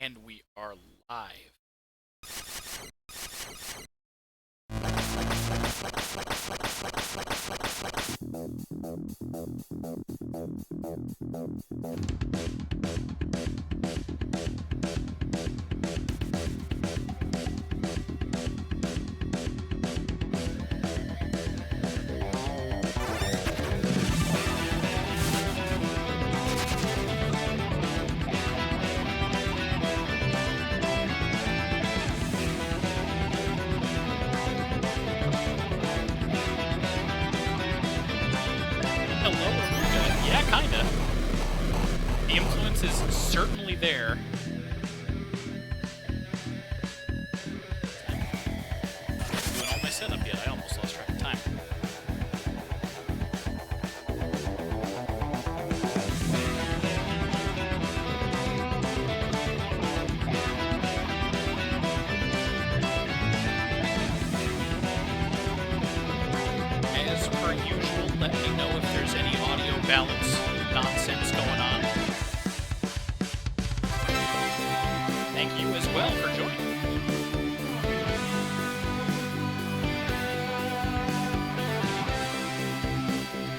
And we are live. Hello, Aruka. Yeah, kinda. The influence is certainly there. Doing all my setup yet. I almost lost track of time. As per usual, let me know if there's any audio balance nonsense going on. Thank you as well for joining.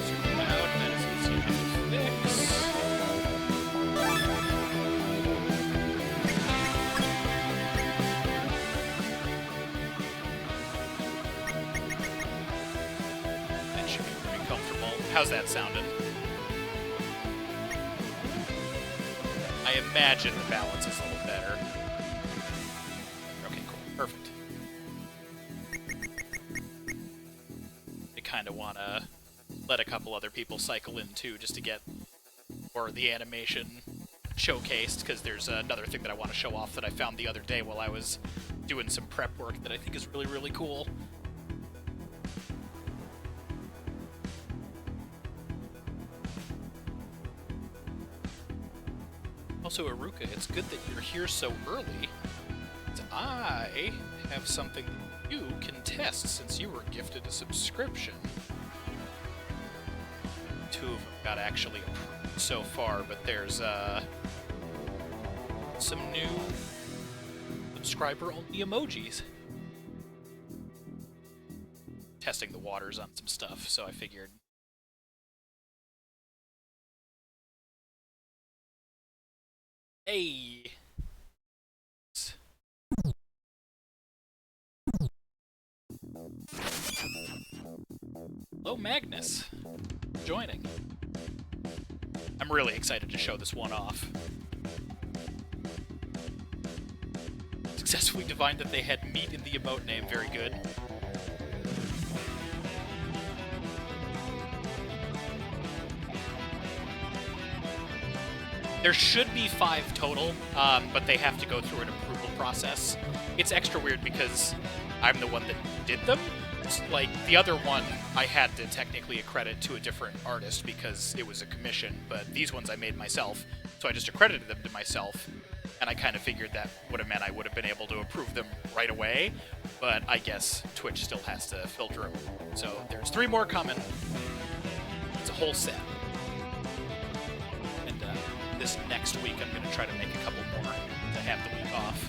Super loud, that is easy to fix. That should be pretty comfortable. How's that sounding? I imagine the balance is a little better. Okay, cool. Perfect. I kind of want to let a couple other people cycle in too, just to get the animation showcased, because there's another thing that I want to show off that I found the other day while I was doing some prep work that I think is really, really cool. Also, Aruka, it's good that you're here so early. I have something that you can test since you were gifted a subscription. Two of them got actually approved so far, but there's some new subscriber-only emojis. Testing the waters on some stuff, so I figured. Hey! Hello, Magnus. Joining. I'm really excited to show this one off. Successfully divined that they had meat in the emote name. Very good. There should be 5 total, but they have to go through an approval process. It's extra weird because I'm the one that did them. Like, the other one, I had to technically accredit to a different artist because it was a commission, but these ones I made myself, so I just accredited them to myself, and I kind of figured that would have meant I would have been able to approve them right away, but I guess Twitch still has to filter them. So there's 3 more coming. It's a whole set. And this next week I'm going to try to make a couple more to have the week off.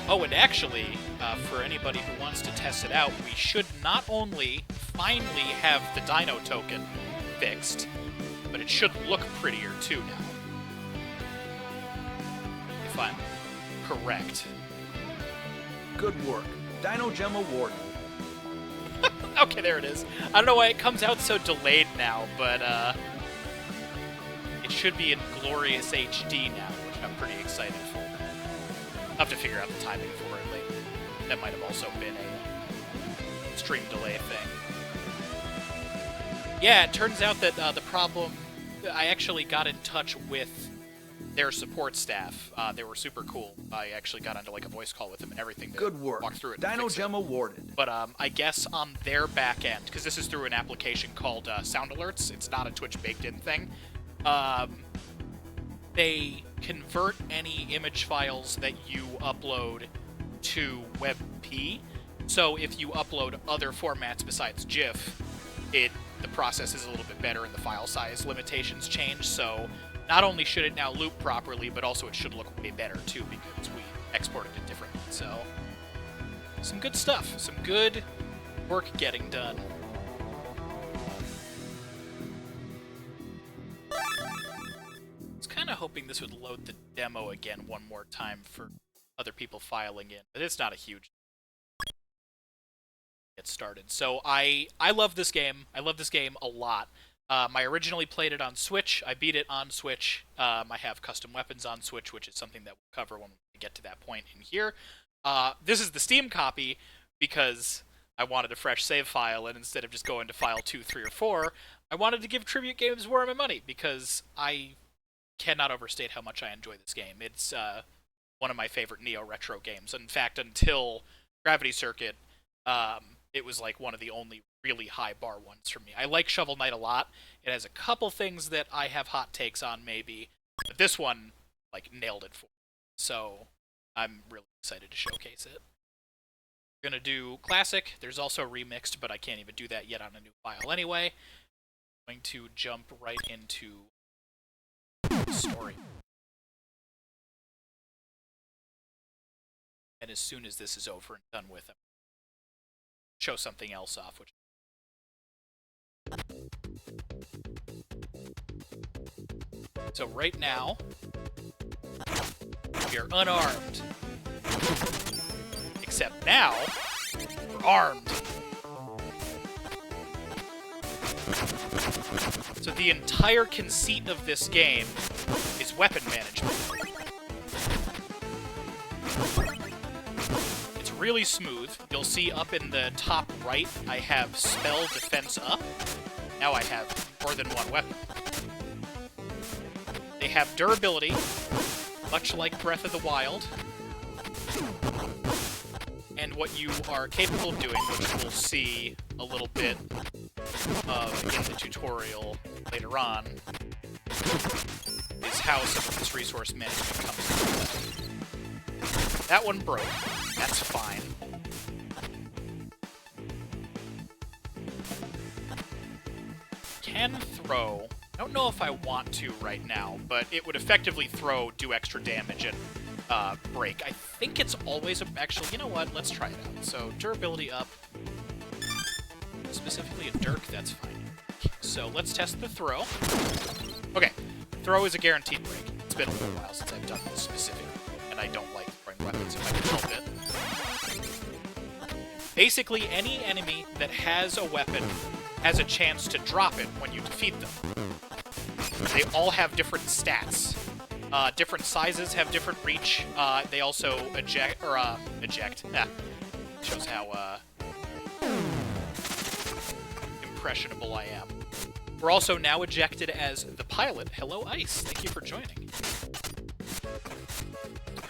Oh, and actually, for anybody who wants to test it out, we should not only finally have the Dino token fixed, but it should look prettier too now. If I'm correct. Good work. Dino Gem awarded. Okay, there it is. I don't know why it comes out so delayed now, but it should be in glorious HD now, which I'm pretty excited for. I'll have to figure out the timing for it later. That might have also been a stream delay thing. Yeah, it turns out that the problem... I actually got in touch with their support staff. They were super cool. I actually got onto like a voice call with them and everything to Good work. walk through it. Dino Gem awarded. But I guess on their back end, because this is through an application called Sound Alerts, it's not a Twitch baked-in thing, they convert any image files that you upload to WebP. So if you upload other formats besides GIF, it the process is a little bit better and the file size limitations change, so not only should it now loop properly, but also it should look way better too, because we exported it differently. So, some good stuff. Some good work getting done. I was kind of hoping this would load the demo again one more time for other people filing in, but it's not a huge get started. So I love this game. I love this game a lot. I originally played it on Switch. I beat it on Switch. I have custom weapons on Switch, which is something that we'll cover when we get to that point in here. This is the Steam copy because I wanted a fresh save file, and instead of just going to file 2, 3, or 4, I wanted to give Tribute Games more of my money because I cannot overstate how much I enjoy this game. It's one of my favorite neo-retro games. In fact, until Gravity Circuit, it was like one of the only really high bar ones for me. I like Shovel Knight a lot. It has a couple things that I have hot takes on, maybe, but this one, like, nailed it for me. So I'm really excited to showcase it. We're gonna do Classic. There's also Remixed, but I can't even do that yet on a new file anyway. I'm going to jump right into the story. And as soon as this is over and done with, I'm show something else off, which so right now we are unarmed, except now we're armed. So the entire conceit of this game is weapon management. Really smooth. You'll see up in the top right, I have Spell Defense Up. Now I have more than one weapon. They have durability, much like Breath of the Wild. And what you are capable of doing, which we'll see a little bit of in the tutorial later on, is how some of this resource management comes into play. That one broke. That's fine. Can throw. I don't know if I want to right now, but it would effectively throw, do extra damage, and break. I think it's always... Actually, you know what? Let's try it out. So, durability up. Specifically a dirk, that's fine. So, let's test the throw. Okay. Throw is a guaranteed break. It's been a little while since I've done this specifically, and I don't like throwing weapons if I can help it. Basically, any enemy that has a weapon has a chance to drop it when you defeat them. They all have different stats. Different sizes have different reach. They also eject. Shows how impressionable I am. We're also now ejected as the pilot. Hello, Ice. Thank you for joining.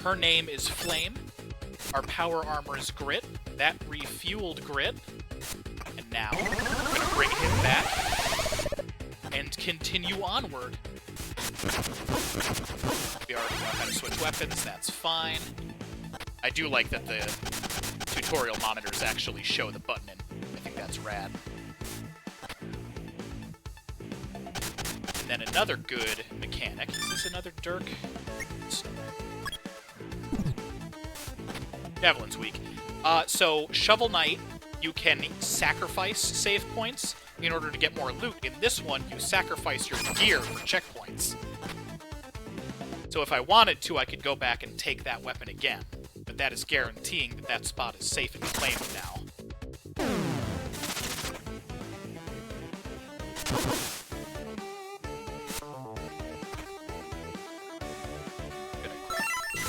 Her name is Flame. Our power armor is Grit. That refueled Grit. And now, I'm going to bring him back and continue onward. We already know how to switch weapons, that's fine. I do like that the tutorial monitors actually show the button in. I think that's rad. And then another good mechanic. Is this another Dirk? Javelin's weak. So, Shovel Knight, you can sacrifice save points in order to get more loot. In this one, you sacrifice your gear for checkpoints. So if I wanted to, I could go back and take that weapon again. But that is guaranteeing that that spot is safe and claimed now.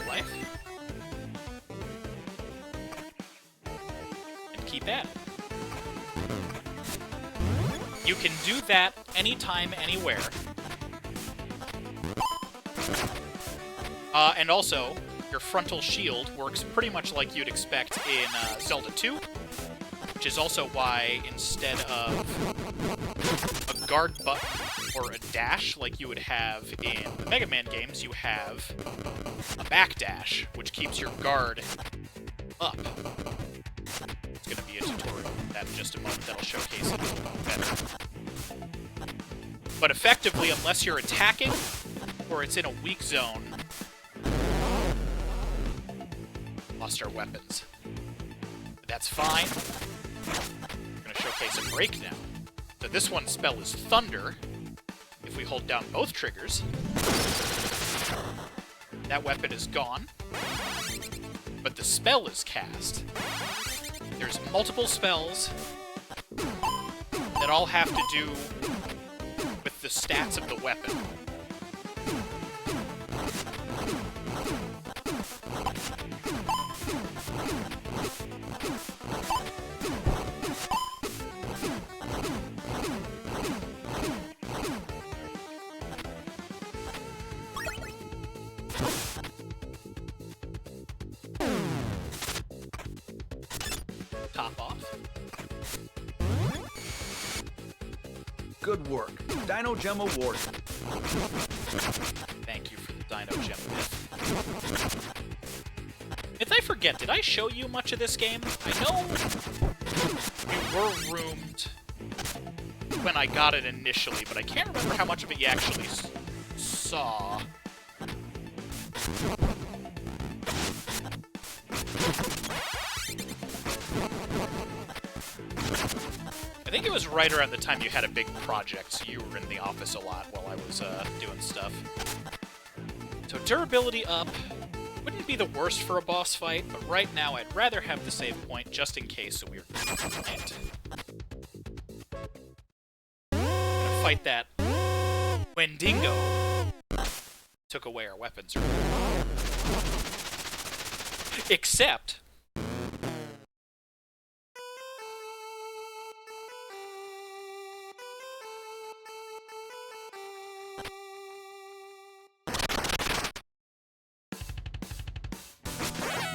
Life. And keep at it. You can do that anytime, anywhere. And also, your frontal shield works pretty much like you'd expect in Zelda 2, which is also why instead of a guard button or a dash like you would have in the Mega Man games, you have a back dash, which keeps your guard up. It's going to be a tutorial of that in just a moment that'll showcase it a little better. But effectively, unless you're attacking, or it's in a weak zone, lost our weapons. But that's fine. We're going to showcase a break now. So this one's spell is Thunder. If we hold down both triggers, that weapon is gone. But the spell is cast. There's multiple spells that all have to do with the stats of the weapon. Top off. Good work. Dino Gem awarded. Thank you for the Dino Gem myth. Myth, I forget, did I show you much of this game? I know we were roomed when I got it initially, but I can't remember how much of it you actually saw. I think it was right around the time you had a big project, so you were in the office a lot while I was doing stuff. So durability up. Wouldn't be the worst for a boss fight, but right now I'd rather have the save point just in case, so we're gonna fight that Wendigo. Took away our weapons. Except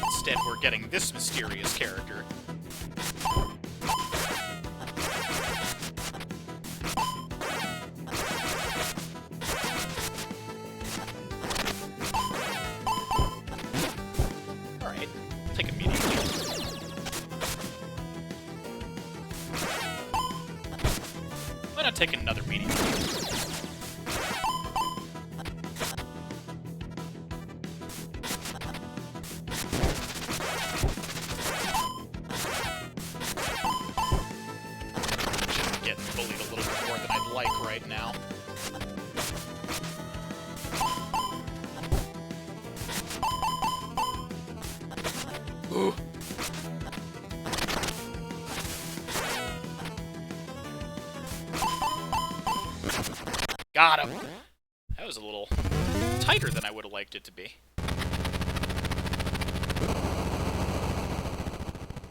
instead we're getting this mysterious character. Alright, take a medium heal. Why not take another medium heal? Right now. Ooh. Got him. That was a little tighter than I would have liked it to be.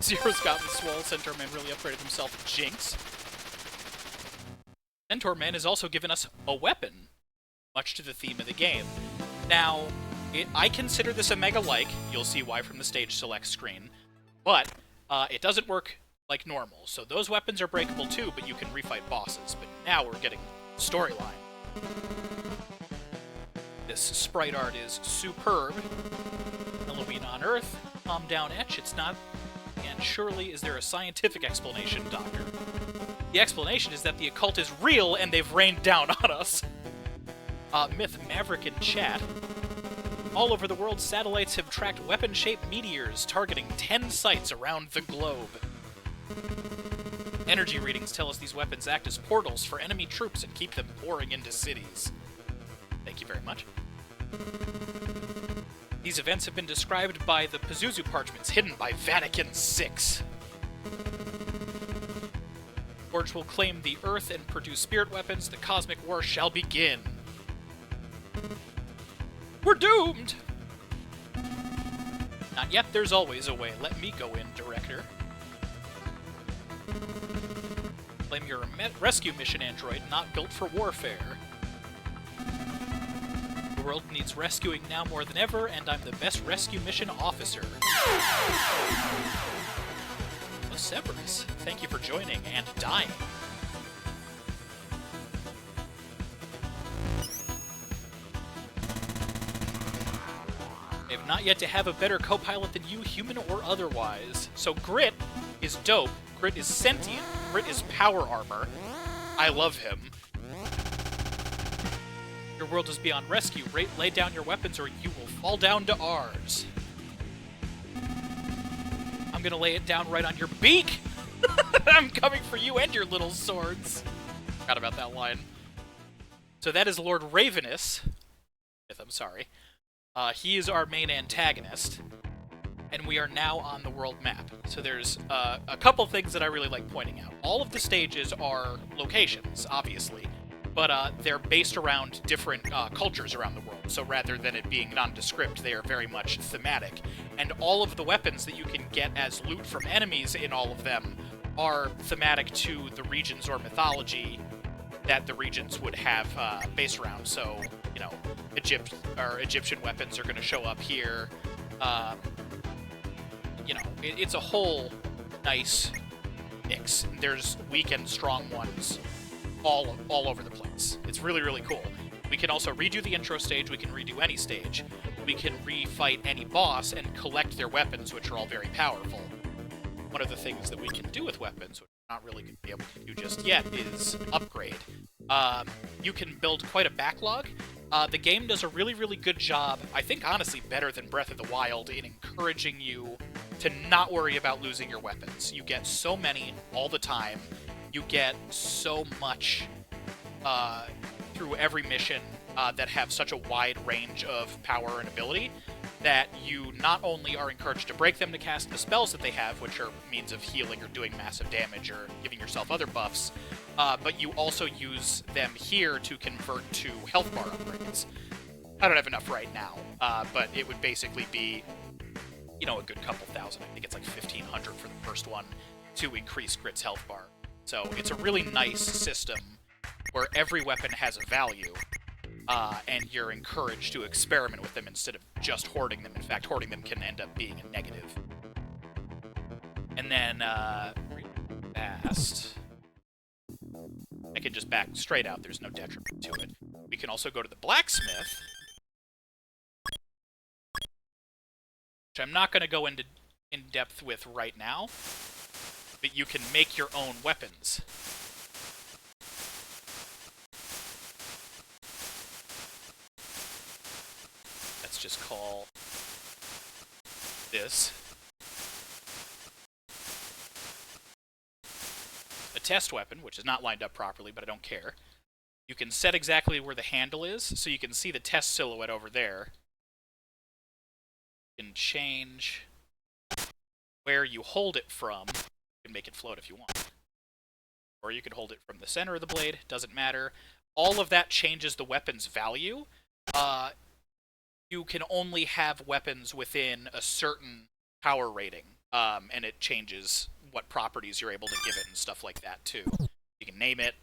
Zero's gotten swole. Centaur Man really upgraded himself. Jinx. Centaur Man has also given us a weapon, much to the theme of the game. Now, I consider this a mega-like. You'll see why from the stage select screen. But it doesn't work like normal. So those weapons are breakable too, but you can refight bosses. But now we're getting storyline. This sprite art is superb. Halloween on Earth. Calm down, Etch. It's not. And surely, is there a scientific explanation, Doctor? The explanation is that the occult is real and they've rained down on us. Myth Maverick in chat. All over the world, satellites have tracked weapon-shaped meteors targeting 10 sites around the globe. Energy readings tell us these weapons act as portals for enemy troops and keep them pouring into cities. Thank you very much. These events have been described by the Pazuzu parchments hidden by Vatican VI. Forge will claim the Earth and produce spirit weapons. The cosmic war shall begin. We're doomed! Not yet, there's always a way. Let me go in, Director. Claim you're a rescue mission android, not built for warfare. The world needs rescuing now more than ever, and I'm the best rescue mission officer. Oh, Severus, thank you for joining and dying. I have not yet to have a better co-pilot than you, human or otherwise. So Grit is dope. Grit is sentient. Grit is power armor. I love him. Your world is beyond rescue. Lay down your weapons or you will fall down to ours. I'm gonna lay it down right on your beak! I'm coming for you and your little swords. Forgot about that line. So that is Lord Ravenous. I'm sorry. He is our main antagonist. And we are now on the world map. So there's a couple things that I really like pointing out. All of the stages are locations, obviously, but they're based around different cultures around the world. So rather than it being nondescript, they are very much thematic. And all of the weapons that you can get as loot from enemies in all of them are thematic to the regions or mythology that the regions would have based around. So, you know, Egyptian weapons are going to show up here. You know, it's a whole nice mix. There's weak and strong ones all over the place. It's really, really cool. We can also redo the intro stage. We can redo any stage. We can refight any boss and collect their weapons, which are all very powerful. One of the things that we can do with weapons, which we're not really going to be able to do just yet, is upgrade. You can build quite a backlog. The game does a really, really good job, I think honestly better than Breath of the Wild, in encouraging you to not worry about losing your weapons. You get so many all the time. You get so much through every mission that have such a wide range of power and ability that you not only are encouraged to break them to cast the spells that they have, which are means of healing or doing massive damage or giving yourself other buffs, but you also use them here to convert to health bar upgrades. I don't have enough right now, but it would basically be, you know, a good couple thousand. I think it's like 1,500 for the first one to increase Grit's health bar. So it's a really nice system where every weapon has a value, and you're encouraged to experiment with them instead of just hoarding them. In fact, hoarding them can end up being a negative. And then, fast. I can just back straight out. There's no detriment to it. We can also go to the blacksmith, which I'm not going to go into in depth with right now, but you can make your own weapons. Let's just call this a test weapon, which is not lined up properly, but I don't care. You can set exactly where the handle is, so you can see the test silhouette over there. You can change where you hold it from. You can make it float if you want. Or you can hold it from the center of the blade, doesn't matter. All of that changes the weapon's value. You can only have weapons within a certain power rating, and it changes what properties you're able to give it and stuff like that, too. You can name it.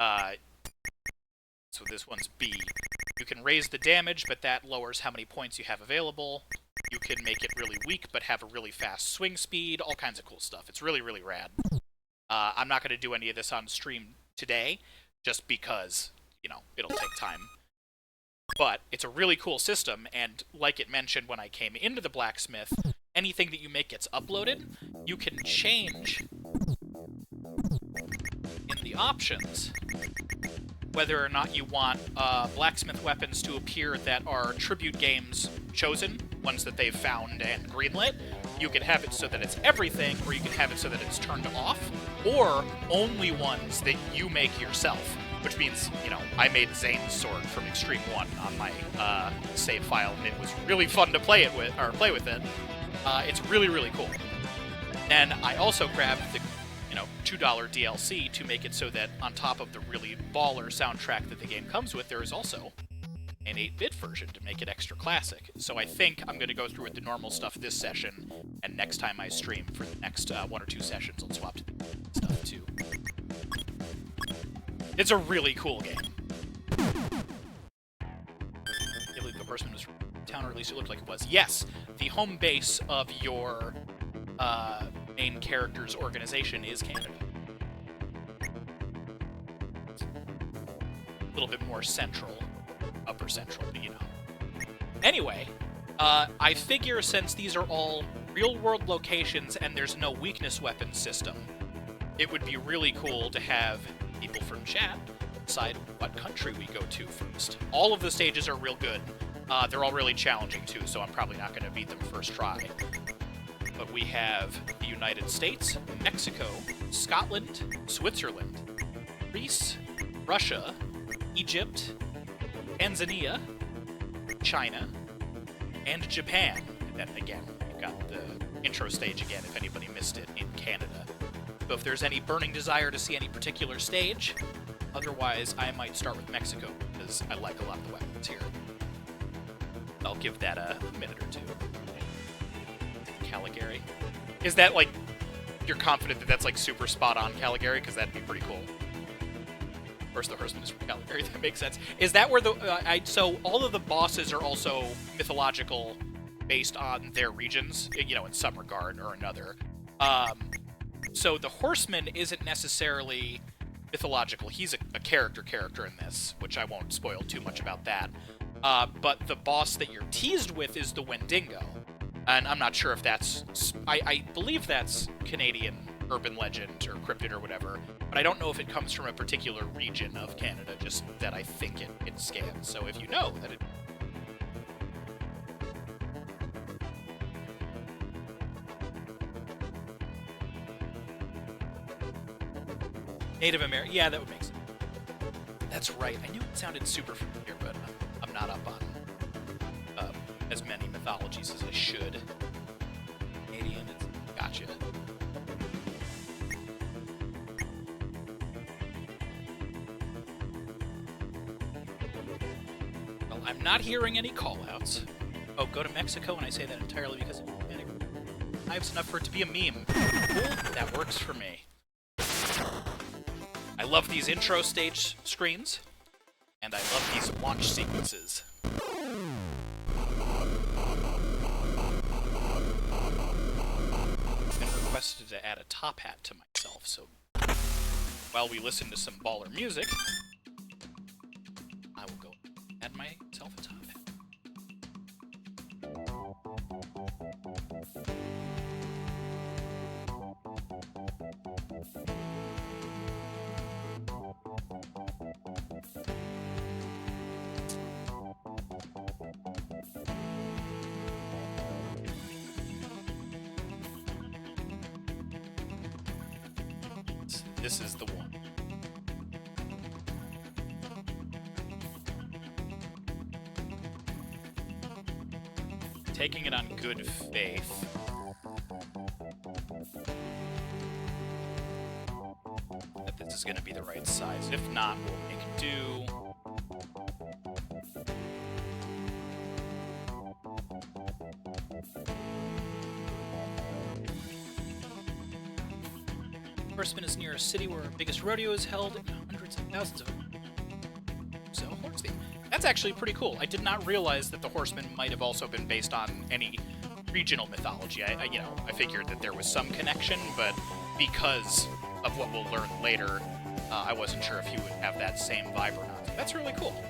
So this one's B. You can raise the damage, but that lowers how many points you have available. You can make it really weak, but have a really fast swing speed, all kinds of cool stuff. It's really, really rad. I'm not going to do any of this on stream today, just because, you know, it'll take time. But it's a really cool system, and like it mentioned when I came into the blacksmith, anything that you make gets uploaded. You can change in the options whether or not you want blacksmith weapons to appear that are tribute games chosen, ones that they've found and greenlit. You can have it so that it's everything, or you can have it so that it's turned off, or only ones that you make yourself. Which means, you know, I made Zane's sword from Extreme 1 on my save file, and it was really fun to play with it. It's really, really cool. And I also grabbed the, you know, $2 DLC to make it so that on top of the really baller soundtrack that the game comes with, there is also an 8-bit version to make it extra classic. So I think I'm going to go through with the normal stuff this session, and next time I stream for the next 1 or 2 sessions, I'll swap to the stuff too. It's a really cool game. I believe the horseman was from town, or at least it looked like it was. Yes, the home base of your main character's organization is Canada. It's a little bit more central, upper central, but you know. Anyway, I figure since these are all real-world locations and there's no weakness weapon system, it would be really cool to have people from chat decide what country we go to first. All of the stages are real good. They're all really challenging, too, so I'm probably not going to beat them first try. But we have the United States, Mexico, Scotland, Switzerland, Greece, Russia, Egypt, Tanzania, China, and Japan. And then again, we've got the intro stage again, if anybody missed it, in Canada. So if there's any burning desire to see any particular stage, otherwise I might start with Mexico, because I like a lot of the weapons here. I'll give that a minute or two. Caligari. Is that, like, you're confident that that's, like, super spot-on Caligari? Because that'd be pretty cool. Of course, the Horseman is from Caligari. That makes sense. Is that where the... so all of the bosses are also mythological based on their regions, you know, in some regard or another. So the Horseman isn't necessarily mythological. He's a character in this, which I won't spoil too much about that. But the boss that you're teased with is the Wendigo. And I'm not sure if that's... I believe that's Canadian urban legend or cryptid or whatever, but I don't know if it comes from a particular region of Canada, just that I think it scans. So if you know that it... Native American... Yeah, that would make sense. That's right. I knew it sounded super familiar, but I'm not up on as many mythologies as I should. Canadian, gotcha. Well, I'm not hearing any call-outs. Oh, go to Mexico, and I say that entirely because I have enough for it to be a meme. Cool, that works for me. I love these intro stage screens, and I love these launch sequences. Requested to add a top hat to myself, so while we listen to some baller music, I will go add myself a top hat. This is the one. Taking it on good faith. That this is going to be the right size. If not, we'll make do. Horseman is near a city where our biggest rodeo is held, and hundreds of thousands of them. So, horse thief. That's actually pretty cool. I did not realize that the Horseman might have also been based on any regional mythology. I figured that there was some connection, but because of what we'll learn later, I wasn't sure if he would have that same vibe or not. That's really cool.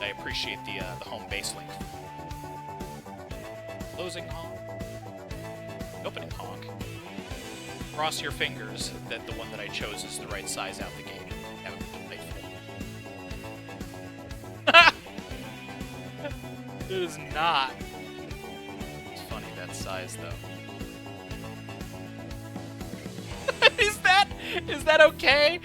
I appreciate the home base link. Closing honk. Opening honk. Cross your fingers that the one that I chose is the right size out the gate. That would be delightful. It is not. It's funny, that size, though. Is that okay?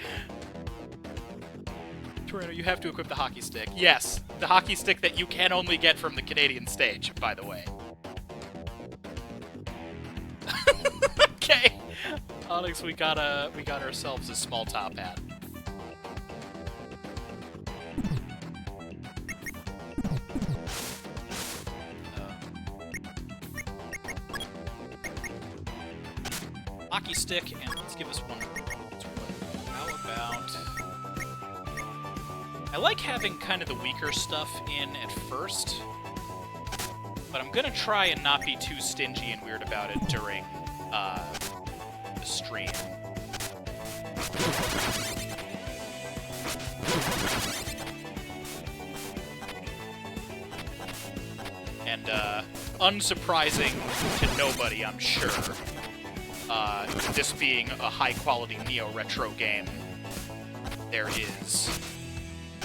Toronto, you have to equip the hockey stick. Yes, the hockey stick that you can only get from the Canadian stage, by the way. Okay. Onyx, we got ourselves a small top hat. Hockey stick, and let's give us one. How about... I like having kind of the weaker stuff in at first, but I'm gonna try and not be too stingy and weird about it during the stream. And unsurprising to nobody, I'm sure, this being a high-quality neo-retro game, there is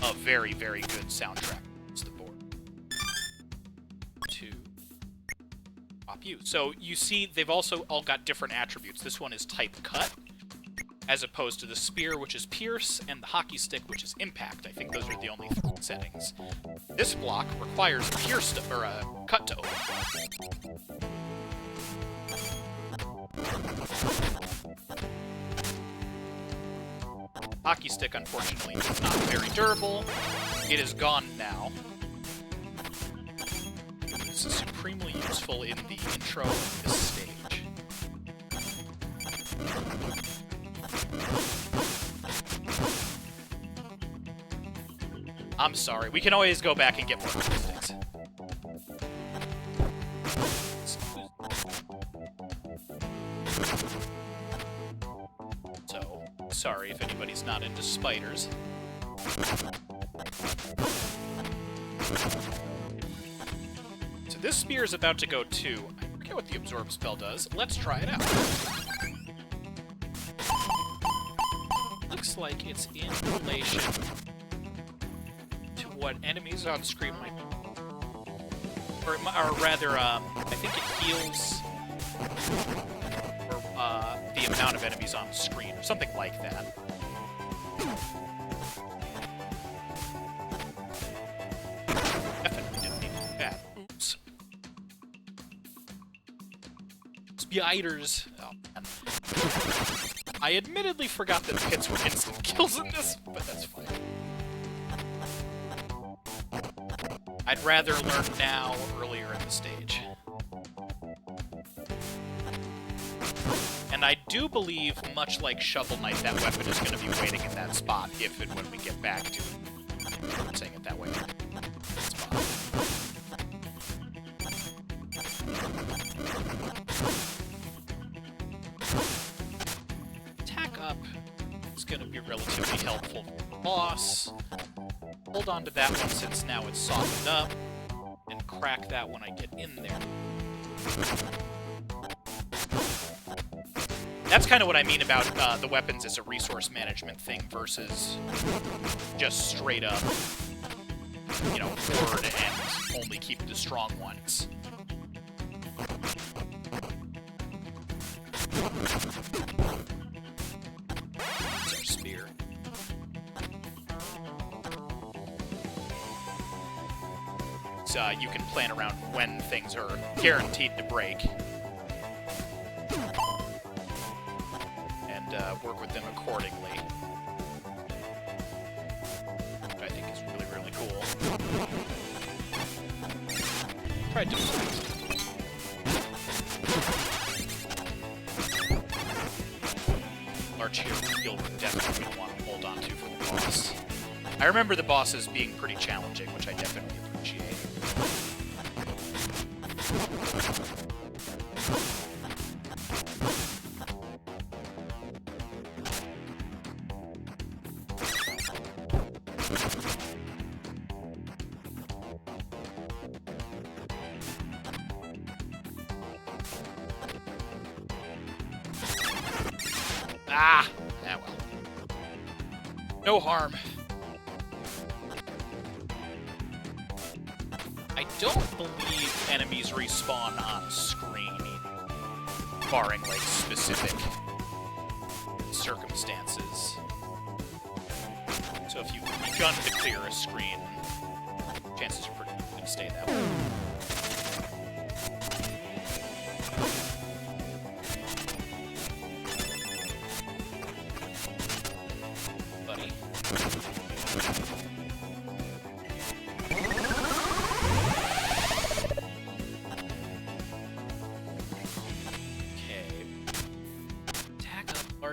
a very, very good soundtrack across the board to pop you. So you see they've also all got different attributes. This one is type cut, as opposed to the spear, which is pierce, and the hockey stick, which is impact. I think those are the only three settings. This block requires pierce to, or cut to open. Hockey stick, unfortunately, is not very durable. It is gone now. This is supremely useful in the intro of this stage. I'm sorry, we can always go back and get more sticks. So, sorry if anybody's not into spiders. So this spear is about to go to... I forget what the absorb spell does. Let's try it out. Looks like it's in relation to what enemies on screen might do. Or rather, I think it heals the amount of enemies on screen, or something like that. Definitely didn't need to do that. Oops. Spiders. Oh, man. I admittedly forgot that pits were instant kills in this, but that's fine. I'd rather learn now earlier in the stage. And I do believe, much like Shovel Knight, that weapon is going to be waiting in that spot if and when we get back to it. I'm saying it that way. Spot. Attack up is going to be relatively helpful for the boss. Hold on to that one since now it's softened up, and crack that when I get in there. That's kind of what I mean about the weapons as a resource management thing versus just straight up, you know, hoard and only keep the strong ones. That's our spear. So you can plan around when things are guaranteed to break. Work with them accordingly. Which I think is really, really cool. Try to deflect. Large heal we're definitely going to want to hold on to for the boss. I remember the bosses being pretty challenging, which I definitely appreciate. Ah! Ah, well. No harm. I don't believe enemies respawn on screen, barring, like, specific circumstances. So if you've begun to clear a screen, chances are pretty good to stay that way.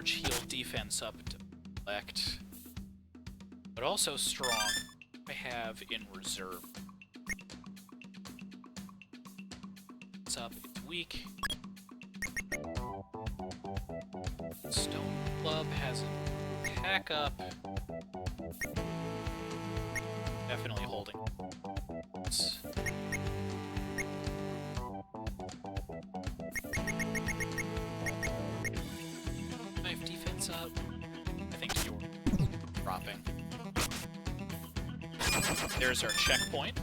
Heal defense up to select, but also strong. I have in reserve. It's up, it's weak. Stone Club has an attack up. Definitely holding. Defense up. I think you're drop There's our checkpoint.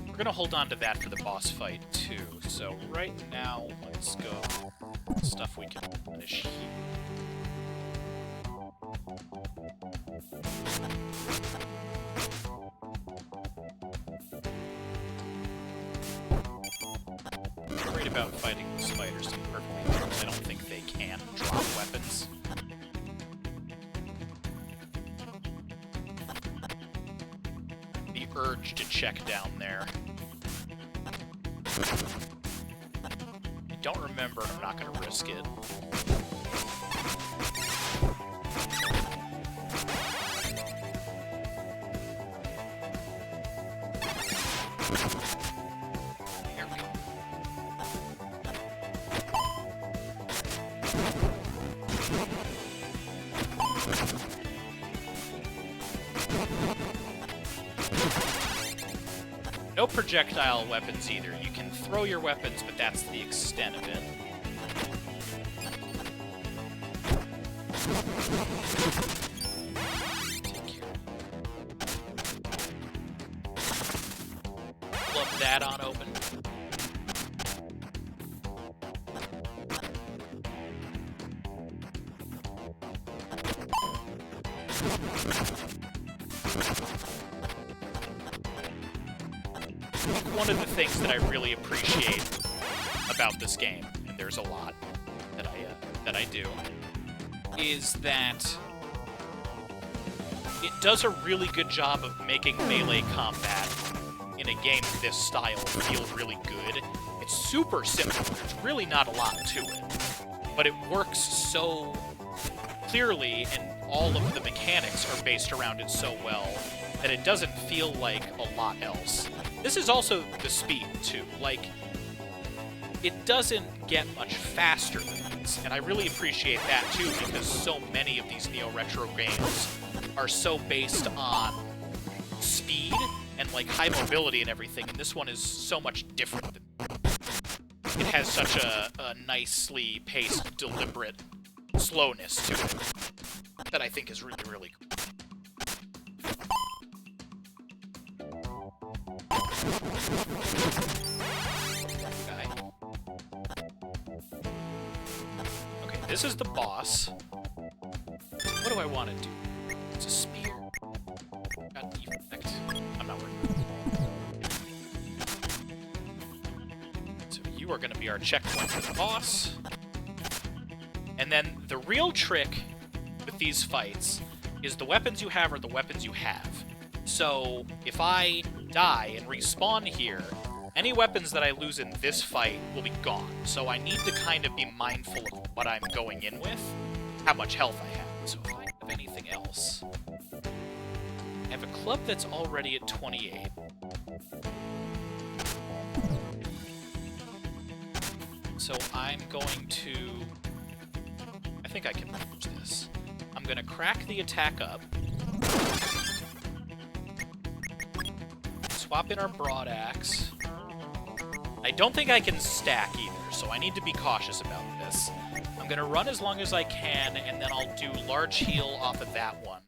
We're gonna hold on to that for the boss fight, too. So right now, let's go stuff we can finish here. I'm worried about fighting the spiders, to be perfectly honest. I don't think they can drop weapons. The urge to check down there. I don't remember, I'm not going to risk it. There we go. No projectile weapons either. You can throw your weapons, but that's the extent of it. Flip that on open. One of the things that I really appreciate about this game, and there's a lot that I do, is that it does a really good job of making melee combat in a game this style feel really good. It's super simple. There's really not a lot to it, but it works so clearly, and all of the mechanics are based around it so well that it doesn't feel like a lot else. This is also the speed, too. Like, it doesn't get much faster than this, and I really appreciate that, too, because so many of these neo-retro games are so based on speed and, like, high mobility and everything, and this one is so much different. It has such a nicely paced, deliberate slowness to it that I think is really, really cool. Okay, this is the boss. What do I want to do? It's a spear. Got the effect. I'm not worried. So you are going to be our checkpoint for the boss. And then the real trick with these fights is the weapons you have are the weapons you have. So if I die and respawn here, any weapons that I lose in this fight will be gone. So I need to kind of be mindful of what I'm going in with, how much health I have. So if I have anything else, I have a club that's already at 28. So I'm going to... I think I can manage this. I'm going to crack the attack up. Swap in our broadaxe. I don't think I can stack either, so I need to be cautious about this. I'm going to run as long as I can, and then I'll do large heal off of that one.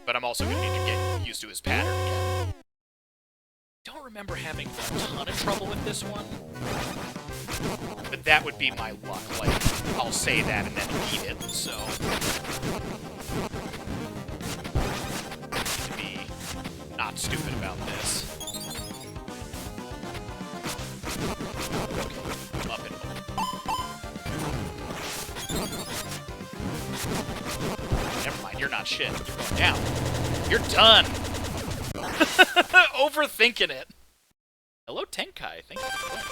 But I'm also going to need to get used to his pattern again. I don't remember having a ton of trouble with this one, but that would be my luck. Like, I'll say that and then beat it, so... to be not stupid about this. Okay, up and over. Never mind, you're not shit. You're going down. You're done! Overthinking it. Hello, Tenkai. Thank you for playing.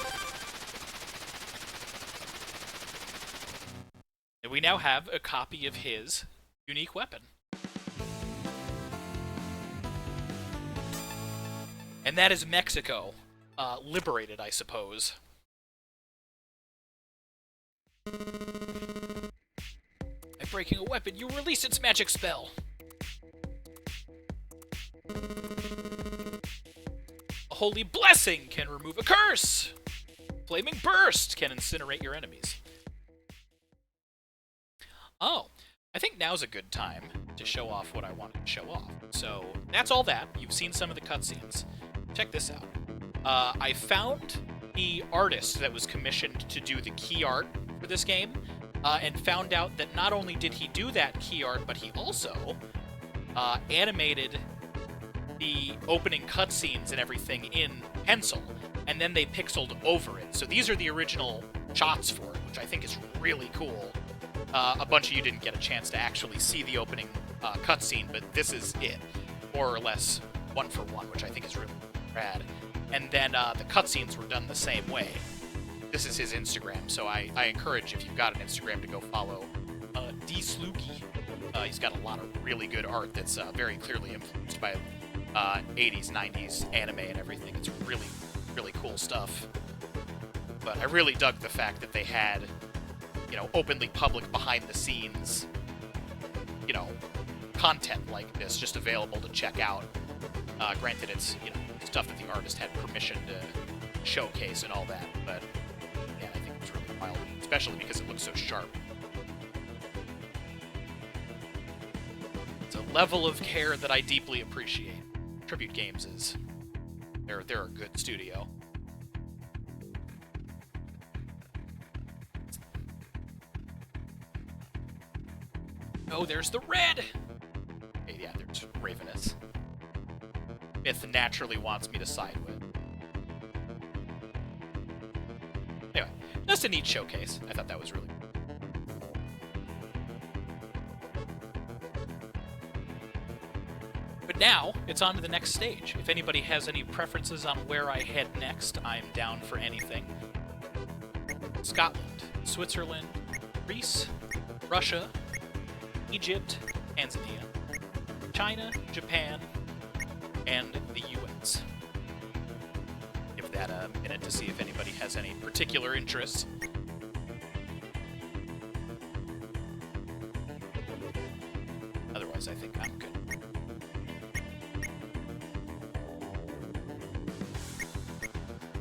And we now have a copy of his unique weapon. And that is Mexico. Liberated, I suppose. By breaking a weapon, you release its magic spell. A holy blessing can remove a curse. Flaming burst can incinerate your enemies. Oh, I think now's a good time to show off what I wanted to show off. So that's all that. You've seen some of the cutscenes. Check this out. I found the artist that was commissioned to do the key art for this game, and found out that not only did he do that key art, but he also animated the opening cutscenes and everything in pencil, and then they pixeled over it. So these are the original shots for it, which I think is really cool. A bunch of you didn't get a chance to actually see the opening cutscene, but this is it, more or less one for one, which I think is really rad. And then the cutscenes were done the same way. This is his Instagram, so I encourage, if you've got an Instagram, to go follow D. Slugi. He's got a lot of really good art that's very clearly influenced by 80s, 90s anime and everything. It's really, really cool stuff. But I really dug the fact that they had, you know, openly public behind-the-scenes, you know, content like this just available to check out. Granted, it's, you know, stuff that the artist had permission to showcase and all that, but yeah, I think it's really wild, especially because it looks so sharp. It's a level of care that I deeply appreciate. Tribute Games is, they're a good studio. Oh, there's the red! Hey, yeah, there's Ravenous. Myth naturally wants me to side with. Anyway, just a neat showcase. I thought that was really cool. But now, it's on to the next stage. If anybody has any preferences on where I head next, I'm down for anything. Scotland, Switzerland, Greece, Russia, Egypt, Tanzania, China, Japan, and the US. Give that a minute to see if anybody has any particular interests. Otherwise, I think I'm good.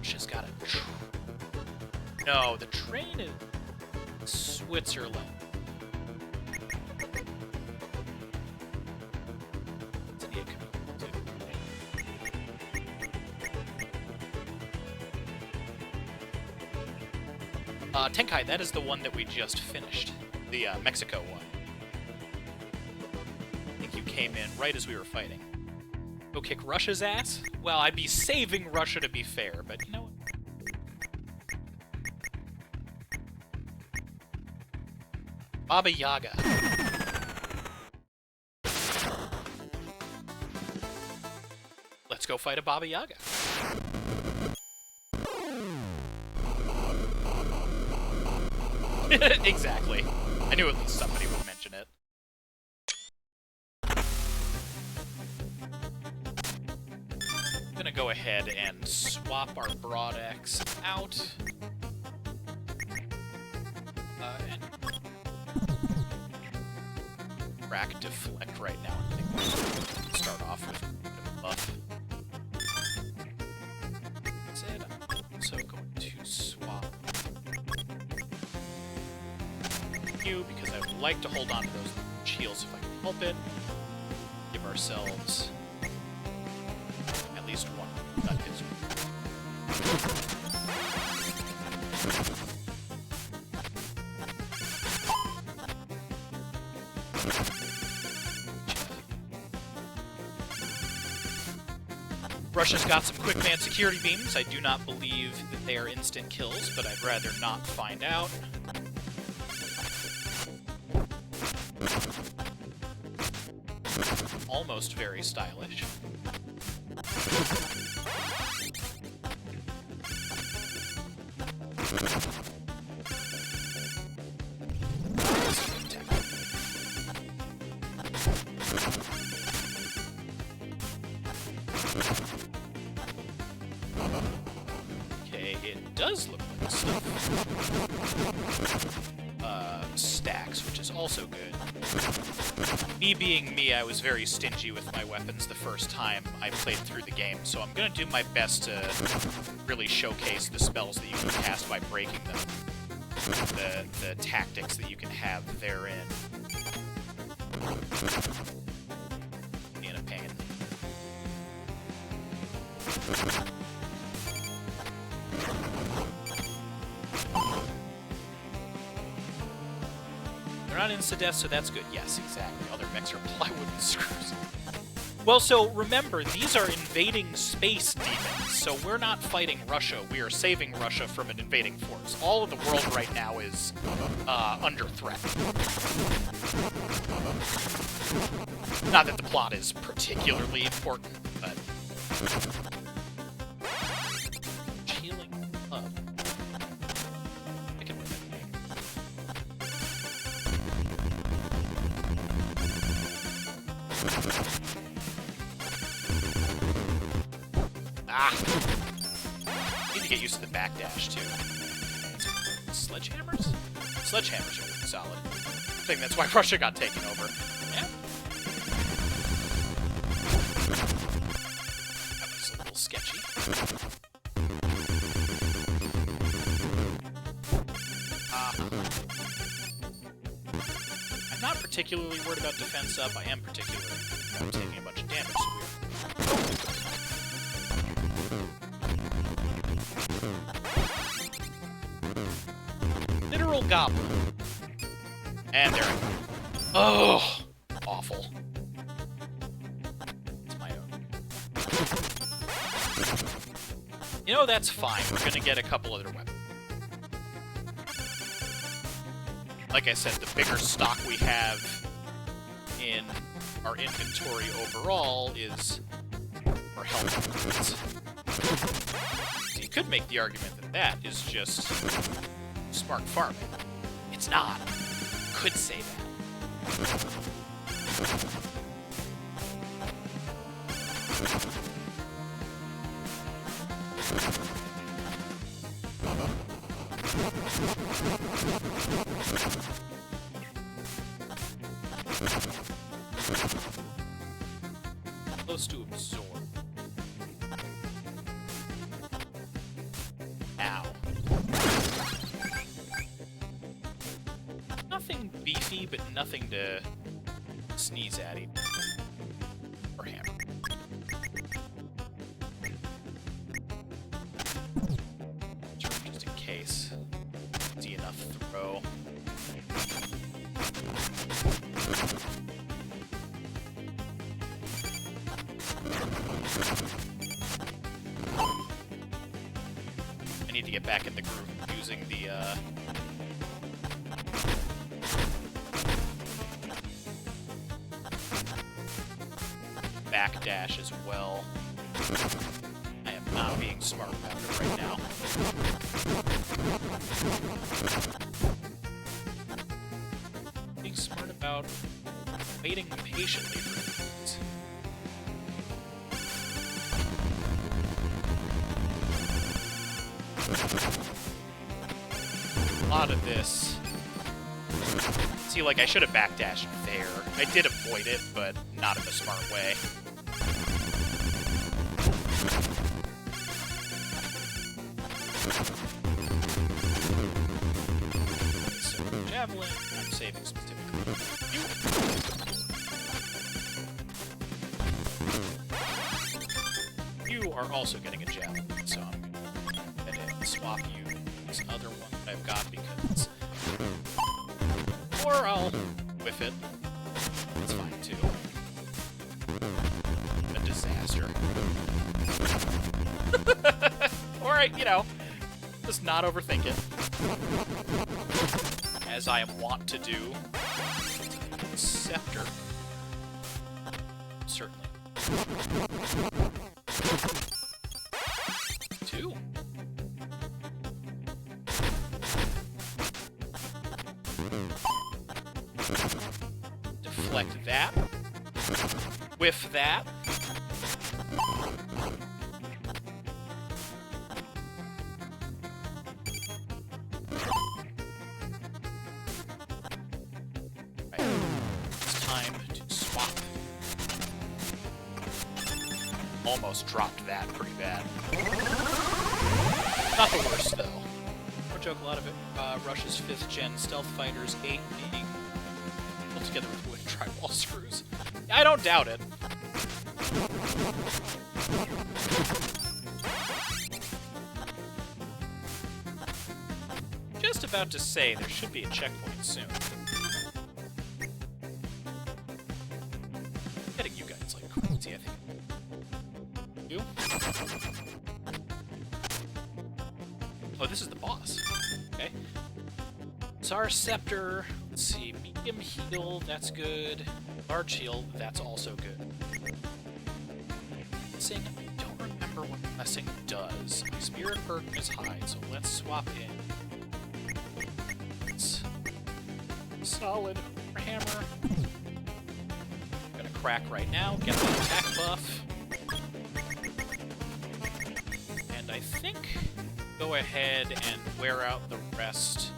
She's got a no, the train is Switzerland. Tenkai, that is the one that we just finished. The Mexico one. I think you came in right as we were fighting. Go kick Russia's ass? Well, I'd be saving Russia to be fair, but you know what? Baba Yaga. Let's go fight a Baba Yaga. Exactly. I knew at least somebody would mention it. I'm gonna go ahead and swap our Broad Axe out. And crack deflect right now. I think we'll start off with a buff. Instead, I'm also going to swap you because I would like to hold on to those shields if I can help it. Give ourselves at least one. That is. Russia's got some quick man security beams. I do not believe that they are instant kills, but I'd rather not find out. Almost very stylish. Okay, it does look like stuff. Stacks, which is also good. Me being me, I was very stingy with my weapons the first time I played through the game, so I'm going to do my best to really showcase the spells that you can cast by breaking them, the tactics that you can have therein. Being a pain. They're not insta-death, so that's good. Yes, exactly. Other mechs are plywood and screws. Well, so remember, these are invading space demons, so we're not fighting Russia. We are saving Russia from an invading force. All of the world right now is under threat. Not that the plot is particularly important, but... Healing Club. I can... Ah! Need to get used to the backdash, too. Sledgehammers? Sledgehammers are really solid. I think that's why Russia got taken over. Yeah. That was a little sketchy. I'm not particularly worried about defense up. I am particularly about taking a bunch of damage, so weird. Literal goblin. And there I go. Oh! Awful. It's my own. You know, that's fine. We're gonna get a couple other weapons. Like I said, the bigger stock we have in our inventory overall is our health. So you could make the argument that that is just smart farming. It's not. Could say that. Close to absorb. Ow. Nothing beefy, but nothing to sneeze at either. Or hammer. Just in case. Easy enough throw. I need to get back in the groove using the, backdash as well. I am not being smart about it right now. Being smart about waiting patiently for things. A lot of this. See, like, I should have backdashed there. I did avoid it, but not in a smart way. So, javelin, I'm saving specifically. You are also getting a javelin, so I'm gonna swap you this other one that I've got because... Or I'll whiff it. It's fine, too. A disaster. Or, you know, just not overthink it. As I am wont to do. Scepter. Certainly. 2. Deflect that. Whiff that. Right. It's time to swap. Almost dropped that pretty bad. Not the worst, though. No joke, a lot of it. Russia's 5th gen stealth fighters, 8 being Pulled together with wood drywall screws. I don't doubt it. Just about to say there should be a checkpoint soon. Getting you guys like crazy, I think. You? Oh, this is the boss. Okay. Tsar Scepter. Let's see. Medium heal, that's good. Large heal, that's also good. Blessing, I don't remember what Blessing does. My spirit burden is high, so let's swap in. Solid hammer. Gonna crack right now, get the attack buff. And I think go ahead and wear out the rest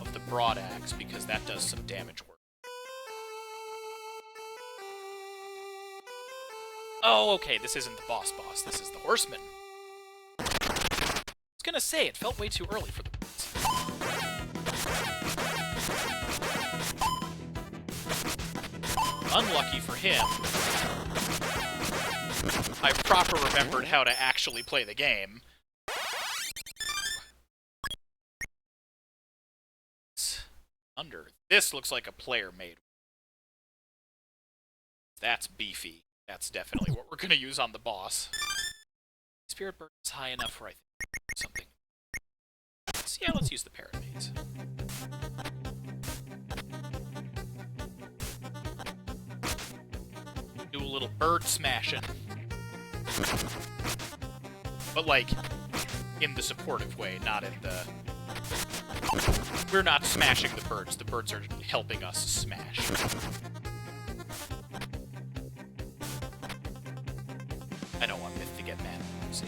of the broad axe because that does some damage work. Oh, okay, this isn't the boss, this is the horseman. I was gonna say, it felt way too early for the boss. Unlucky for him, I proper remembered how to actually play the game. Under. This looks like a player-made. That's beefy. That's definitely what we're going to use on the boss. Spirit burn is high enough where I think something. Yeah, let's use the Paramaze. Do a little bird smashing. But, like, in the supportive way, not in the... We're not smashing the birds. The birds are helping us smash. I don't want Myth to get mad. See.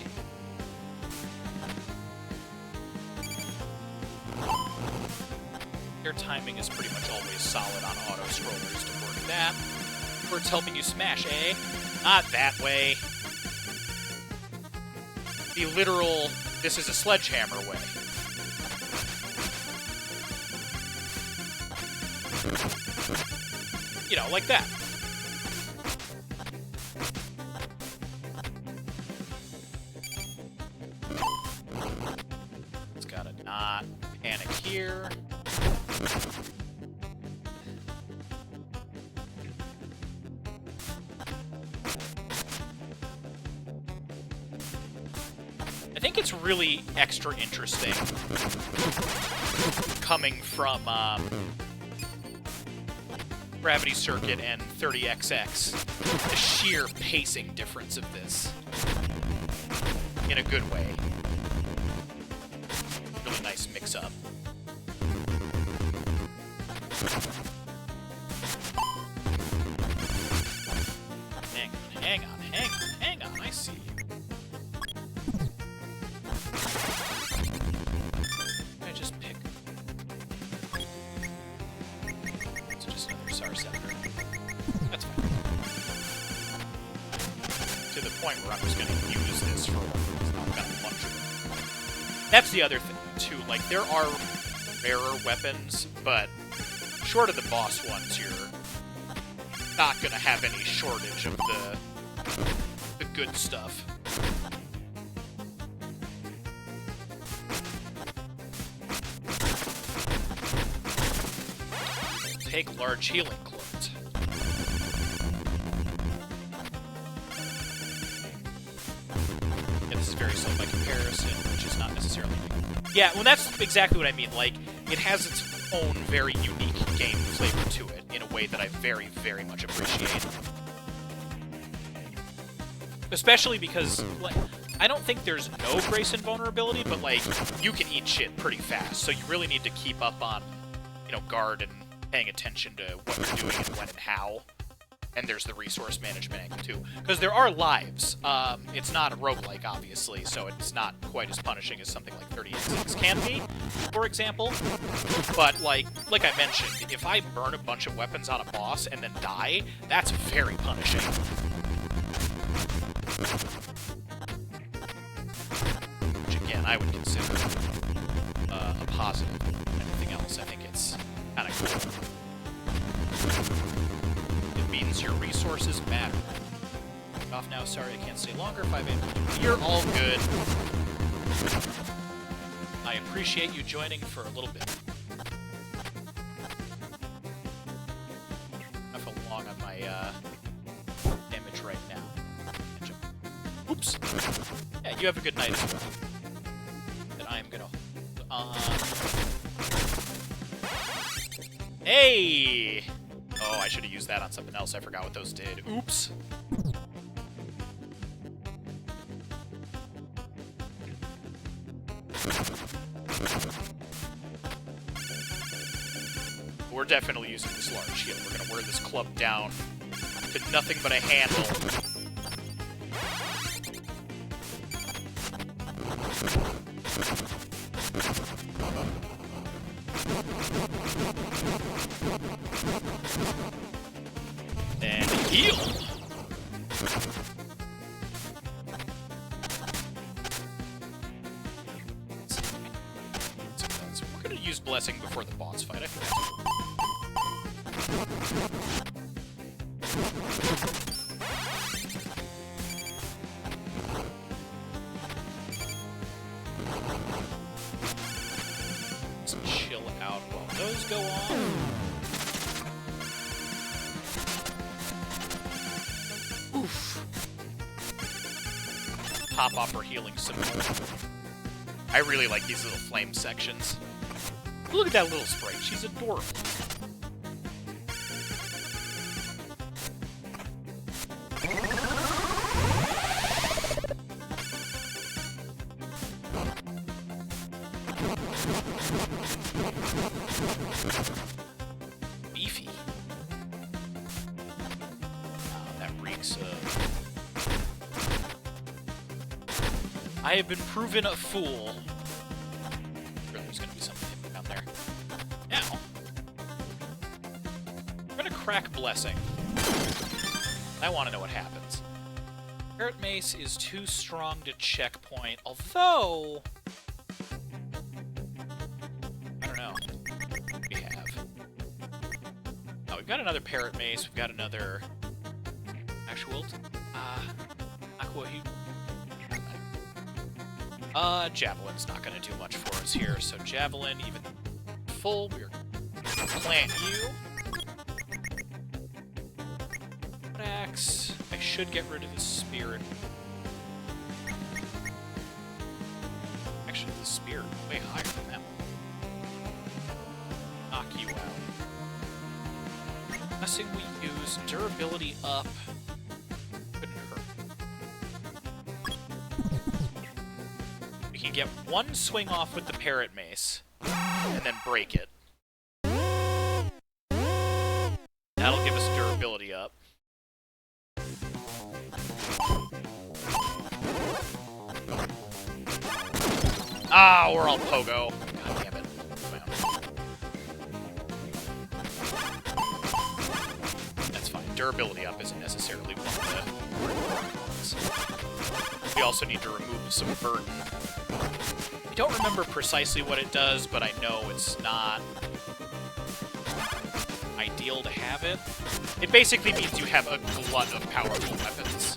Their timing is pretty much always solid on auto-scrollers to work that. Bird's helping you smash, eh? Not that way. The literal, this is a sledgehammer way. You know, like that. It's gotta not panic here. I think it's really extra interesting coming from Gravity Circuit and 30XX, the sheer pacing difference of this, in a good way. Really nice mix-up. Hang on, I see you. I just pick... It's just another Tsar Scepter. That's fine. To the point where I'm just gonna use this for what I'm gonna punch it. That's the other thing, too. Like, there are rarer weapons, but short of the boss ones, you're not gonna have any shortage of the good stuff. Take large healing clones. Yeah, this is very slow by comparison, which is not necessarily... Yeah, well, that's exactly what I mean. Like, it has its own very unique game flavor to it in a way that I very, very much appreciate. Especially because, like, I don't think there's no grace and vulnerability, but, like, you can eat shit pretty fast, so you really need to keep up on, you know, guard and paying attention to what you're doing and when and how. And there's the resource management angle, too. Because there are lives. It's not a roguelike, obviously, so it's not quite as punishing as something like 3086 can be, for example. But, like I mentioned, if I burn a bunch of weapons on a boss and then die, that's very punishing. Which, again, I would consider a positive. Anything else, I think it's kind of cool. means your resources matter. Off now, sorry I can't stay longer. 5 a.m. You're all good. I appreciate you joining for a little bit. Enough along on my damage right now. Oops. Yeah, you have a good night as well. And I'm gonna hold on. Hey! Oh, I should have used that on something else. I forgot what those did. Oops. We're definitely using this large shield. We're gonna wear this club down to nothing but a handle. And heal! So we're gonna use Blessing before the boss fight. I think that's Just chill out while those go on. Oof. Pop off for healing some more. I really like these little flame sections. Look at that little sprite. She's adorable. Beefy. Oh, that reeks of... I have been proven a fool. Sure, there's gonna be something down there. Now, I'm gonna crack Blessing. I want to know what happens. Parrot Mace is too strong to checkpoint, although... I don't know. We have. Oh, we've got another Parrot Mace, we've got another... Actual... Aqua... Javelin's not gonna do much for us here, so Javelin, even full, we're gonna plant you. Axe. I should get rid of the Spirit. Actually, the Spirit is way higher than that one. Knock you out. Blessing we use, durability up. Couldn't hurt. We can get one swing off with the Parrot Mace, and then break it. That'll give us durability up. Ah, we're all pogo. God damn it. That's fine. Durability up isn't necessarily one of the... We also need to remove some burden. I don't remember precisely what it does, but I know it's not ideal to have it. It basically means you have a glut of powerful weapons.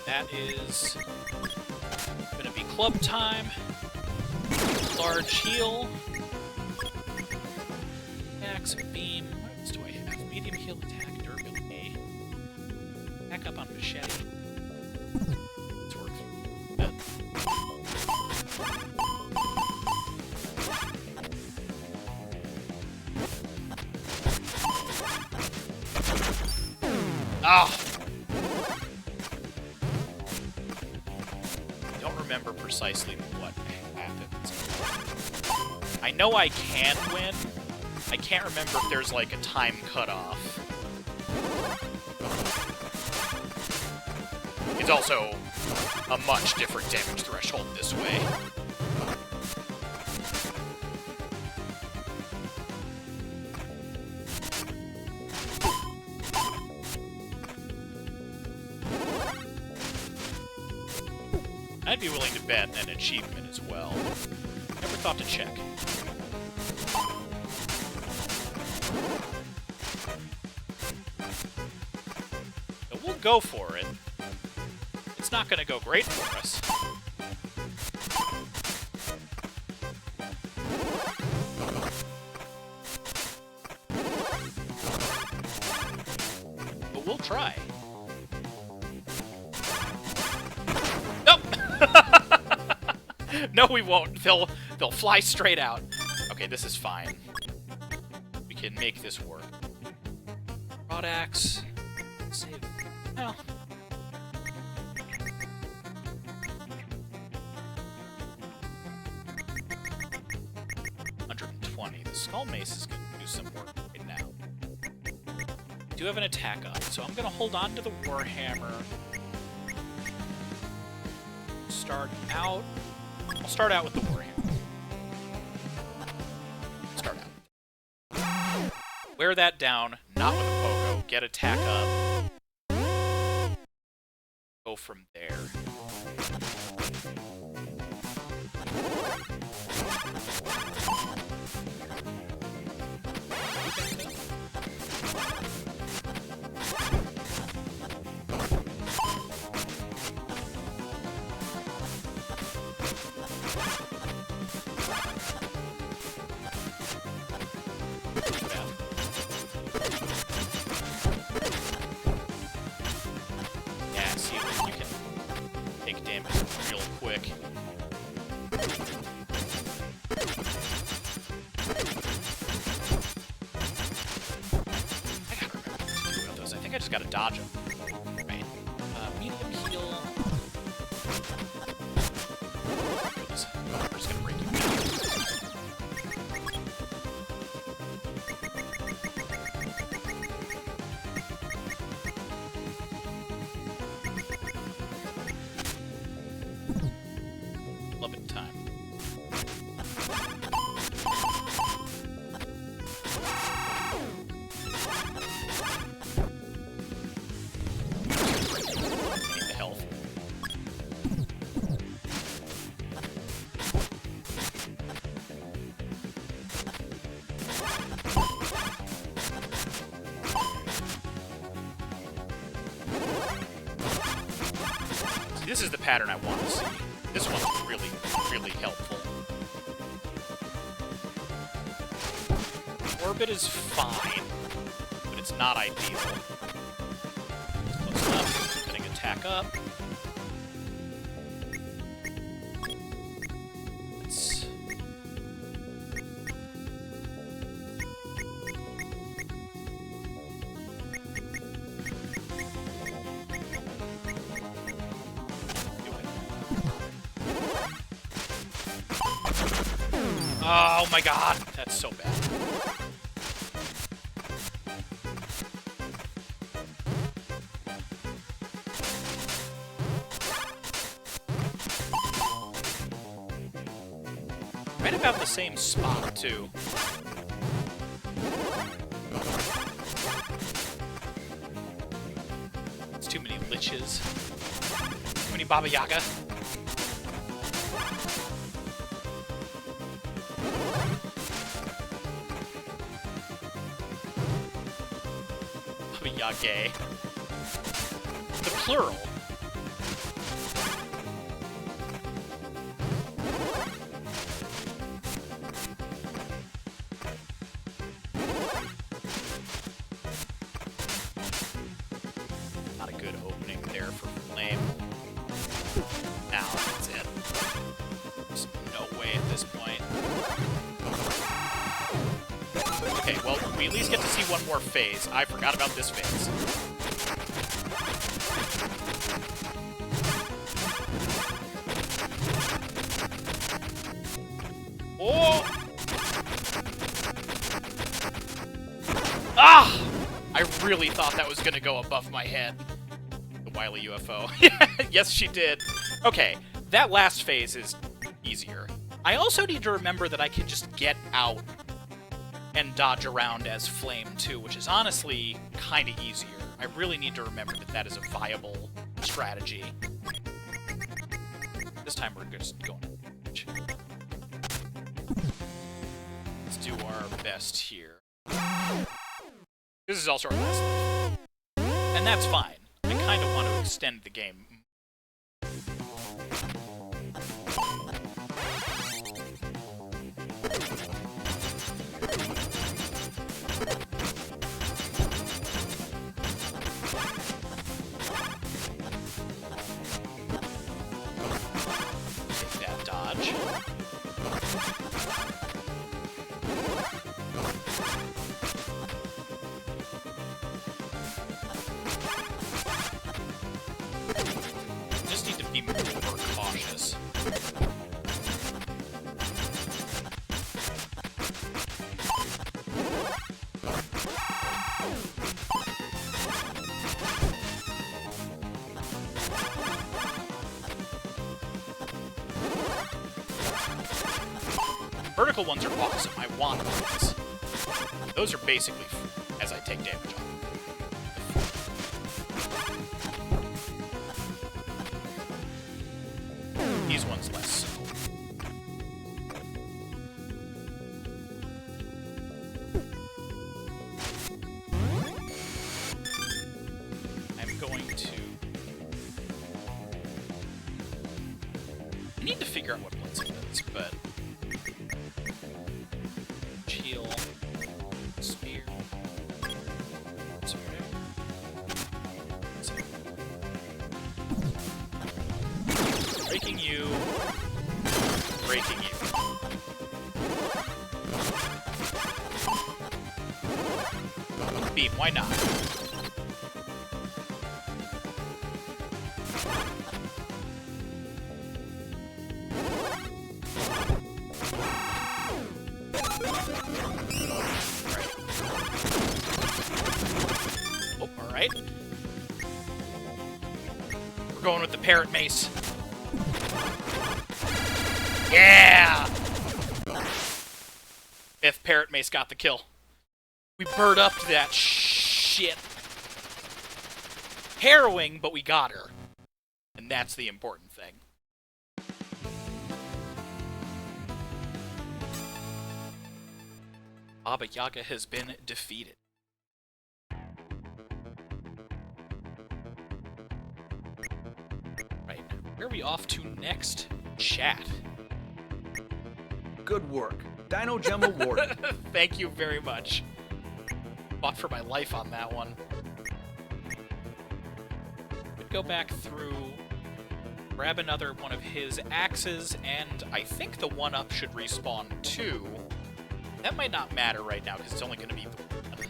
That is gonna be club time. Large heal. Axe, beam. What else do I have? Medium heal, attack, durability. Back up on machete. Let's work through that. Ah! I don't remember precisely what happens. I know I can win. I can't remember if there's like a time cutoff. It's also a much different damage threshold this way. be willing to bet an achievement as well. Never thought to check. But we'll go for it. It's not going to go great for us. But we'll try. Nope! No, we won't. They'll fly straight out. Okay, this is fine. We can make this work. Rod axe. Save. Well. The Skull Mace is going to do some work right now. I do have an attack up, so I'm going to hold on to the Warhammer. I'll start out with the Warhammer. Start out. Wear that down, not with a pogo. Get attack up. Go from there. Yeah, see, you can take damage real quick. I gotta remember what to do about those. I think I just gotta dodge them. Right. Medium heal. I'm just gonna break you. Love it time. I need the health. See, this is the pattern I want to see. This one's really, really helpful. Orbit is fine, but it's not ideal. Close enough. Getting attack up. Let's... Oh my god, that's so bad. Right about the same spot, too. It's too many liches. Too many Baba Yaga. Yage. The plural. Not a good opening there for Flame. Now that's it. There's no way at this point. Okay, well, we at least get to see one more phase. I forgot about this phase. Oh! Ah! I really thought that was going to go above my head. The wily UFO. Yes, she did. Okay, that last phase is easier. I also need to remember that I can just get out and dodge around as Flame, too, which is honestly kind of easier. I really need to remember that that is a viable strategy. This this time we're just going. Let's do our best here. This is also our last life. And that's fine. I kind of want to extend the game. Take that dodge. Just need to be more cautious. Vertical ones are awesome. I want those. Those are basically as I take damage on. These ones less so. I'm going to... I need to figure out what blitzing is, but... Heal. Spear. Spear. Breaking you. Breaking you. Beam, why not? Oh, alright. We're going with the parrot mace. Yeah! If parrot mace got the kill. We bird up that shit. Harrowing, but we got her. And that's the important thing. Baba Yaga has been defeated. Right, where are we off to next? Chat. Good work. Dino Gem awarded. Thank you very much. Fought for my life on that one. Would go back through, grab another one of his axes, and I think the 1-up should respawn too. That might not matter right now because it's only going to be the one.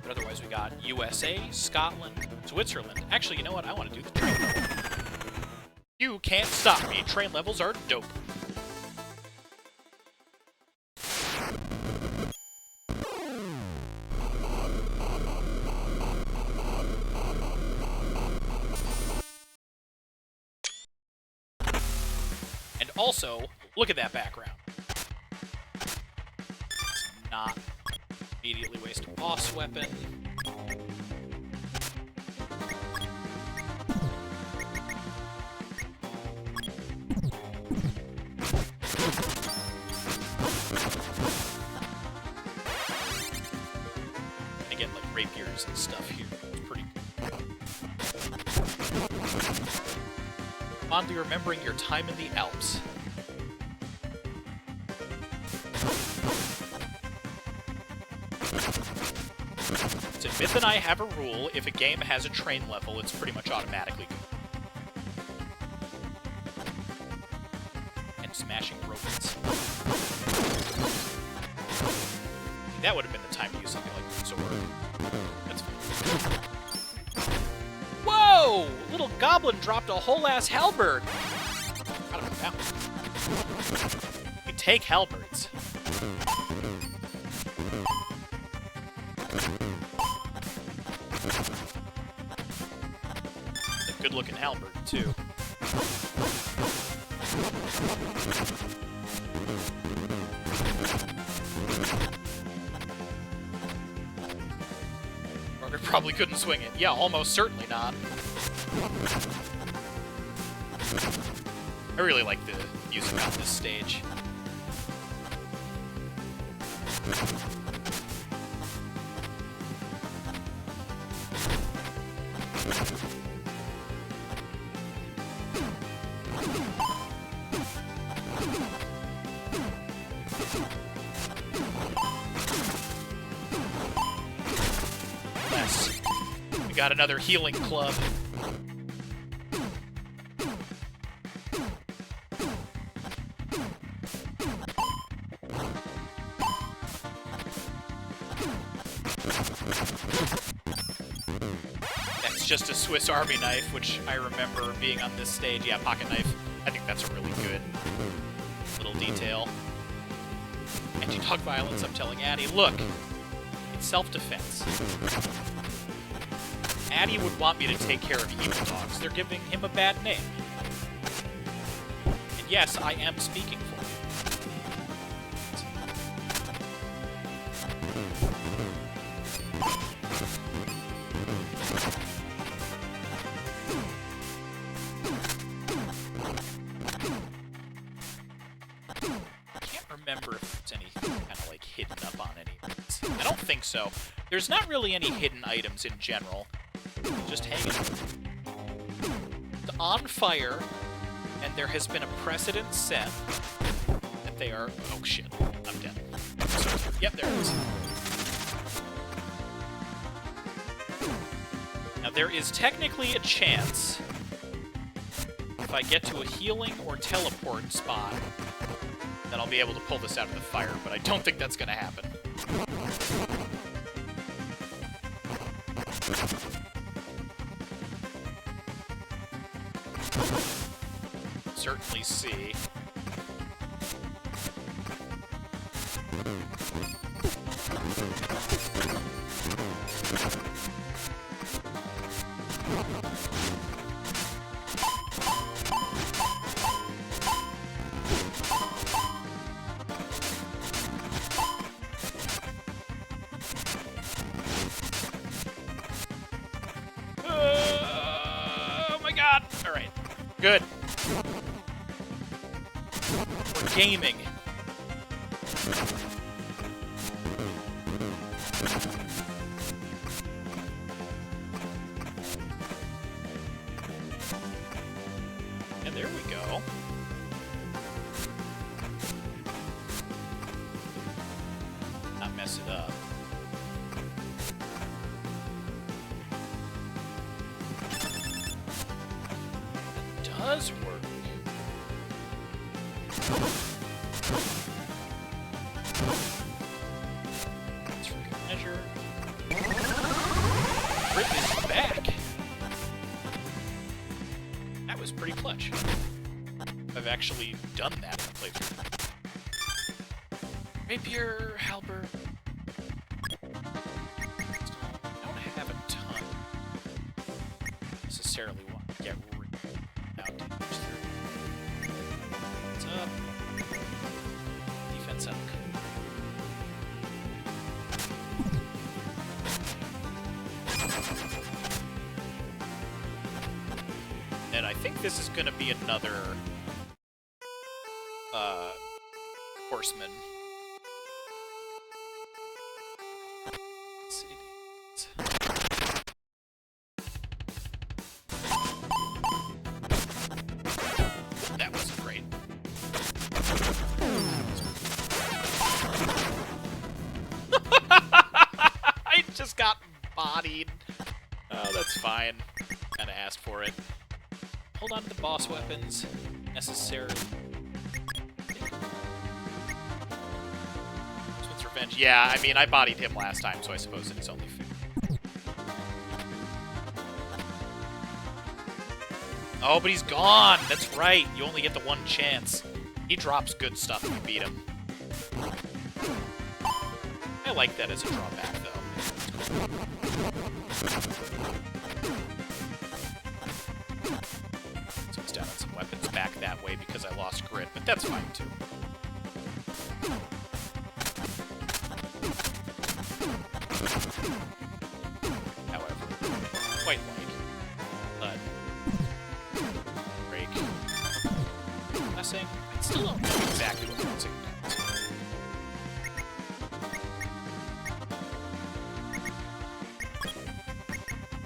But otherwise we got USA, Scotland, Switzerland. Actually, you know what? I want to do the train level. You can't stop me. Train levels are dope. And also, look at that background. Let's not immediately waste a boss weapon. I get like rapiers and stuff here. It's pretty good. Fondly remembering your time in the Alps. To Myth and I have a rule, if a game has a train level, it's pretty much automatically good. And smashing robots. That would have been the time to use something like the sword. That's fine. Whoa! Little goblin dropped a whole ass halberd! Forgot about that one. We take halberds. A good looking halberd, too. Runner probably couldn't swing it. Yeah, almost certainly not. I really like the music on this stage. Yes. We got another healing club. That's just a Swiss Army knife, which I remember being on this stage. Yeah, pocket knife. I think that's a really good little detail. Anti-dog violence, I'm telling Addie, look, it's self-defense. Addie would want me to take care of evil dogs. They're giving him a bad name. And yes, I am speaking for him. Remember if there's anything kind of like hidden up on any of these. I don't think so. There's not really any hidden items in general. Just hanging. It's on fire, and there has been a precedent set that they are. Oh shit! I'm dead. Yep, there it is. Now there is technically a chance if I get to a healing or teleport spot, then I'll be able to pull this out of the fire, but I don't think that's going to happen. Certainly see. Oh my god! Alright. Good. We're gaming. And there we go. Not mess it up. Does work. That's for good measure. Rip is back. That was pretty clutch. I've actually done that in the playthrough. Rapier, halberd. I don't have a ton. Necessarily want to get rid out damage through. What's up? Defense up. And I think this is going to be another horseman. Let's see. That wasn't great. I just got bodied. Oh, that's fine. Kinda asked for it. Hold on to the boss weapons. Necessary. This one's revenge. Yeah, I mean, I bodied him last time, so I suppose it's only fair. Oh, but he's gone! That's right, you only get the one chance. He drops good stuff if you beat him. I like that as a drawback, though. So it's down on some weapons back that way because I lost grit, but that's fine, too. However, quite like. But break. blessing. I still don't know exactly what blessing does.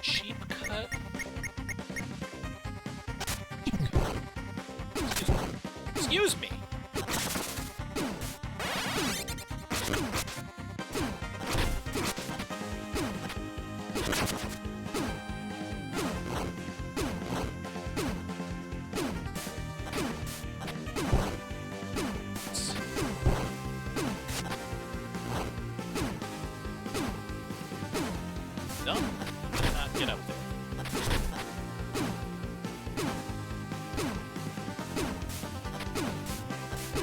Cheap cut. Excuse me. No, cannot get up there.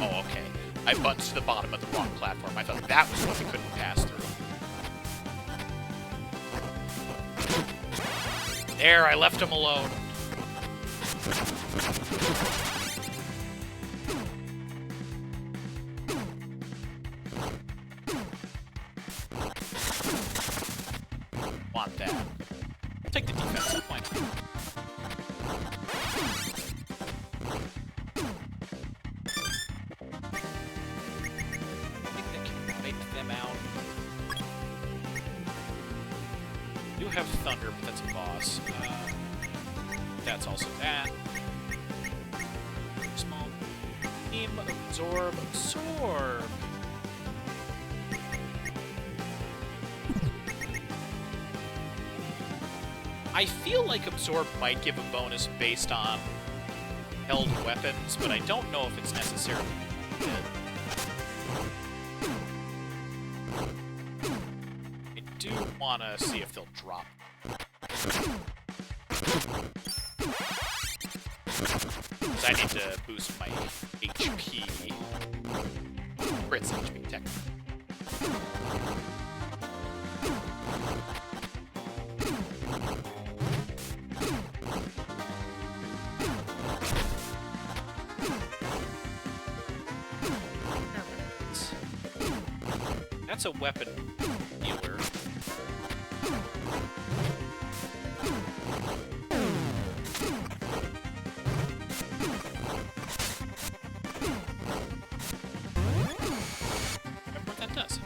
Oh, okay. I bumped to the bottom of the wrong platform. I thought that was what we couldn't pass through. There, I left him alone. Want that. Take the defensive point. I think that can wipe them out. You have Thunder, but that's a boss. That's also that. Small. Team, absorb, absorb. I feel like Absorb might give a bonus based on held weapons, but I don't know if it's necessarily good. I do want to see if they'll drop. Because I need to boost my HP. Crits HP, technically. That's a weapon healer. Remember what that does.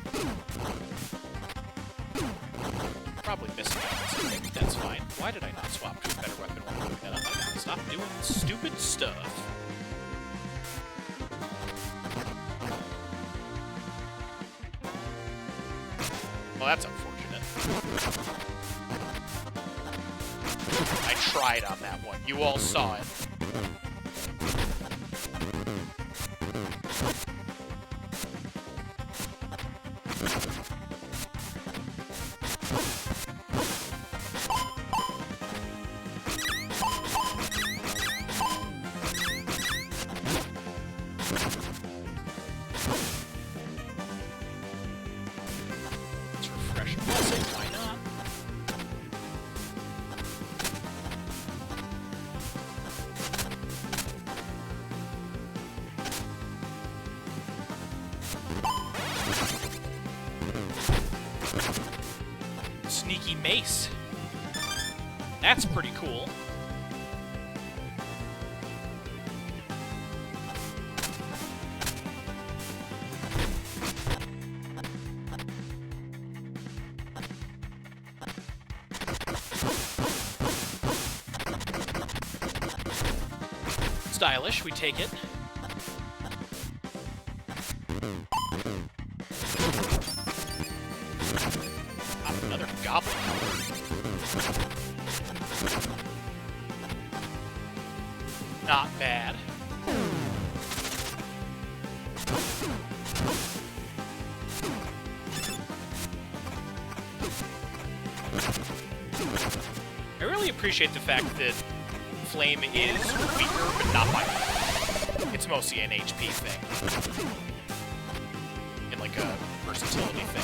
Probably missing out on something, but that's fine. Why did I not swap to a better weapon when I picked that up? I gotta stop doing stupid stuff. Well, that's unfortunate. I tried on that one. You all saw it. Sneaky mace. That's pretty cool. Stylish, we take it. Another goblin. Not bad. I really appreciate the fact that Flame is weaker, but not by much. It's mostly an HP thing. And like a versatility thing.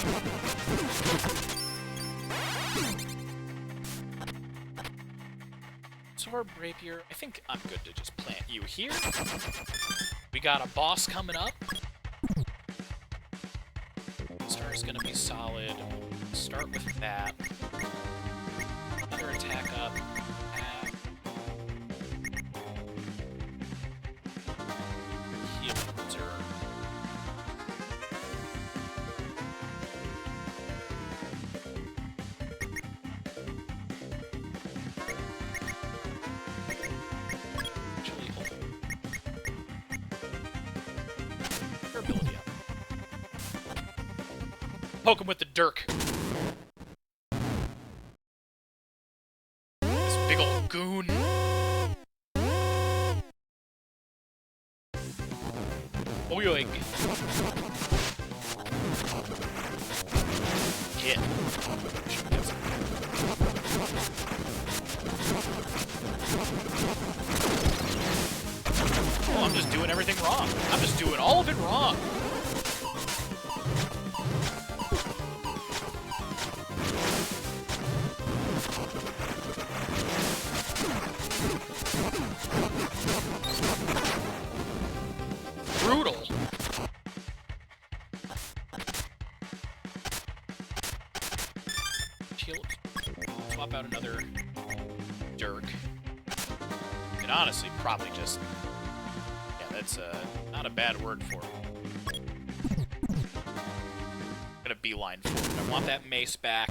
Sword, Rapier, I think I'm good to just plant you here. We got a boss coming up. Star's gonna be solid. Start with that. Another attack up. Poke him with the dirk. This big old goon. Oyoing. Hit. Oh, I'm just doing everything wrong. I'm just doing all of it wrong. Brutal. Shield. Swap out another Dirk. And honestly, probably just... Yeah, that's not a bad word for it. I'm gonna beeline for it. I want that mace back.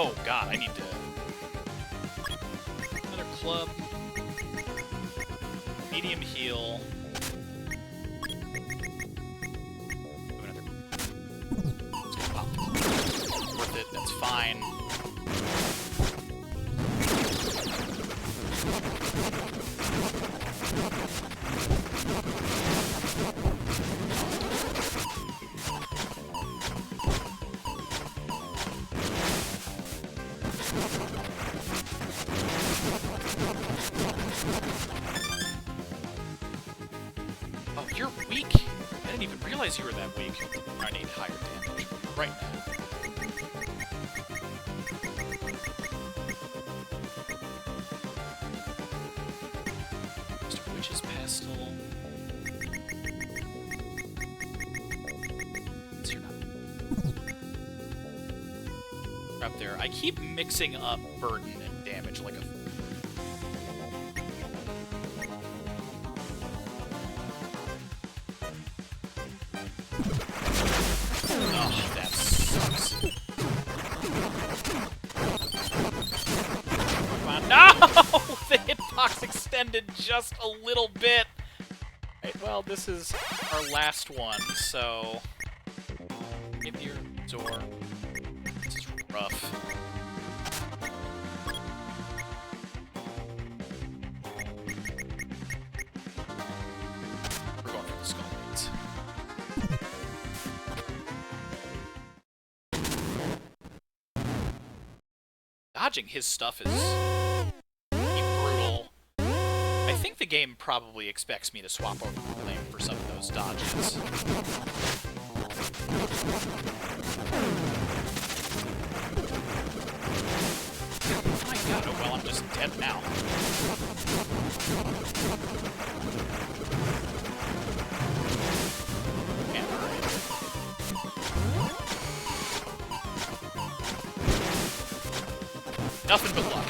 Oh god, I need to... Another club. Medium heal. Another... Just gonna pop the club. Worth it, that's fine. Oh, you're weak. I didn't even realize you were that weak. I need higher damage right now. Mr. Witch's Pestle. You're not up there. I keep mixing up burden and damage like a... Oh, that sucks. Come on. No! The hitbox extended just a little bit. Right, well, this is our last one, so... Give your door. This is rough. We're going for the skull beads. Dodging his stuff is pretty brutal. I think the game probably expects me to swap over the flame for some of those dodges. Oh my god, oh well, I'm just dead now. Yeah, alright. Nothing but luck.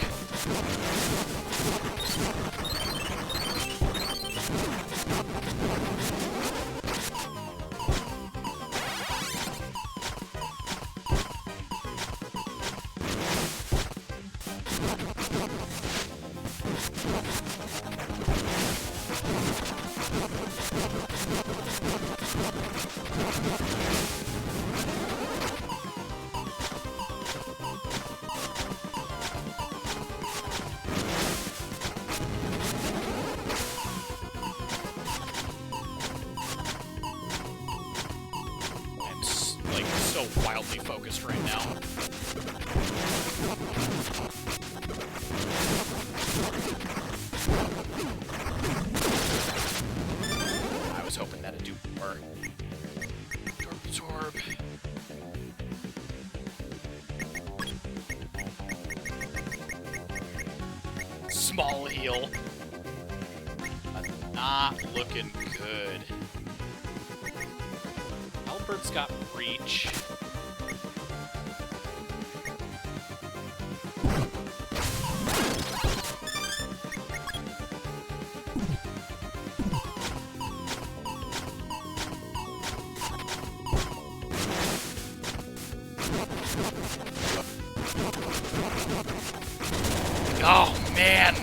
so wildly focused right now. I was hoping that'd do more. Absorb. Small heal. Not looking good. Albert's got reach. Oh, man!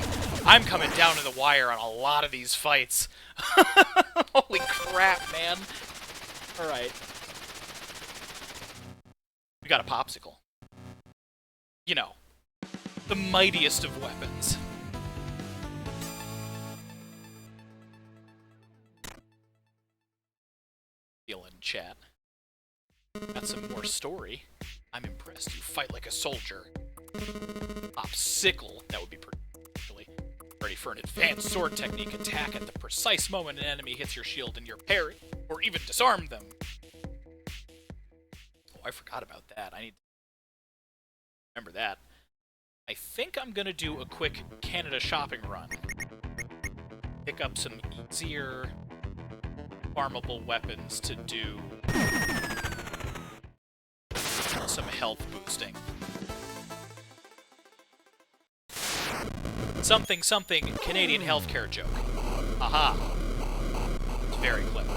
I'm coming down to the wire on a lot of these fights. Holy crap, man. Alright. We got a popsicle. You know, the mightiest of weapons. Feeling chat. Got some more story. I'm impressed. You fight like a soldier. Popsicle. That would be particularly ready for an advanced sword technique attack at the precise moment an enemy hits your shield and your parry, or even disarm them. Oh, I forgot about that. I need to remember that. I think I'm gonna do a quick Canada shopping run. Pick up some easier farmable weapons to do some health boosting. Something, something, Canadian healthcare joke. Aha. It's very clever.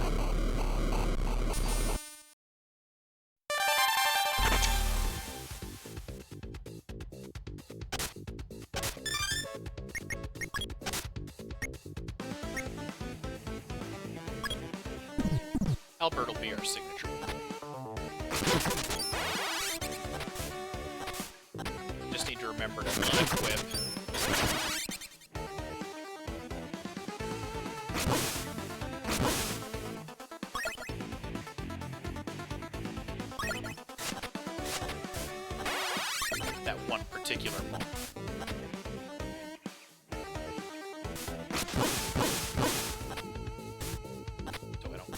Albert will be our signature. Just need to remember to unequip. That one particular moment. So I don't.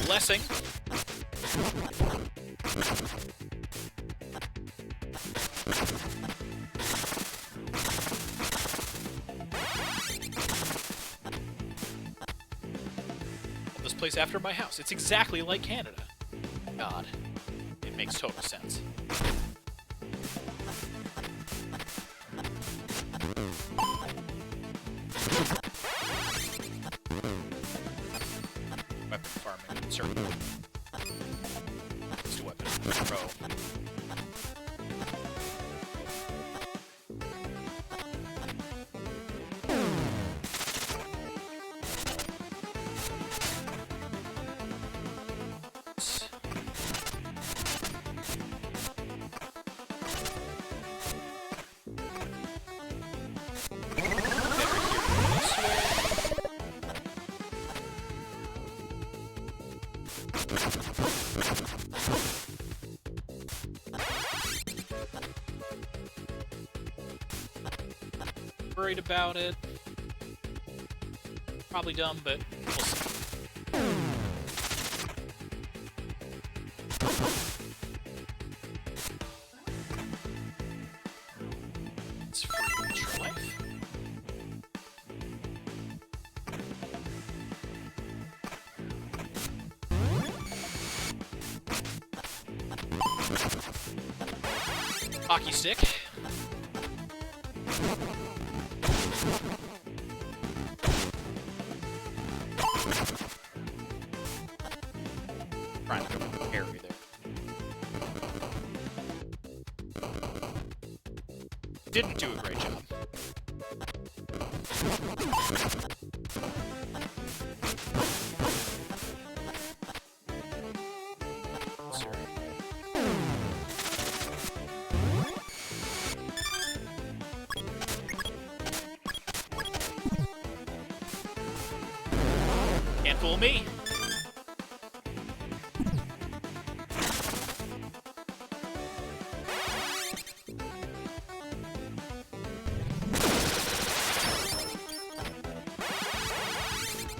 Blessing. This place after my house. It's exactly like Canada. God. It makes total sense. Weapon farming, certainly. Let's do weapon throw. Worried about it. Probably dumb, but we'll see. It's free extra life. Hockey stick. Trying to parry there. Didn't do a great job. Sorry. Can't fool me.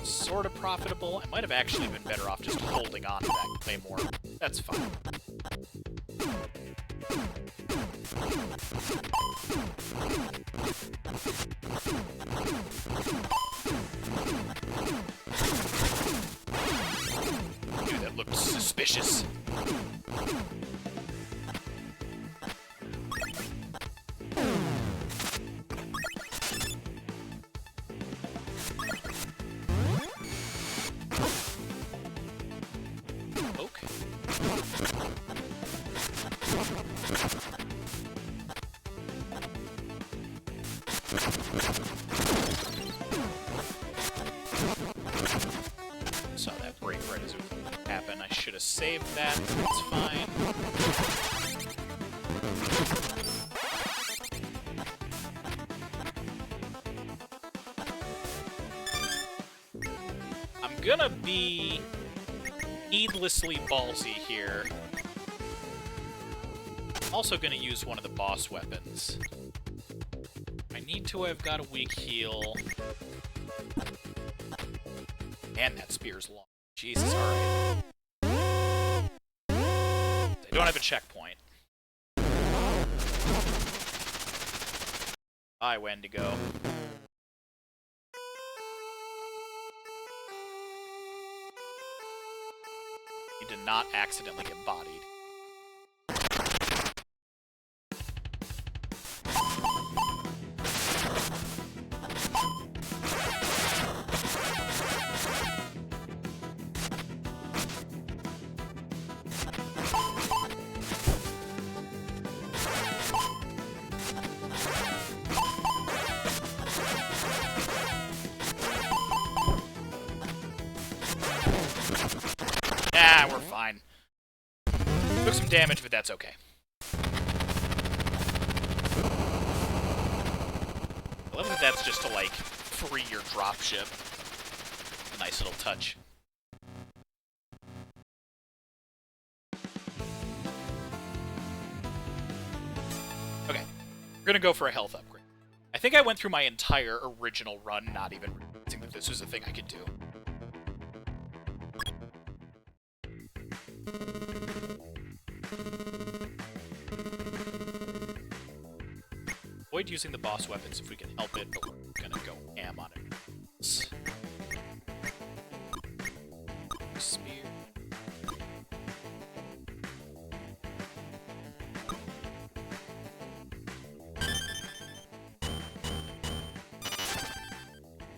Sort of profitable. I might have actually been better off just holding on to that claymore. That's fine. Dude, that looked suspicious. Saw that break right as it happened. I should have saved that. That's fine. I'm gonna be needlessly ballsy here. Also gonna use one of the boss weapons. I need to have got a weak heal. And that spear's long. Jesus, alright. I don't have a checkpoint. Bye, Wendigo. You did not accidentally get bodied. Ah, we're fine. Took some damage, but that's okay. I love that that's just to, like, free your dropship. A nice little touch. Okay. We're gonna go for a health upgrade. I think I went through my entire original run not even realizing that this was a thing I could do. Avoid using the boss weapons if we can help it, but we're gonna go ham on it. Spear.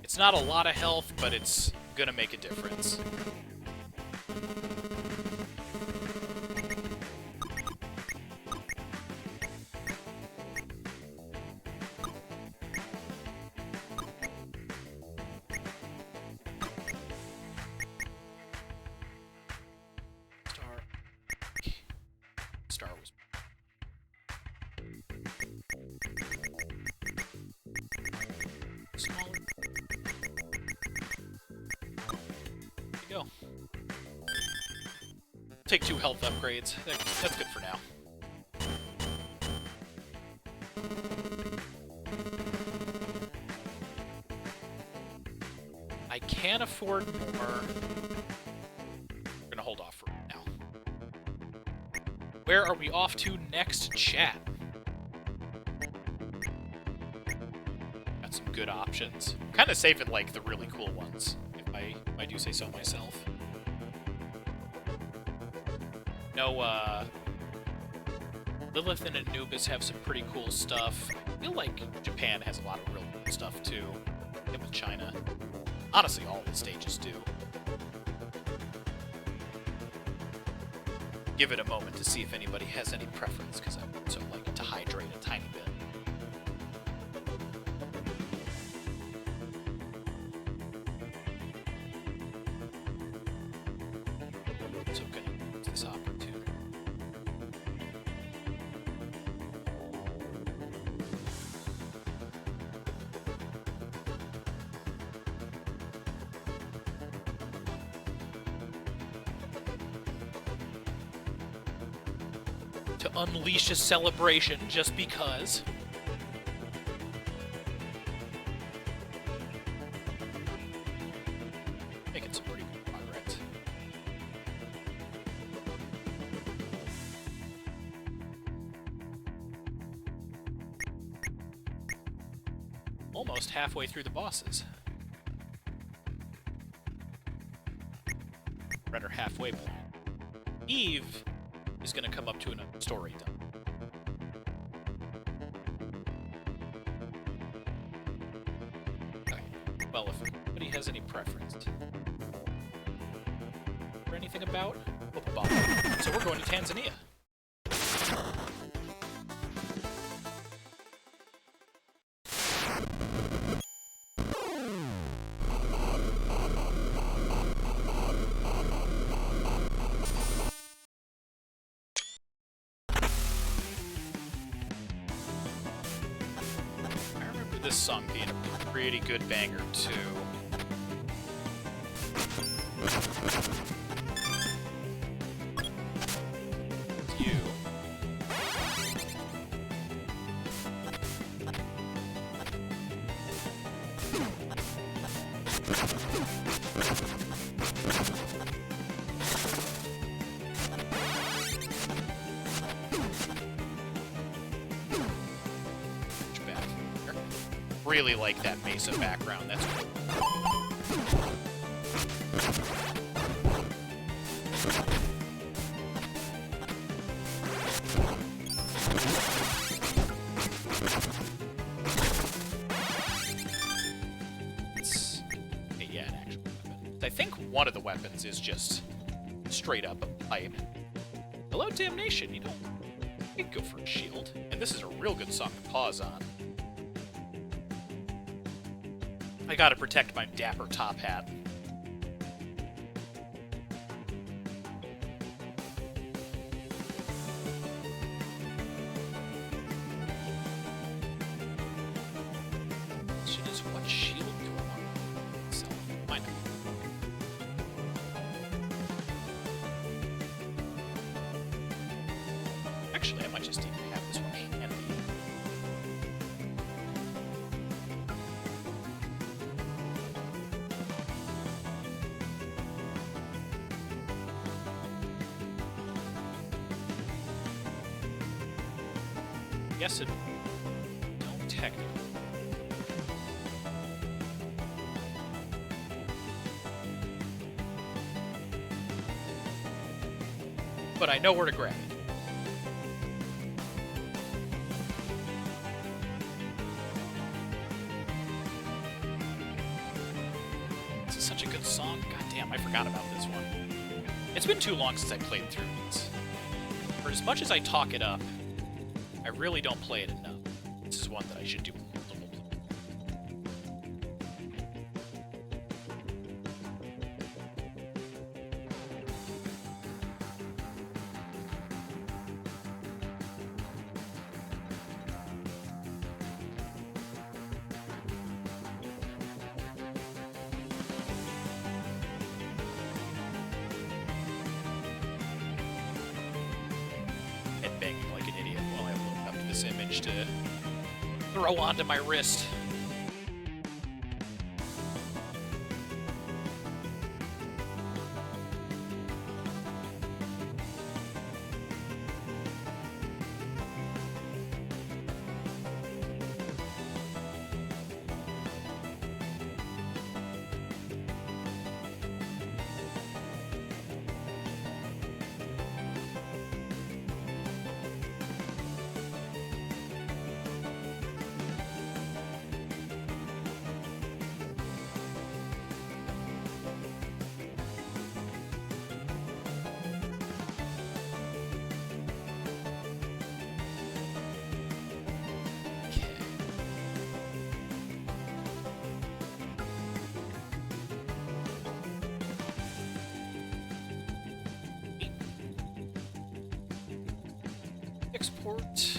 It's not a lot of health, but it's gonna make a difference. Star was small. There you go. Take 2 health upgrades. That's good for now. I can afford more. We're gonna hold off for now. Where are we off to next, chat? Got some good options. Kind of saving, like, the really cool ones, if I do say so myself. No, Lilith and Anubis have some pretty cool stuff. I feel like Japan has a lot of real cool stuff, too. And with China. Honestly, all the stages do. Give it a moment to see if anybody has any preference, because I would also like to hydrate a tiny bit. So I'm gonna use this opportunity. to unleash a celebration just because. Making some pretty good progress. Almost halfway through the bosses. Rather halfway point. Eve is going to come up to another story done. Okay. Well, if anybody has any preference or anything about, so we're going to Tanzania. This song being a pretty good banger, too. You. Really like that Mesa background. That's cool. Yeah, an actual weapon. I think one of the weapons is just straight up a pipe. Hello, Damnation. You know, you can go for a shield, and this is a real good song to pause on. I gotta protect my dapper top hat. Shit is what shield going on itself. Why not? Actually, I might just even have this one handy. Yes, it don't technically. But I know where to grab it. This is such a good song. God damn, I forgot about this one. It's been too long since I played through these. For as much as I talk it up, I really don't play it enough. This is one that I should do multiple times. Headbanging like an idiot while I look up this image to throw onto my wrist. Export.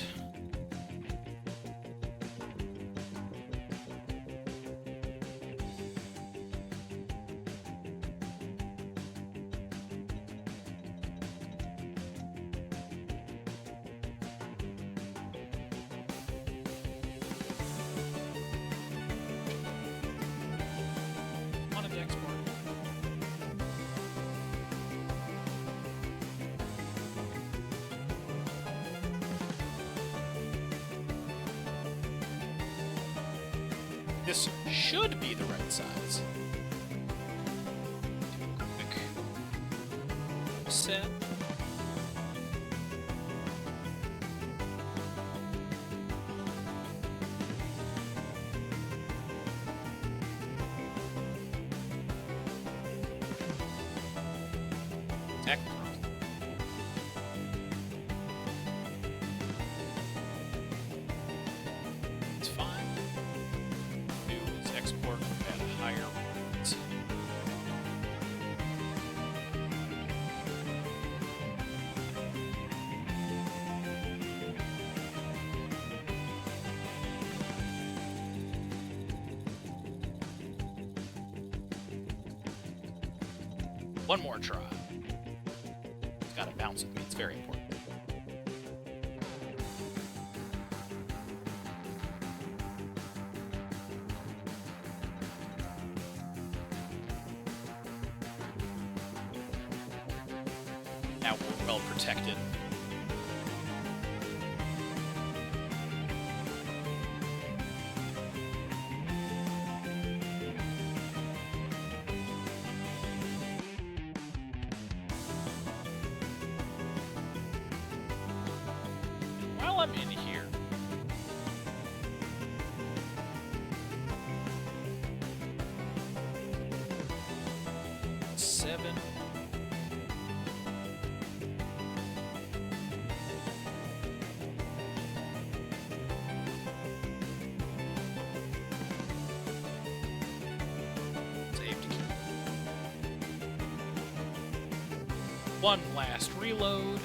This should be the right size. Quick set. It's fine. Do is export at higher rates. One more try. It's gotta bounce with me. It's very important. Now we're well protected. While I'm in here, seven. Save to keep. One last reload.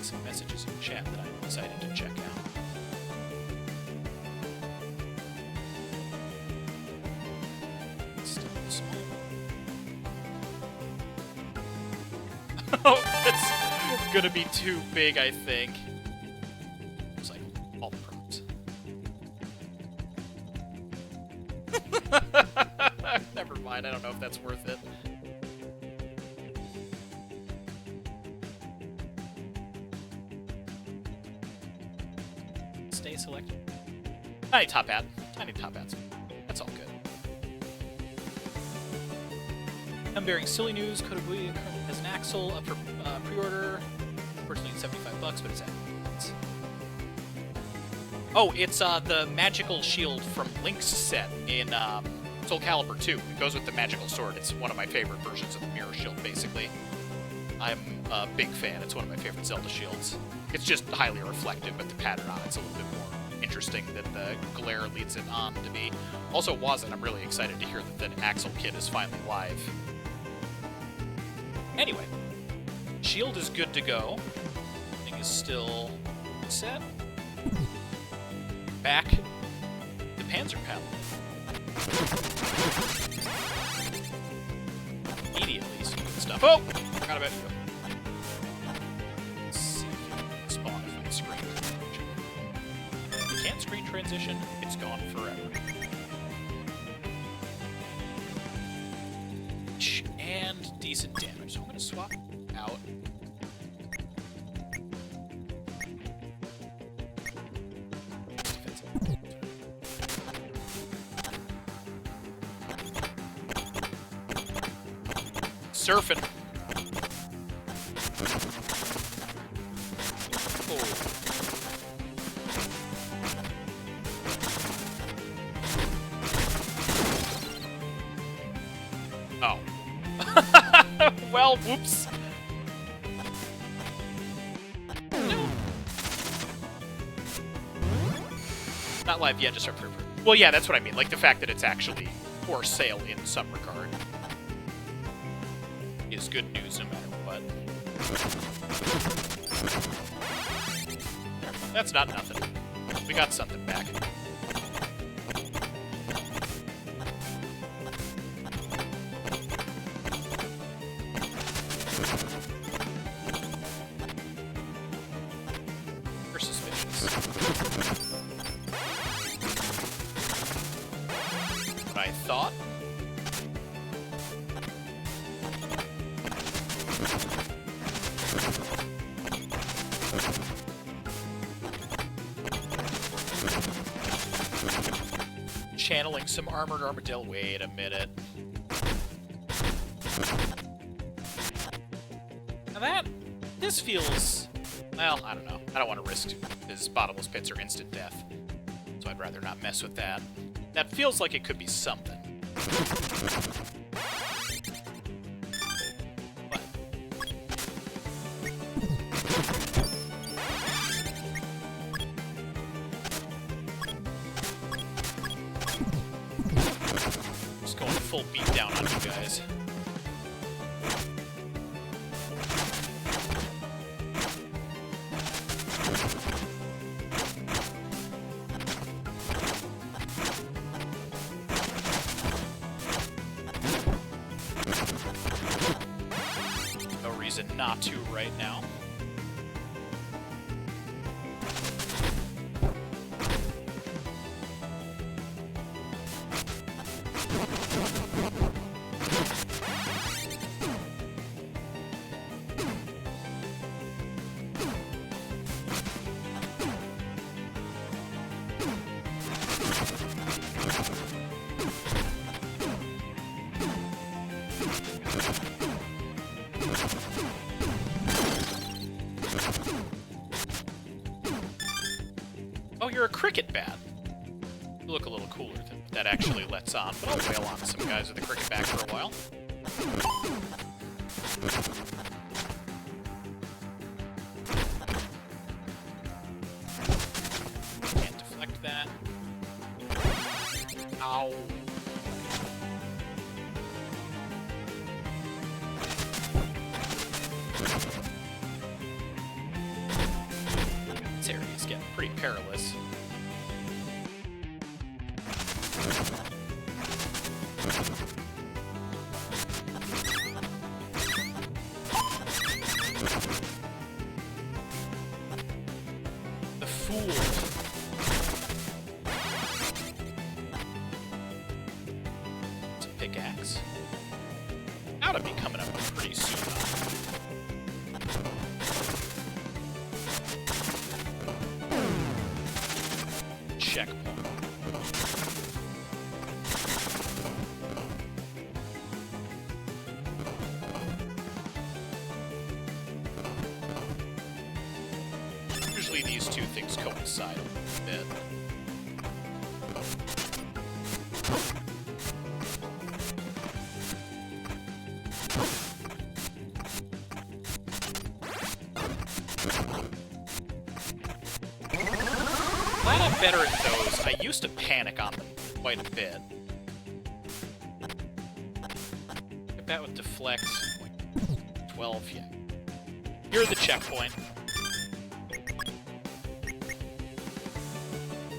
Some messages in chat that I decided to check out. Still small. Oh, that's gonna be too big, I think. It's like all the props. Never mind, I don't know if that's worth it. Stay selected. I need top hat. I need top hats. That's all good. I'm bearing silly news. Code of Blue has an axle up for pre-order. Unfortunately, it's $75, but it's at. Oh, it's the magical shield from Link's set in Soul Calibur 2. It goes with the magical sword. It's one of my favorite versions of the mirror shield, basically. I'm a big fan. It's one of my favorite Zelda shields. It's just highly reflective, but the pattern on it's a little bit more interesting than the glare leads it on to be. Also, Wazin, I'm really excited to hear that the Axel kit is finally live. Anyway, shield is good to go. Thing is still set. Back to Panzer Paladin. Immediately some good stuff. Oh! Forgot about you. Let's see if you can spawn if I can screen transition. If you can't screen transition, it's gone forever. And decent damage. So I'm going to swap out. Surfing. Oh. Well, whoops. No. Not live yet, just for. Well, yeah, that's what I mean. Like the fact that it's actually for sale in some regard is good news no matter what. That's not nothing. We got something back. We're suspicious. What I thought. channeling some armored armadillo. Wait a minute. Now this feels... Well, I don't know. I don't want to risk his bottomless pits or instant death. So I'd rather not mess with that. That feels like it could be something. What? Just going full beat down on you guys. Not to right now. Oh, you're a cricket bat. You look a little cooler than that actually lets on, but I'll wail on some guys with a cricket bat for a while. Can't deflect that. Ow. This area is getting pretty perilous. The fool. It's a pickaxe. Ought to be coming up pretty soon. Checkpoint. Usually these two things coincide a bit. Glad I'm better at those. I used to panic on them quite a bit. Get that with deflect. 12, yeah. You're the checkpoint.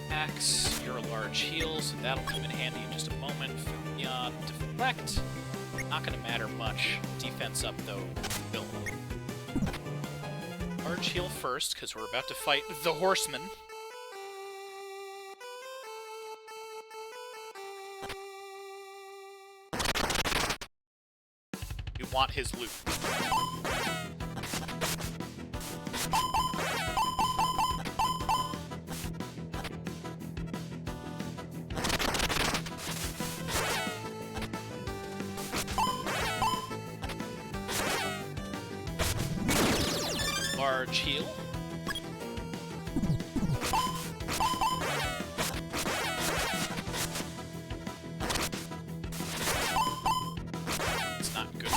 Axe, you're a large heal, so that'll come in handy in just a moment. Beyond deflect, not gonna matter much. Defense up though, will. Large heal first, because we're about to fight the Horseman. You want his loot. Large heal. It's not good.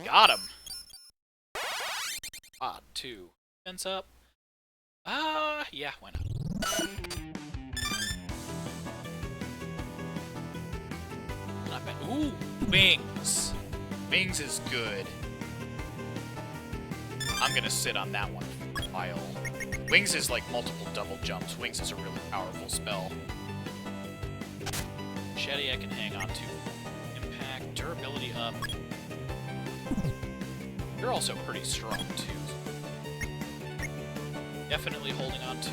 Got him. Odd, too. Fence up. Yeah, why not? Not bad. Ooh, wings. Wings is good. I'm gonna sit on that one for a while. Wings is like multiple double jumps. Wings is a really powerful spell. Machete I can hang on to. Impact, durability up. You're also pretty strong, too. Definitely holding on to...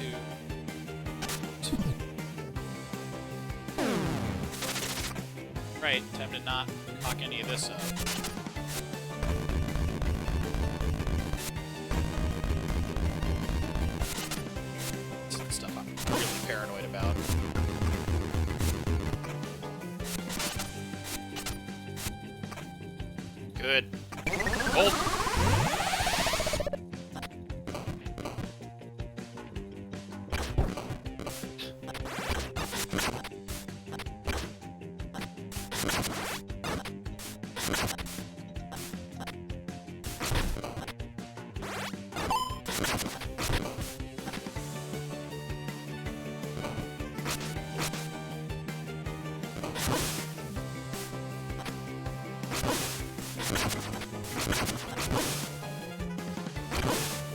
Right, time to not lock any of this up. This is the stuff I'm really paranoid about. Good. Gold.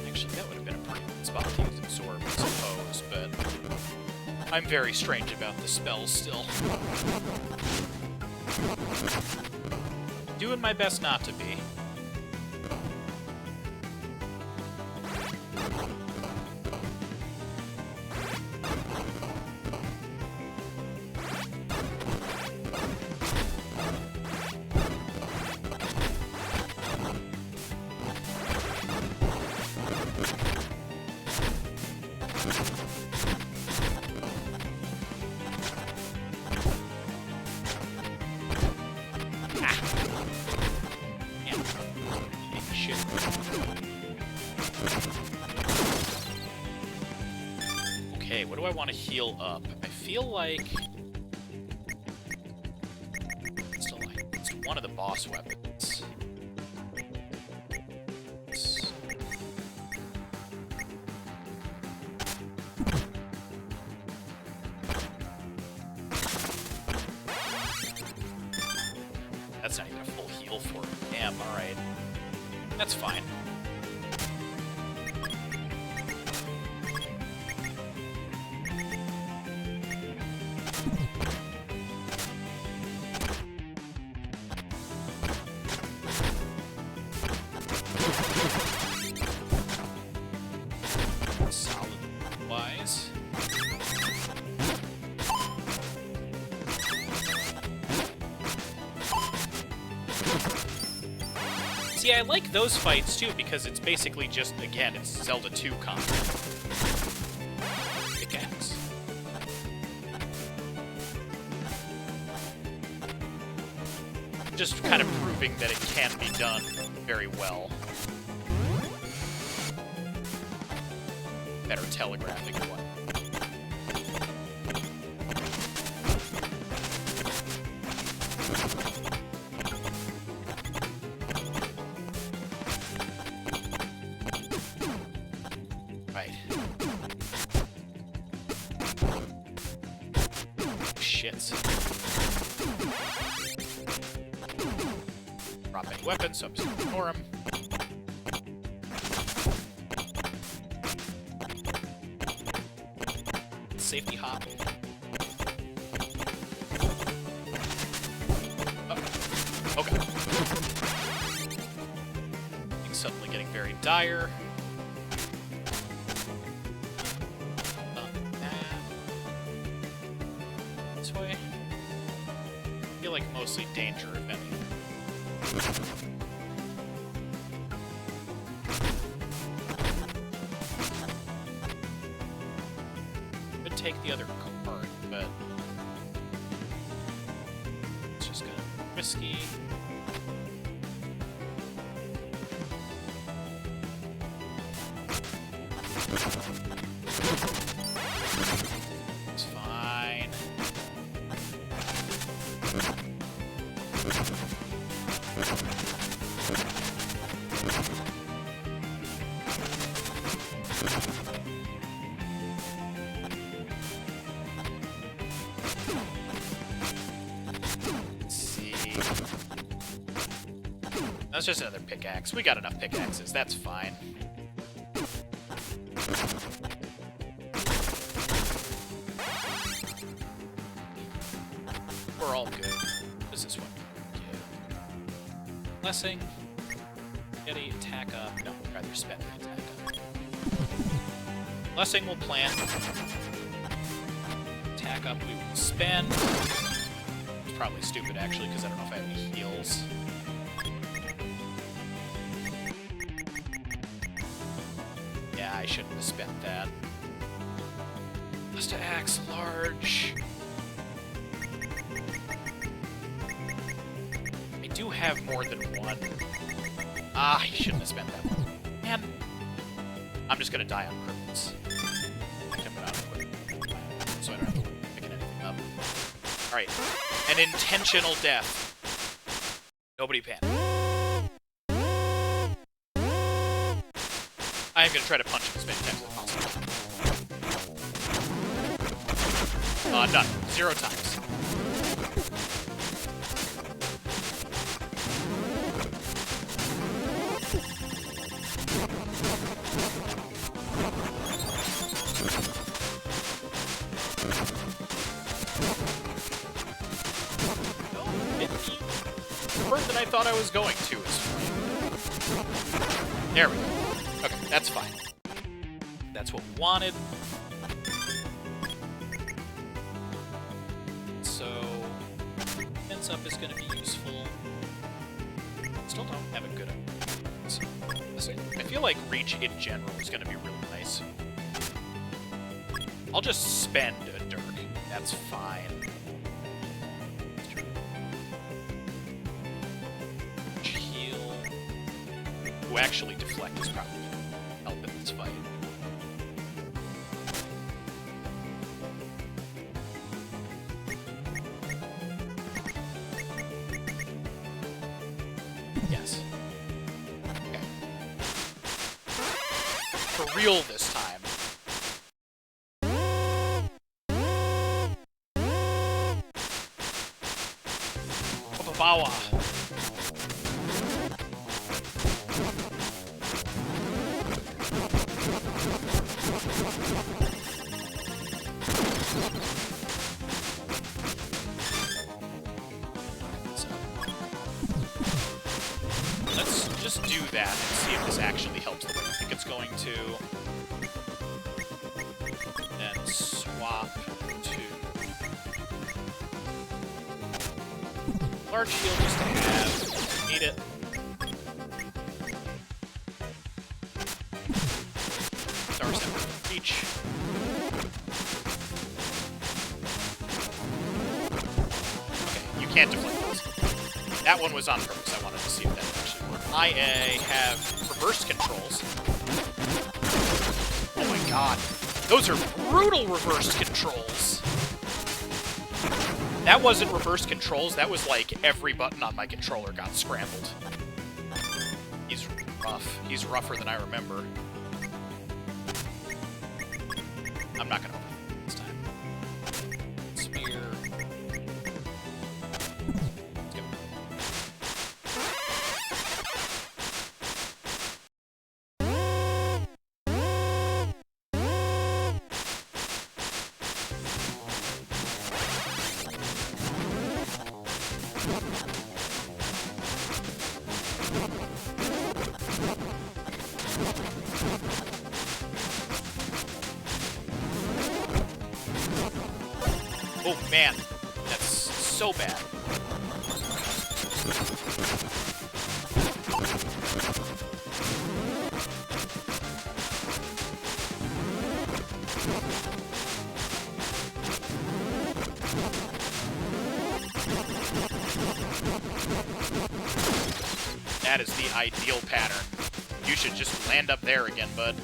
Actually, that would have been a pretty good spot to use Absorb, I suppose, but I'm very strange about the spells still. Doing my best not to be. Okay, what do I want to heal up? I feel like it's one of the boss weapons. That's not even a full heal for it. Damn, alright. That's fine. Solid-wise. See, I like those fights too because it's basically just, again, it's Zelda 2 combat. Pickaxe. Just kind of proving that it can be done very well. Better telegraphing one. Right. Shits. Drop any weapons, so I'm just gonna ignore him. Safety hop. Oh. Okay. Things suddenly getting very dire. This way. I feel like mostly danger, if any. Take the other card, but it's just kind of risky. It's fine. That's just another pickaxe. We got enough pickaxes. That's fine. We're all good. What is this one? Blessing. Get a attack up. No, rather spend the attack up. Blessing will plant. Attack up we will spend. probably stupid, actually, because I don't know if I have any heals. Yeah, I shouldn't have spent that. Just to axe large. I do have more than one. Ah, I shouldn't have spent that one. Man, I'm just gonna die on purpose. So I don't have to pick anything up. Alright, an intentional death. Nobody panic. I am gonna try to punch him as many times as possible. None. 0 times. Than I thought I was going to is fine. There we go. Okay, that's fine. That's what we wanted. So, fence up is going to be useful. Still don't have a good I feel like reach in general is going to be really nice. I'll just spend a Dirk. That's fine. Who actually deflect is probably going to help in this fight. Yes. Okay. For real this time. Obabawa. Let's just do that and see if this actually helps the way I think it's going to. Then swap to large shield just to have. Need it. Star Center reach. Okay, you can't deflect those. That one was on purpose. I wanted to see if that actually worked. I have reverse controls. Oh my god. Those are brutal reverse controls. That wasn't reverse controls. That was like every button on my controller got scrambled. He's rough. He's rougher than I remember. I'm not going to open it this time. Spear. Let's go. Oh man, that's so bad. That is the ideal pattern. You should just land up there again, bud.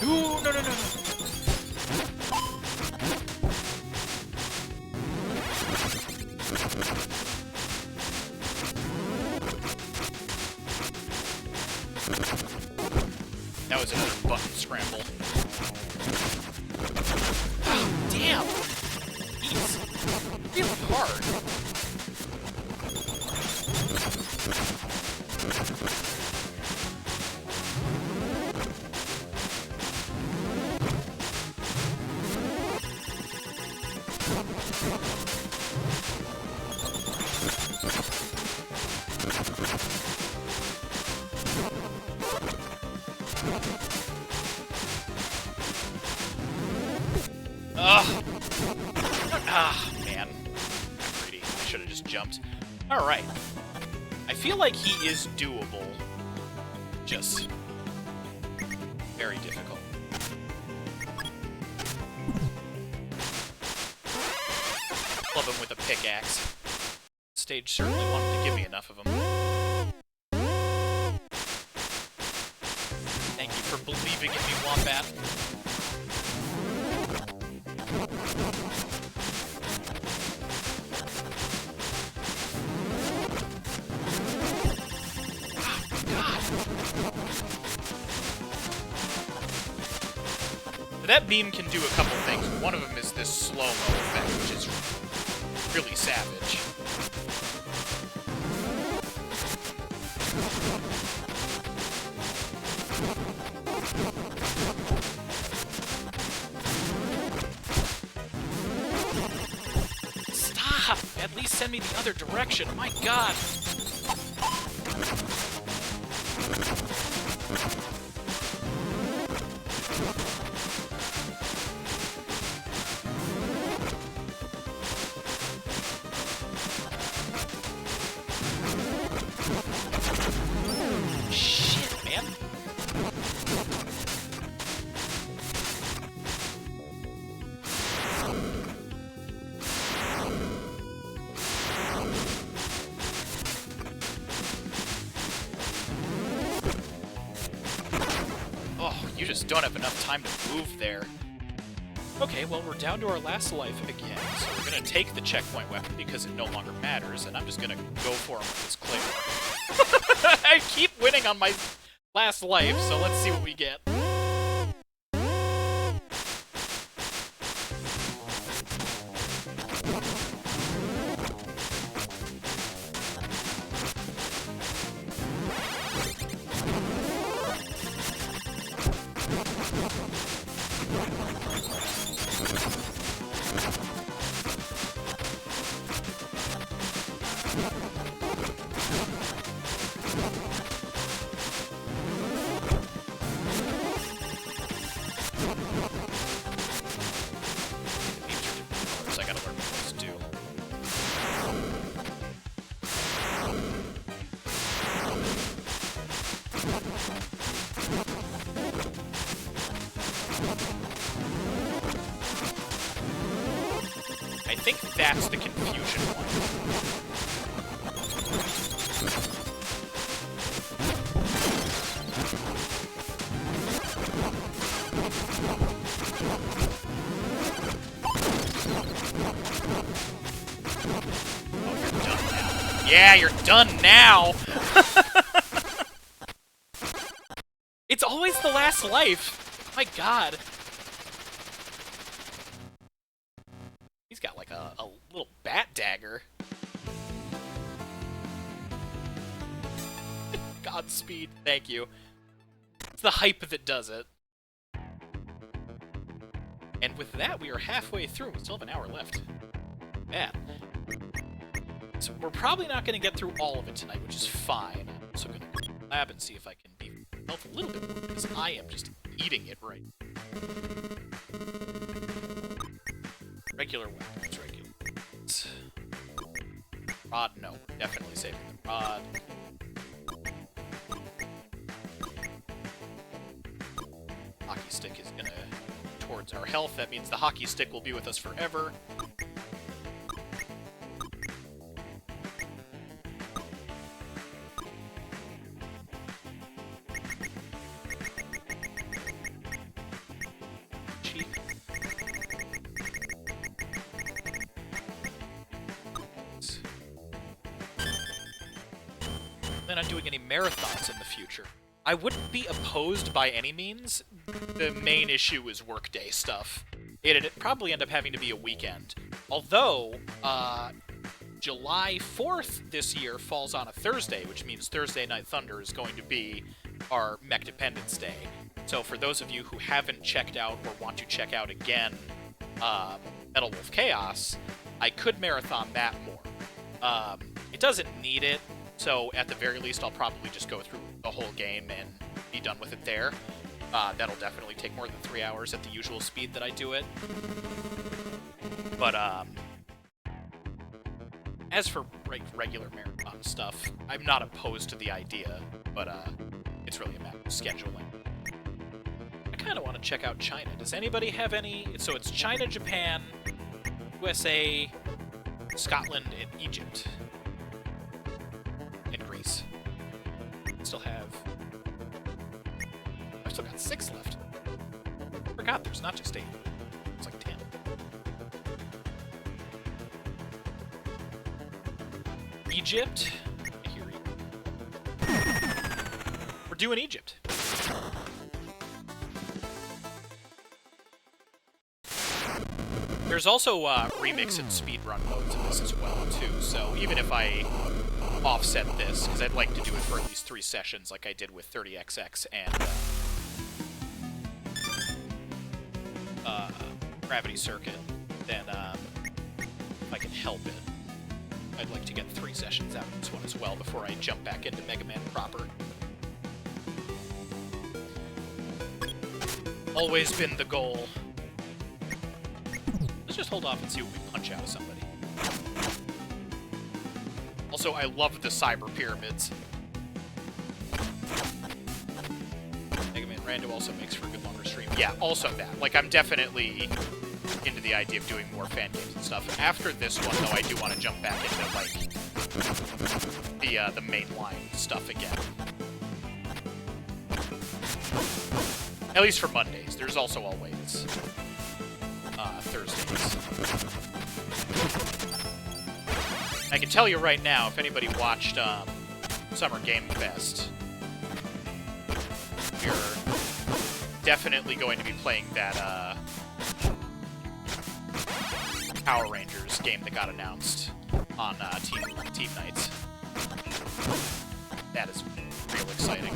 Ooh, no, no, no, no. That was another button scramble. Oh, damn! He's really hard. Ugh! Ah, man. I'm greedy. I should have just jumped. Alright. I feel like he is doable. Just very difficult. Club him with a pickaxe. Stage certainly wanted to give me enough of them. Thank you for believing in me, Wombat. That beam can do a couple things. One of them is this slow-mo effect, which is really savage. Stop! At least send me the other direction. My God! You just don't have enough time to move there. Okay, well, we're down to our last life again, so we're gonna take the checkpoint weapon because it no longer matters, and I'm just gonna go for him with this claymore. I keep winning on my last life, so let's see what we get. I think that's the confusion one. Oh, you're done now. Yeah, you're done now! It's always the last life! My God. He's got like a little bat dagger. Godspeed, thank you. It's the hype that does it. And with that, we are halfway through. We still have an hour left. Bad. So we're probably not going to get through all of it tonight, which is fine. I'm also going to go to the lab and see if I can be health a little bit more, because I am just eating it right. Regular weapons, regular weapons. Rod, no. Definitely saving the rod. Hockey stick is gonna towards our health. That means the hockey stick will be with us forever. On doing any marathons in the future. I wouldn't be opposed by any means. The main issue is workday stuff. It'd probably end up having to be a weekend. Although, July 4th this year falls on a Thursday, which means Thursday Night Thunder is going to be our Mech Dependence Day. So for those of you who haven't checked out or want to check out again Metal Wolf Chaos, I could marathon that more. It doesn't need it, so at the very least, I'll probably just go through the whole game and be done with it there. That'll definitely take more than 3 hours at the usual speed that I do it. But, as for regular marathon stuff, I'm not opposed to the idea, but it's really a matter of scheduling. I kind of want to check out China. Does anybody have any? So it's China, Japan, USA, Scotland, and Egypt. And Greece. I've still got 6 left. I forgot there's not just 8. It's like 10. Egypt. Here we go. We're doing Egypt. There's also remix and speedrun modes in this as well, too, so even if I offset this, because I'd like to do it for at least 3 sessions like I did with 30XX and Gravity Circuit, then if I can help it, I'd like to get 3 sessions out of this one as well before I jump back into Mega Man proper. Always been the goal. Let's just hold off and see what we punch out of somebody. Also, I love the cyber pyramids. Mega Man Rando also makes for a good longer stream. Yeah, also that. Like, I'm definitely into the idea of doing more fan games and stuff. After this one, though, I do want to jump back into, like, the mainline stuff again. At least for Mondays. There's also always Thursdays. I can tell you right now, if anybody watched Summer Game Fest, you're definitely going to be playing that Power Rangers game that got announced on Team Nights. That is real exciting.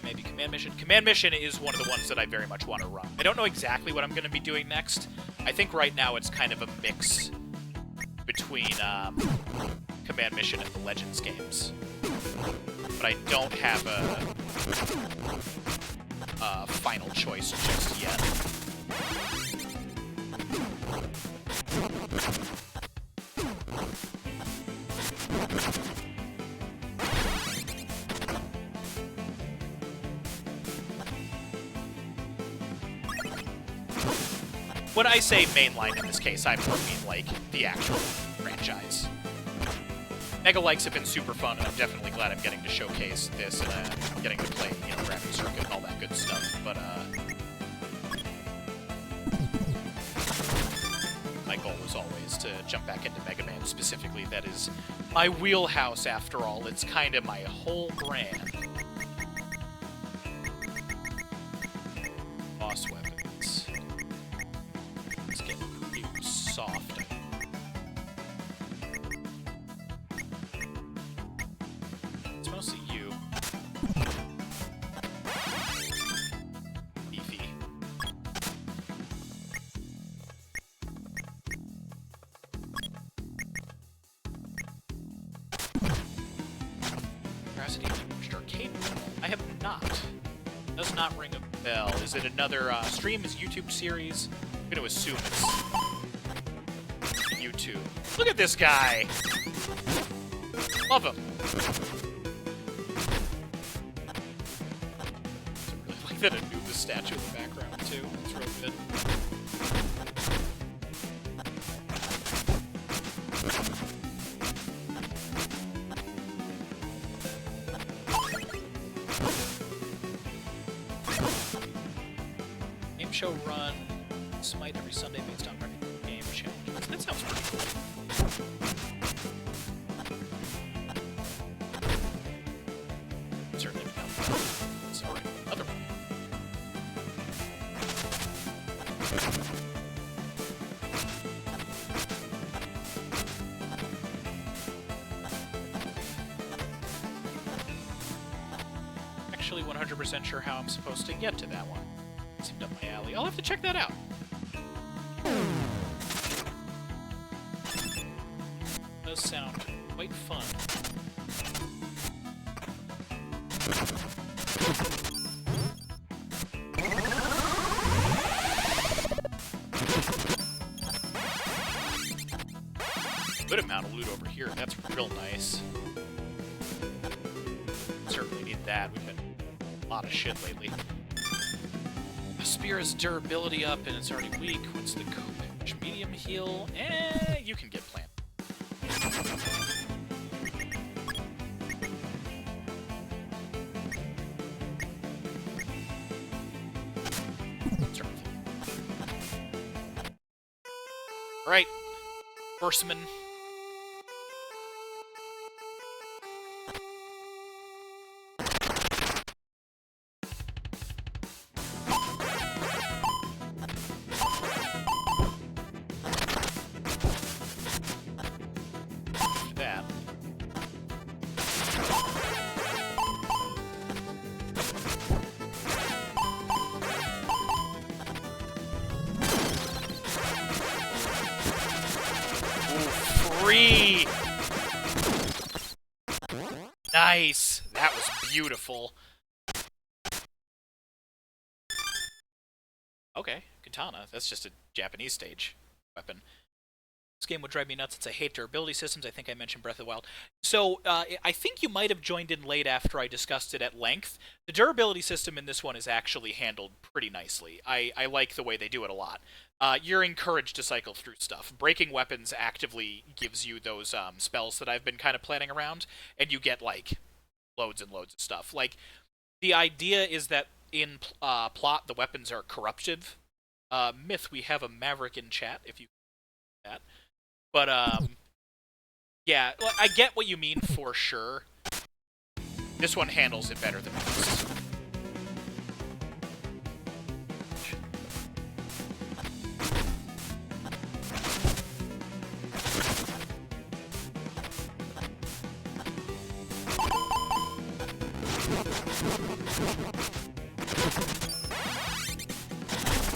Maybe Command Mission. Command Mission is one of the ones that I very much want to run. I don't know exactly what I'm going to be doing next. I think right now it's kind of a mix between Command Mission and the Legends games. But I don't have a final choice just yet. When I say mainline in this case, I more mean, like, the actual franchise. Mega Likes have been super fun, and I'm definitely glad I'm getting to showcase this and getting to play, you know, Gravity Circuit and all that good stuff, but, my goal was always to jump back into Mega Man specifically. That is my wheelhouse, after all. It's kind of my whole brand. Boss weapons. Soft. It's mostly you. Beefy. Curiosity Arcade Battle. I have not. Does not ring a bell. Is it another stream? Is YouTube series? I'm going to assume it's YouTube. Look at this guy! Love him. I really like that Anubis statue in the background, too. It's real good. Game show run. Smite every Sunday based on running game challenges. That sounds pretty cool. Certainly without sorry. Other one. Actually 100% sure how I'm supposed to get to that one. Seemed up my alley. I'll have to check that out. Does sound quite fun. Good amount of loot over here. That's real nice. Certainly need that. We've been a lot of shit lately. A spear has durability up and it's already weak. What's the coverage? Medium heal. You can get plant. Alright. Horseman. That. Free! Nice! That was beautiful. Okay, katana. That's just a Japanese stage weapon. This game would drive me nuts since I hate durability systems. I think I mentioned Breath of the Wild. So, I think you might have joined in late after I discussed it at length. The durability system in this one is actually handled pretty nicely. I like the way they do it a lot. You're encouraged to cycle through stuff. Breaking weapons actively gives you those spells that I've been kind of planning around, and you get, like, loads and loads of stuff. Like, the idea is that in plot, the weapons are corruptive. Myth, we have a Maverick in chat, if you that. But, yeah, I get what you mean for sure. This one handles it better than most.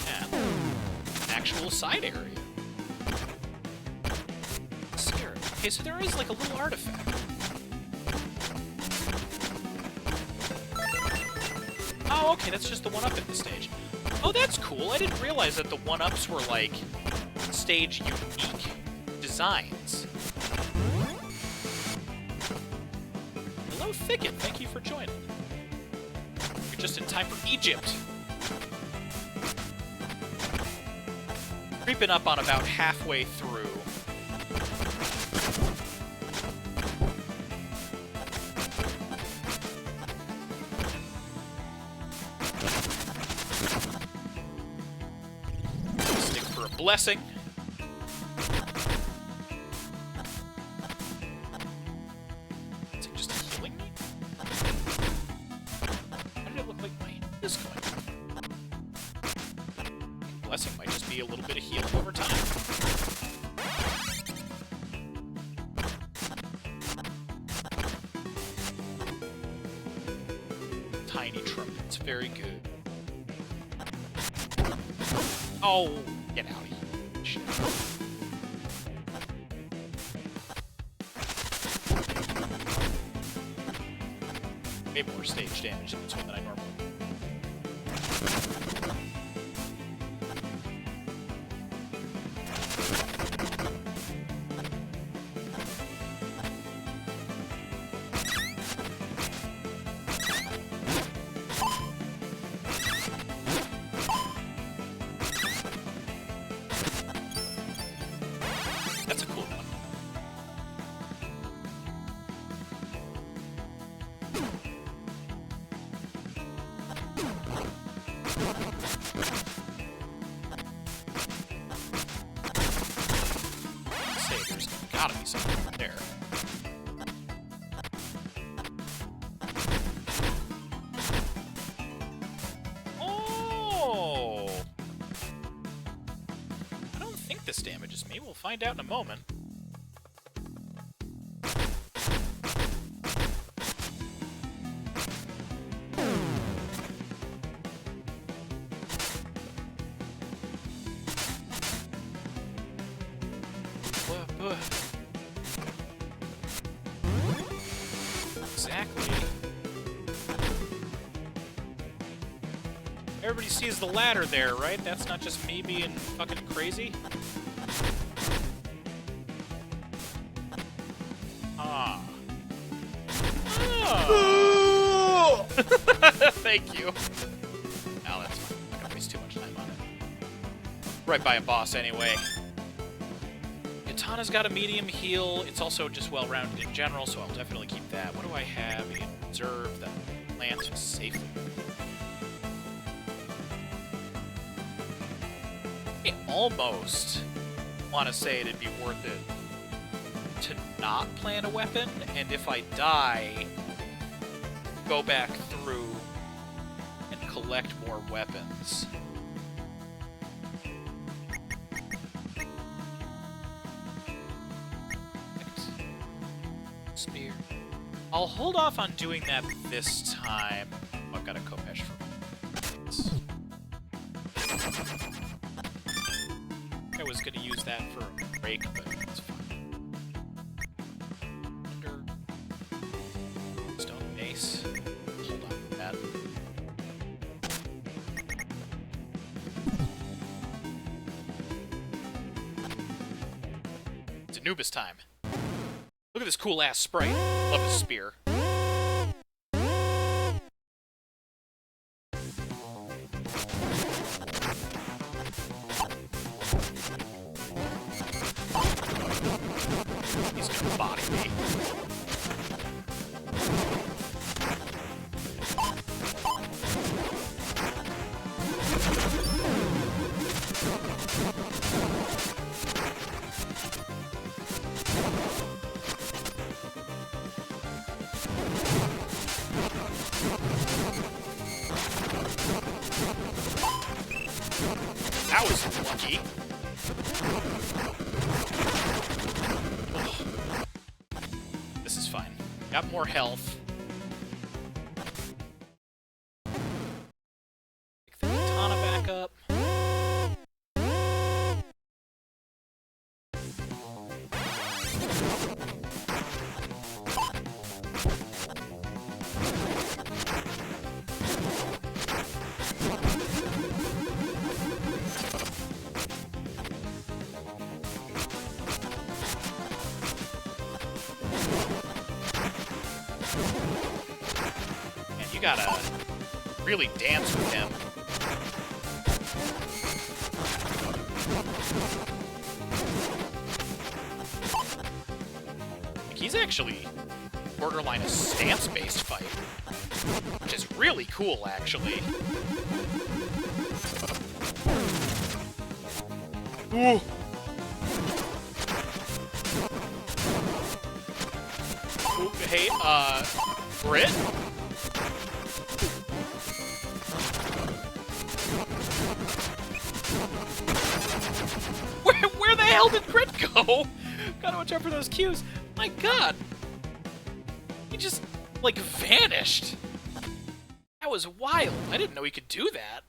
And an actual side area. Okay, so there is, like, a little artifact. Oh, okay, that's just the one-up in the stage. Oh, that's cool. I didn't realize that the one-ups were, like, stage-unique designs. Hello, Thicket. Thank you for joining. You're just in time for Egypt. Creeping up on about halfway through. Blessing. Is it just healing me? How did it look like my hand is going? Blessing might just be a little bit of healing over time. Tiny trumpets, very good. Oh, get out of here. Shit. Way more stage damage in this one than I normally do. That's a cool one. Say, there's gotta be something over there. Oh! I don't think this damages me. We'll find out in a moment. Ugh. Exactly. Everybody sees the ladder there, right? That's not just me being fucking crazy? Ah. Oh. Thank you. Oh, that's fine. I'm not gonna waste too much time on it. Right by a boss anyway. Katana's got a medium heal. It's also just well-rounded in general, so I'll definitely keep that. What do I have? You can observe the plant safely. I almost want to say it'd be worth it to not plant a weapon, and if I die, go back through and collect more weapons. Spear. I'll hold off on doing that this time. Oh, I've got a Kopesh for this. I was gonna use that for a break, but it's fine. Under stone base. Hold on to that. It's Anubis time. Look at this cool ass sprite. Love his spear. He's gonna body me. That was lucky. Ugh. This is fine. Got more health. Pick the katana back up. You gotta really dance with him. Like, he's actually borderline a stance-based fight, which is really cool, actually. Ooh. Ooh, hey, Brit? Where the hell did Grit go? Gotta watch out for those cues. My god. He just, like, vanished. That was wild. I didn't know he could do that.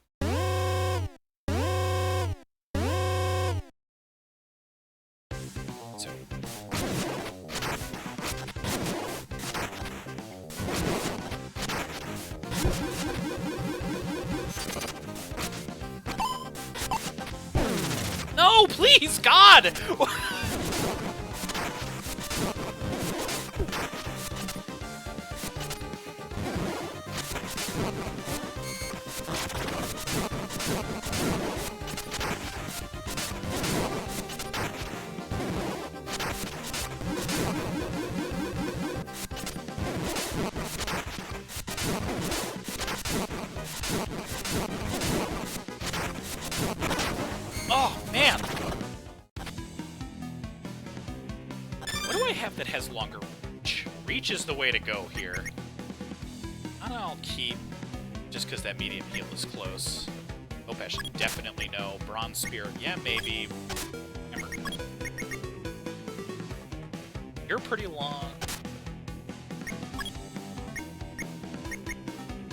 So. No, please, God! Oh, man! What do I have that has longer reach? Reach is the way to go here. I'll keep, just because that medium heal is close. Kopesh, definitely no. Bronze Spear, yeah, maybe. You're pretty long.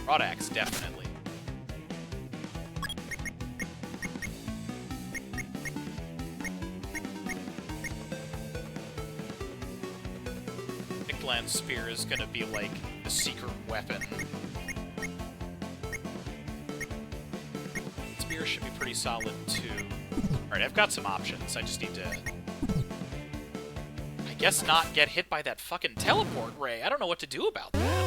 Rod Axe, definitely. Lance Spear is gonna be, like, the secret weapon. Spear should be pretty solid, too. Alright, I've got some options. I just need to... I guess not get hit by that fucking teleport ray. I don't know what to do about that.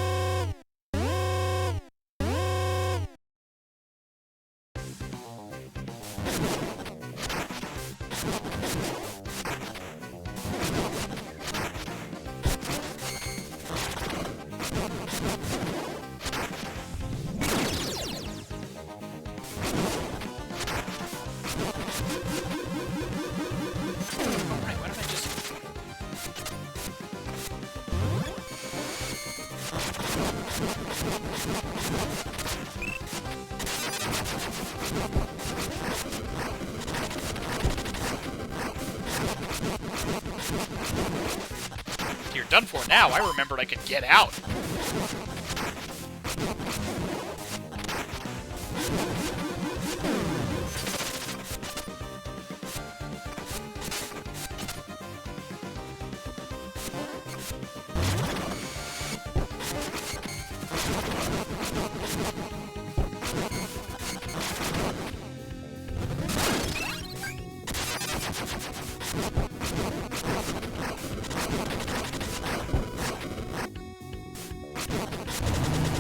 You're done for now. I remembered I could get out.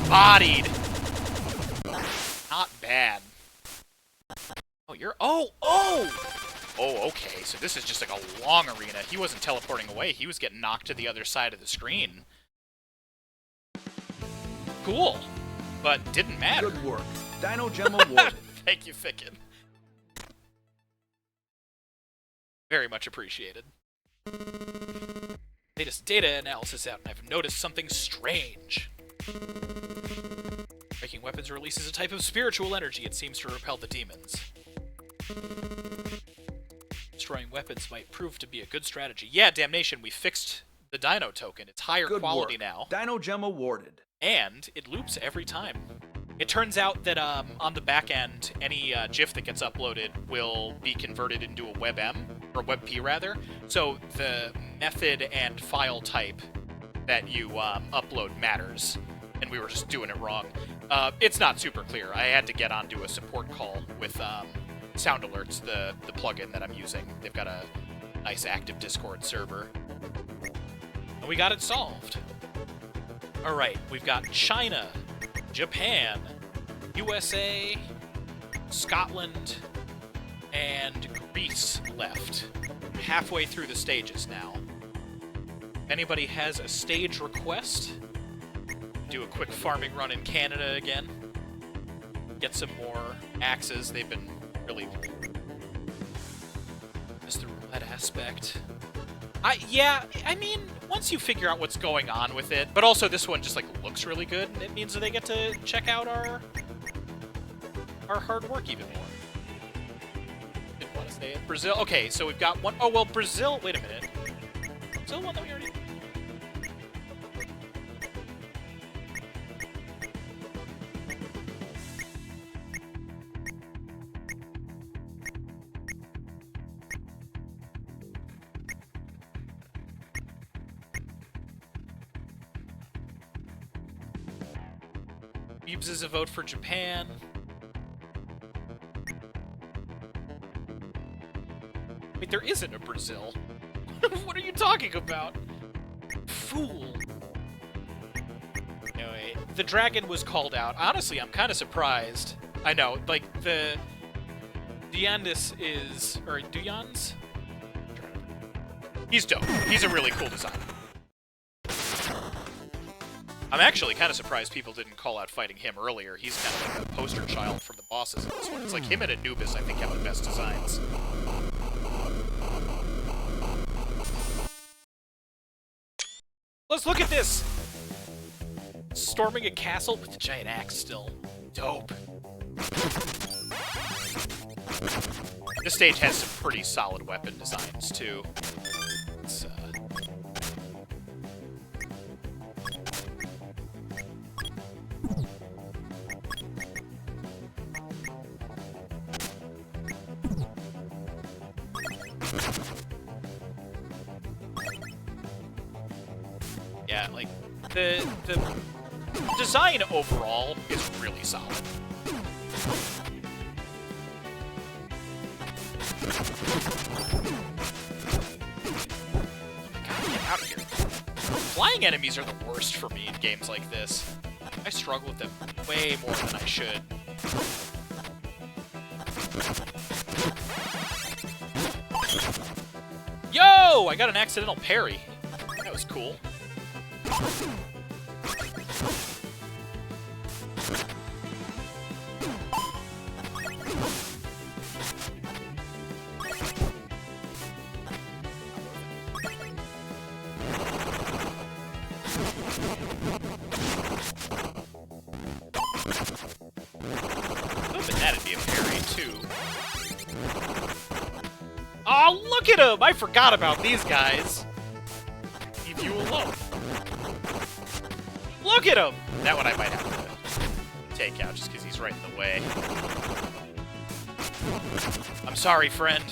Bodied. Not bad. Oh, you're... Oh! Oh, okay. So this is just like a long arena. He wasn't teleporting away. He was getting knocked to the other side of the screen. Cool. But didn't matter. Good work. Dino Gem awarded. Thank you, Ficken. Very much appreciated. Latest data analysis out, and I've noticed something strange. Breaking weapons releases a type of spiritual energy. It seems to repel the demons. Destroying weapons might prove to be a good strategy. Yeah, damnation, we fixed the dino token. It's higher quality now. Dino Gem awarded. And it loops every time. It turns out that on the back end, any GIF that gets uploaded will be converted into a WebM, or WebP rather. So the method and file type that you upload matters, and we were just doing it wrong. It's not super clear. I had to get onto a support call with Sound Alerts, the plugin that I'm using. They've got a nice active Discord server. And we got it solved. Alright, we've got China, Japan, USA, Scotland, and Greece left. Halfway through the stages now. If anybody has a stage request, do a quick farming run in Canada again. Get some more axes. They've been really... Just the roulette aspect. I mean, once you figure out what's going on with it, but also this one just, like, looks really good, and it means that they get to check out our hard work even more. Didn't want to stay in Brazil. Okay, so we've got one... Oh, well, Brazil... Wait a minute. Brazil one that we already... Beebs is a vote for Japan. Wait, there isn't a Brazil. What are you talking about? Fool. Anyway, the dragon was called out. Honestly, I'm kind of surprised. I know, like, the... Diandis is... Or Duyans? He's dope. He's a really cool design. I'm actually kind of surprised people didn't call out fighting him earlier. He's kind of like the poster child for the bosses in this one. It's like him and Anubis, I think, have the best designs. Let's look at this! Storming a castle with a giant axe still. Dope. This stage has some pretty solid weapon designs, too. It's, Yeah, like, the design overall is really solid. God, get out of here. Flying enemies are the worst for me in games like this. I struggle with them way more than I should. Yo! I got an accidental parry. That was cool. Hoping that'd be a parry, too. Oh, look at him! I forgot about these guys. Leave you alone. Look at him! That one I might have to take out just because he's right in the way. I'm sorry, friend.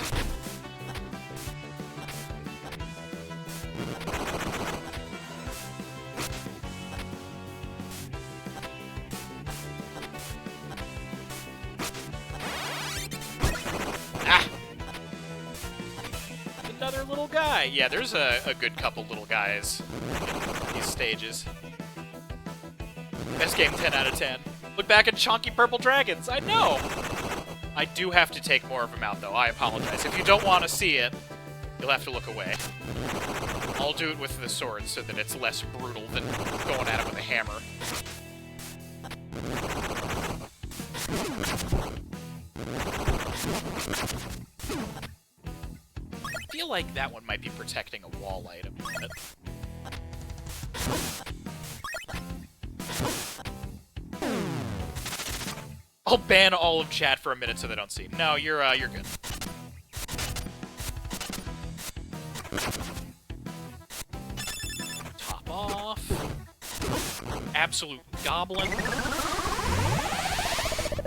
Another little guy. Yeah, there's a good couple little guys in these stages. Best game, 10 out of 10. Look back at chonky purple dragons. I know. I do have to take more of them out, though. I apologize. If you don't want to see it, you'll have to look away. I'll do it with the sword so that it's less brutal than going at it with a hammer. I feel like that one might be protecting a wall item. I'll ban all of chat for a minute so they don't see. No, you're good. Top off. Absolute goblin.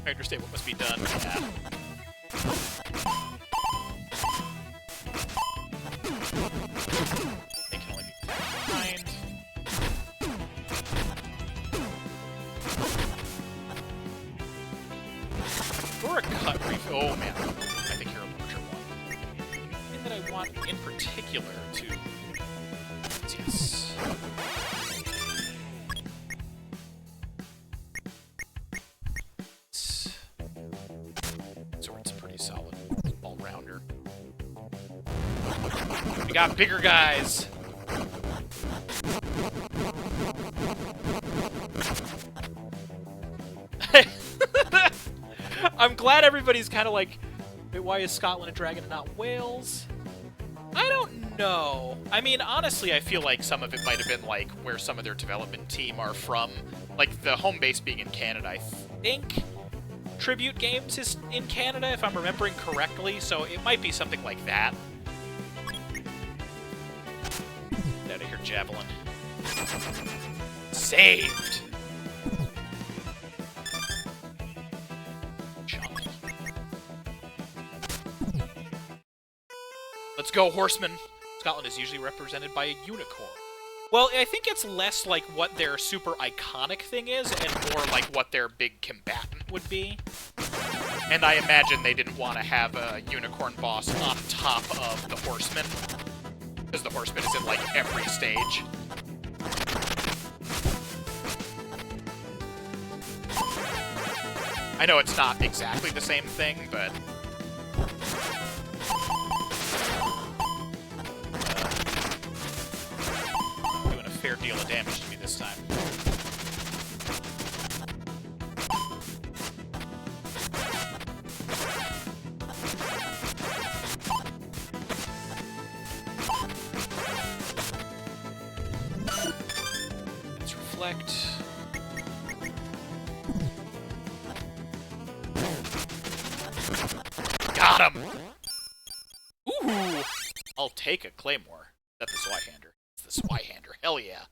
I understand what must be done. Yeah. They can only be behind. Or a cut reef. Oh man, I think you're a larger one. And that I want in particular to. Yes. Sword's pretty solid all-rounder. We got bigger guys. I'm glad everybody's kind of like, wait, why is Scotland a dragon and not Wales? I don't know. I mean, honestly, I feel like some of it might have been like where some of their development team are from. Like the home base being in Canada, I think Tribute Games is in Canada, if I'm remembering correctly, so it might be something like that. Get out of here, Javelin. Saved! Let's go, horsemen! Scotland is usually represented by a unicorn. Well, I think it's less like what their super iconic thing is, and more like what their big combatant would be. And I imagine they didn't want to have a unicorn boss on top of the horseman, because the horseman is in, like, every stage. I know it's not exactly the same thing, but... doing a fair deal of damage to me this time. Let's reflect. Got him! Ooh! I'll take a claymore. That's the Swyhander. It's the Swyhander. Hell yeah.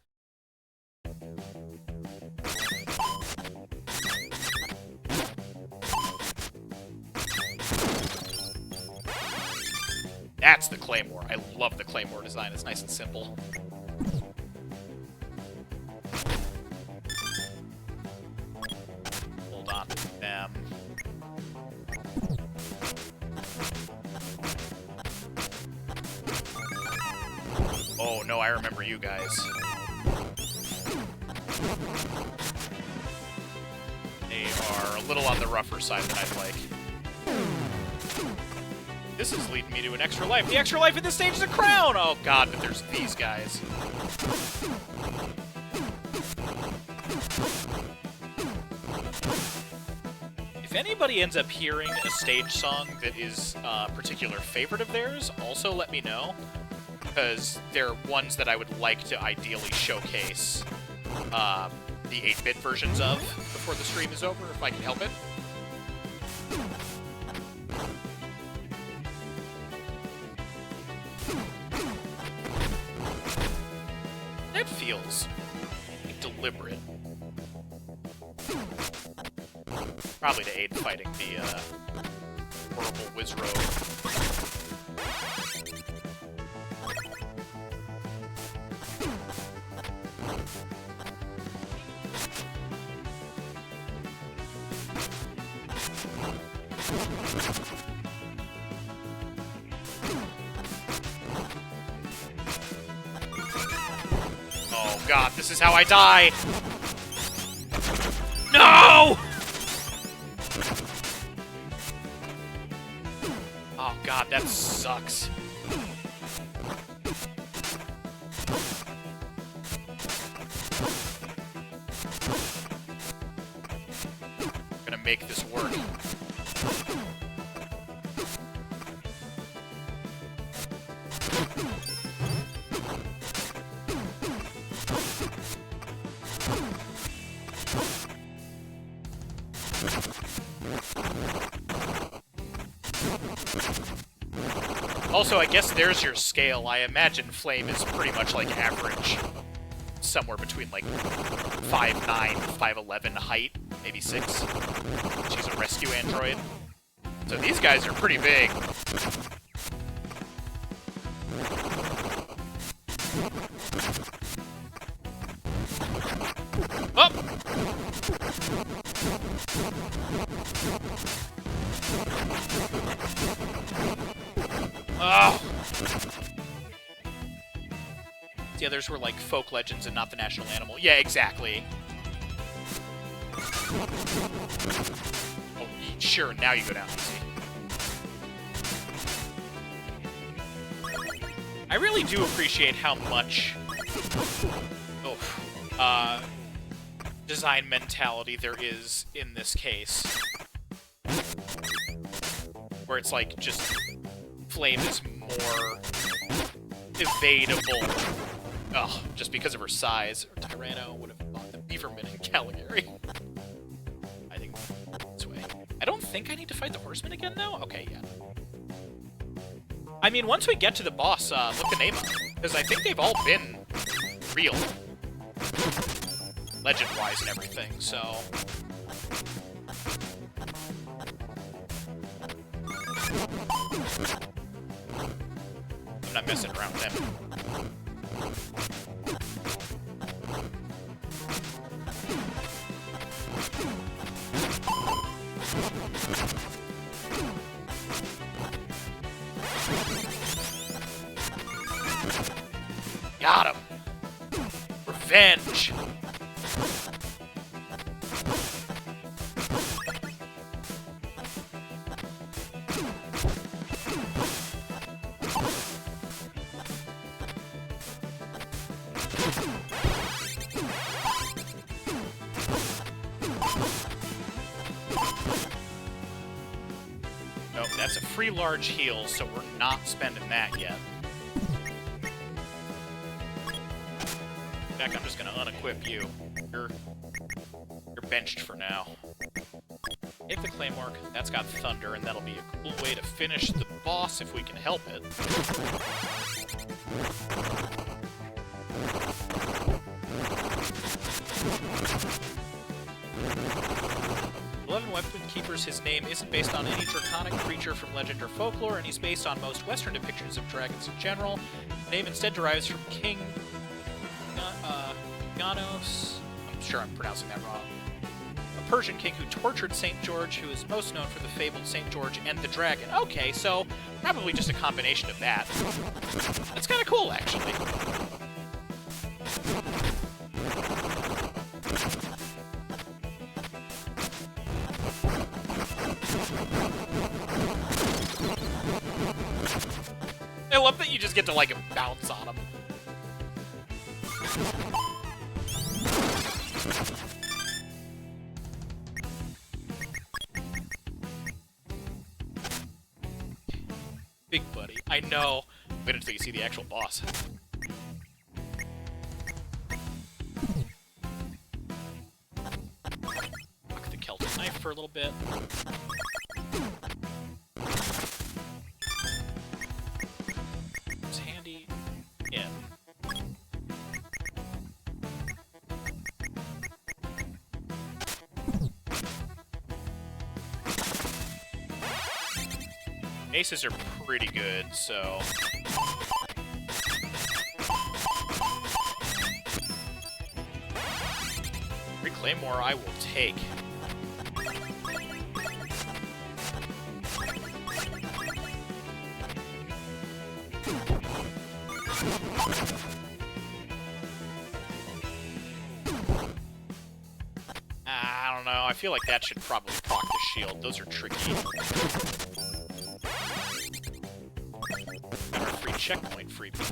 That's the claymore. I love the claymore design. It's nice and simple. I remember you guys. They are a little on the rougher side than I'd like. This is leading me to an extra life. The extra life in this stage is a crown! Oh god, but there's these guys. If anybody ends up hearing a stage song that is a particular favorite of theirs, also let me know. Because they're ones that I would like to ideally showcase the 8-bit versions of before the stream is over, if I can help it. That feels deliberate. Probably to aid fighting the horrible Wizrobe. Oh god, this is how I die! No! Oh god, that sucks. I'm gonna make this work. Also, I guess there's your scale. I imagine Flame is pretty much like average. Somewhere between like 5'9", 5'11" height, maybe 6. She's a rescue android. So these guys are pretty big. Oh! Oh! The others were like folk legends and not the national animal. Yeah, exactly. Oh, sure, now you go down easy. I really do appreciate how much design mentality there is in this case. Where it's like just Flame is more evadable. Ugh, just because of her size. Or Tyranno would have bought the Beaverman and Caligari. I think this way. I don't think I need to fight the Horseman again, though? Okay, yeah. I mean, once we get to the boss, look the name up. Because I think they've all been real. Legend-wise and everything, so... I'm not messing around with them. Got him! Revenge! Nope, that's a free large heal, so we're not spending that yet. In fact, I'm just gonna unequip you. You're benched for now. Take the Claymore, that's got Thunder, and that'll be a cool way to finish the boss if we can help it. 11 Weapon Keepers, his name isn't based on any draconic creature from legend or folklore, and he's based on most Western depictions of dragons in general. The name instead derives from King Ganos. I'm sure I'm pronouncing that wrong. A Persian king who tortured St. George, who is most known for the fabled St. George and the Dragon. Okay, so probably just a combination of that. That's kind of cool, actually. love that you just get to, like, bounce on them. Big buddy. I know. Wait until you see the actual boss. Lock the Celtic knife for a little bit. It's handy. Yeah. Aces are pretty good, so... Free Claymore I will take. I don't know, I feel like that should probably proc the shield. Those are tricky. Free checkpoint freebie.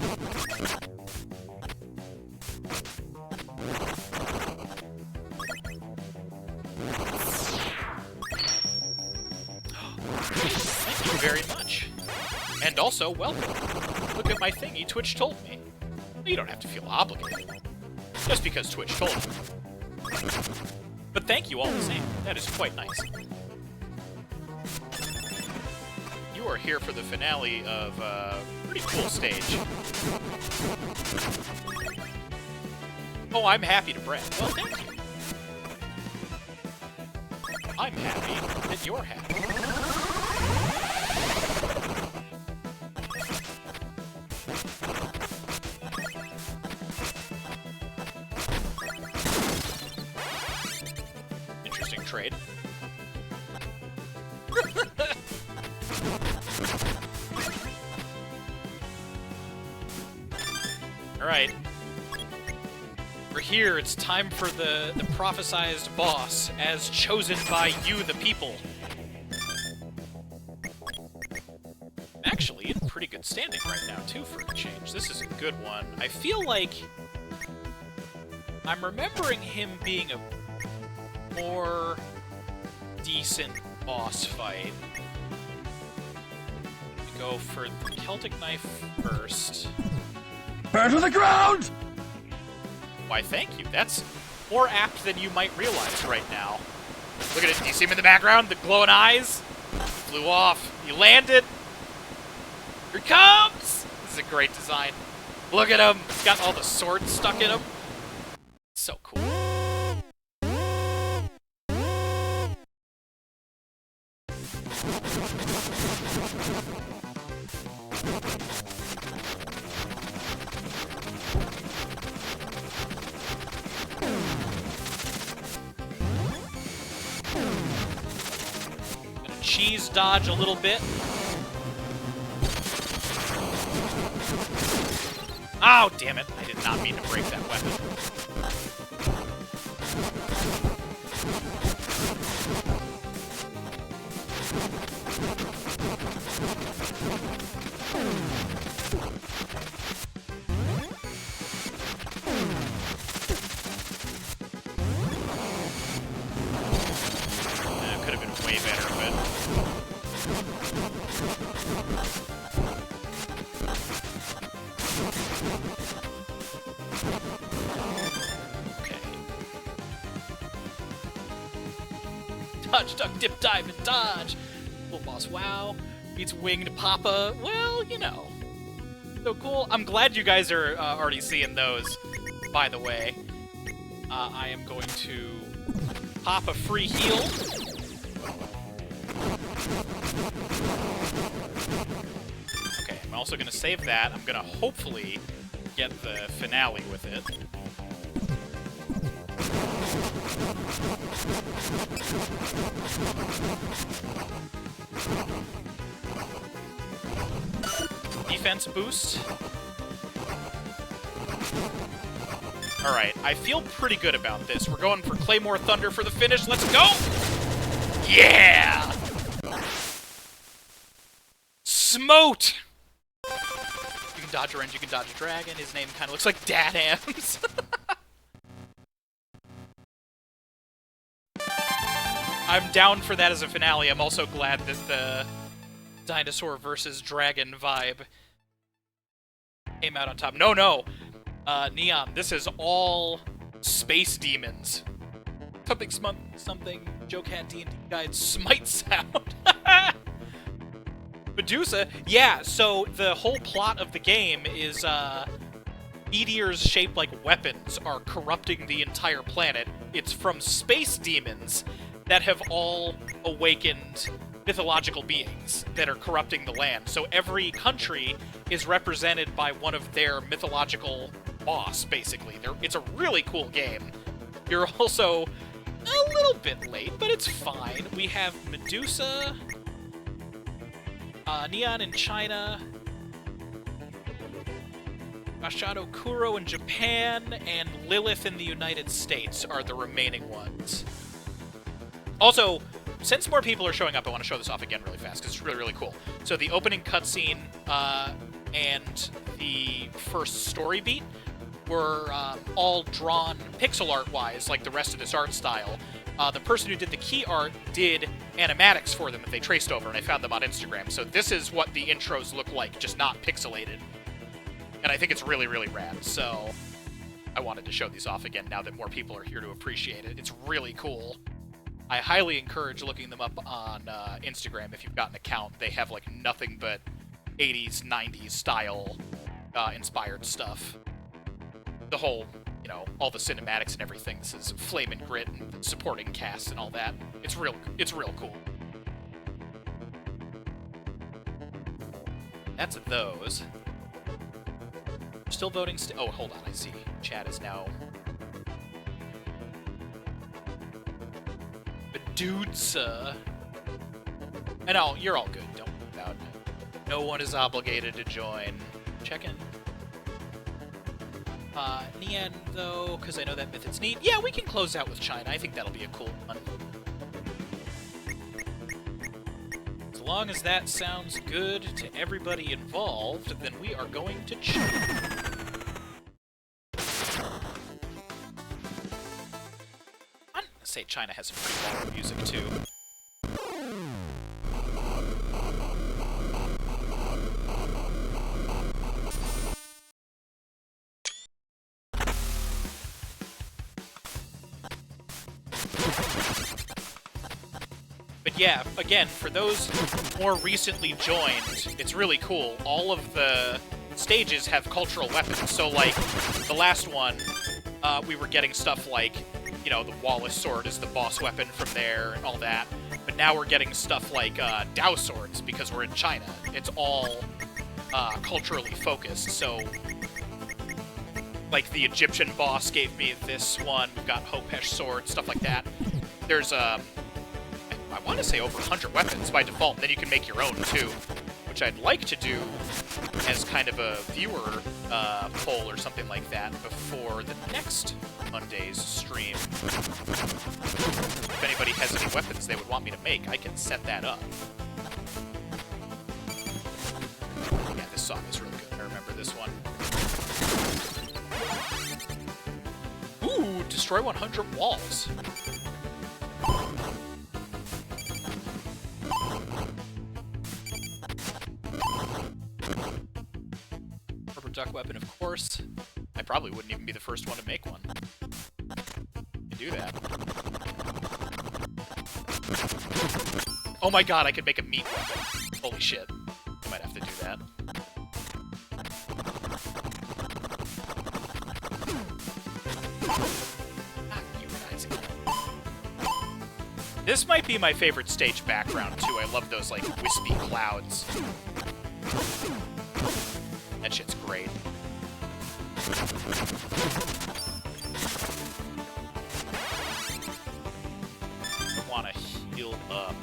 Thank you very much. And also, welcome. Look at my thingy Twitch told me. You don't have to feel obligated. Just because Twitch told me. But thank you all the same. That is quite nice. You are here for the finale of a pretty cool stage. Oh, I'm happy to brag. Well, thank you. I'm happy that you're happy. Interesting trade. Alright. We're here, it's time for the prophesized boss, as chosen by you, the people. I'm actually in pretty good standing right now, too, for a change. This is a good one. I feel like I'm remembering him being a more decent boss fight. We go for the Celtic Knife first. Burn to the ground! Why, thank you. That's more apt than you might realize right now. Look at it. Do you see him in the background? The glowing eyes? Flew off. He landed. Here he comes! This is a great design. Look at him. He's got all the swords stuck in him. So cool. Gonna cheese dodge a little bit. Oh, damn it. I did not mean to break that weapon. Could have been way better, but... Okay. Dodge, duck, dip, dive, and dodge! Full boss wow. Beats winged papa. Well, you know. So cool. I'm glad you guys are already seeing those, by the way. I am going to pop a free heal. Okay, I'm also going to save that. I'm going to hopefully get the finale with it. Defense boost. Alright, I feel pretty good about this. We're going for Claymore Thunder for the finish. Let's go! Yeah! Smote! can dodge orange, you can dodge a dragon. His name kind of looks like Dadams. I'm down for that as a finale. I'm also glad that the dinosaur versus dragon vibe came out on top. No! Neon, this is all space demons. Something Joe Cat D&D Guide Smite sound. Medusa? Yeah, so the whole plot of the game is, meteors shaped like weapons are corrupting the entire planet. It's from space demons that have all awakened mythological beings that are corrupting the land. So every country is represented by one of their mythological boss, basically. It's a really cool game. You're also a little bit late, but it's fine. We have Medusa, Neon in China, Mashado Kuro in Japan, and Lilith in the United States are the remaining ones. Also, since more people are showing up, I want to show this off again really fast, because it's really, really cool. So the opening cutscene and the first story beat were all drawn pixel art-wise, like the rest of this art style. The person who did the key art did animatics for them that they traced over, and I found them on Instagram. So this is what the intros look like, just not pixelated. And I think it's really, really rad, so I wanted to show these off again now that more people are here to appreciate it. It's really cool. I highly encourage looking them up on Instagram if you've got an account. They have, like, nothing but 80s, 90s style inspired stuff. The whole, you know, all the cinematics and everything. This is Flame and Grit and supporting cast and all that. It's real cool. That's those. Still voting oh, hold on, I see. Chat is now... Medusa. And no, you're all good. Don't worry about it. No one is obligated to join. Check in. Nian, though, because I know that myth is neat. Yeah, we can close out with China. I think that'll be a cool one. As long as that sounds good to everybody involved, then we are going to China. I'd say China has some pretty long music, too. But yeah, again, for those more recently joined, it's really cool. All of the stages have cultural weapons. So, like, the last one, we were getting stuff like, you know, the Wallace sword is the boss weapon from there and all that. But now we're getting stuff like Dao swords because we're in China. It's all culturally focused. So, like, the Egyptian boss gave me this one. We've got Hopesh sword, stuff like that. There's I want to say over 100 weapons by default, and then you can make your own, too, which I'd like to do as kind of a viewer poll or something like that before the next Monday's stream. If anybody has any weapons they would want me to make, I can set that up. Yeah, this song is really good. I remember this one. Ooh, destroy 100 walls. Rubber duck weapon, of course. I probably wouldn't even be the first one to make one. You can do that. Oh my god, I could make a meat weapon. Holy shit. I might have to do that. Ah, humanizing. This might be my favorite stage background, too. I love those, like, wispy clouds. That shit's great. I want to heal up.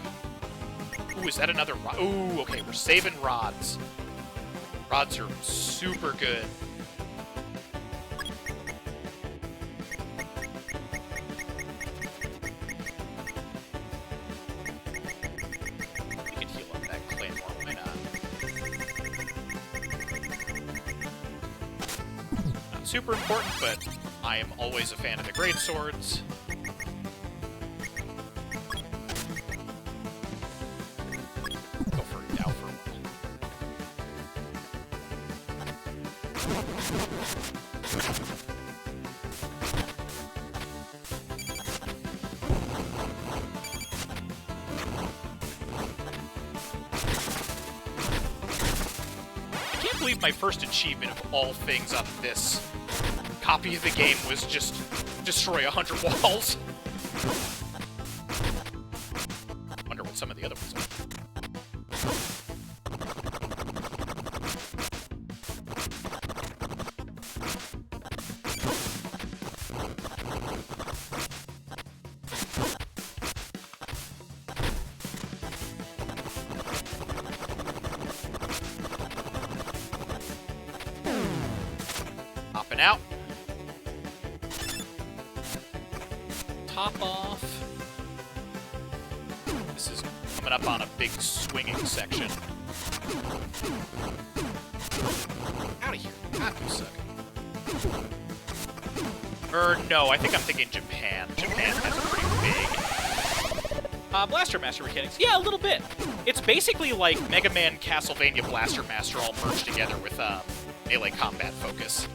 Ooh, is that another rod? Ooh, okay, we're saving rods. Rods are super good. not super important, but I am always a fan of the great swords. Go for it now for one. I can't believe my first achievement of all things on this copy of the game was just destroy 100 walls. Wonder what some of the other ones are. Hopping out. Top off. This is coming up on a big swinging section. Out of here. God, you suck. No, I think I'm thinking Japan. Japan has a pretty big... Blaster Master mechanics. Yeah, a little bit. It's basically like Mega Man, Castlevania, Blaster Master all merged together with melee combat focus.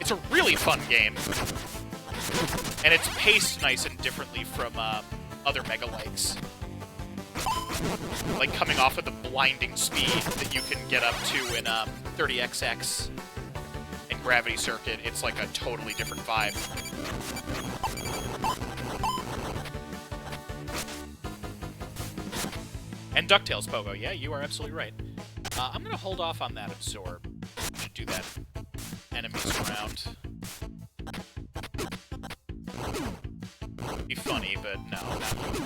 It's a really fun game. And it's paced nice and differently from other Mega-likes. Like coming off of the blinding speed that you can get up to in 30XX and Gravity Circuit, it's like a totally different vibe. And DuckTales Pogo, yeah, you are absolutely right. I'm gonna hold off on that absorb. Should do that. Enemies around. Be funny, but no, not you.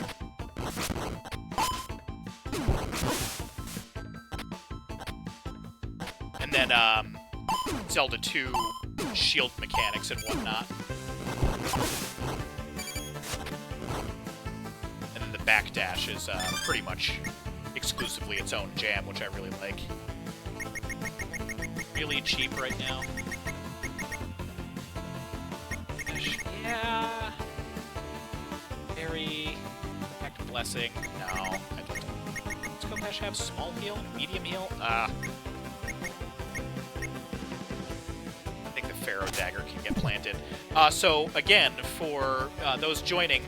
And then, Zelda 2 shield mechanics and whatnot. And then the backdash is, pretty much exclusively its own jam, which I really like. Really cheap right now. Yeah. Very. Protect Blessing. No, I don't. Does Kopesh have small heal? Medium heal? I think the Pharaoh Dagger can get planted. So, again, for those joining,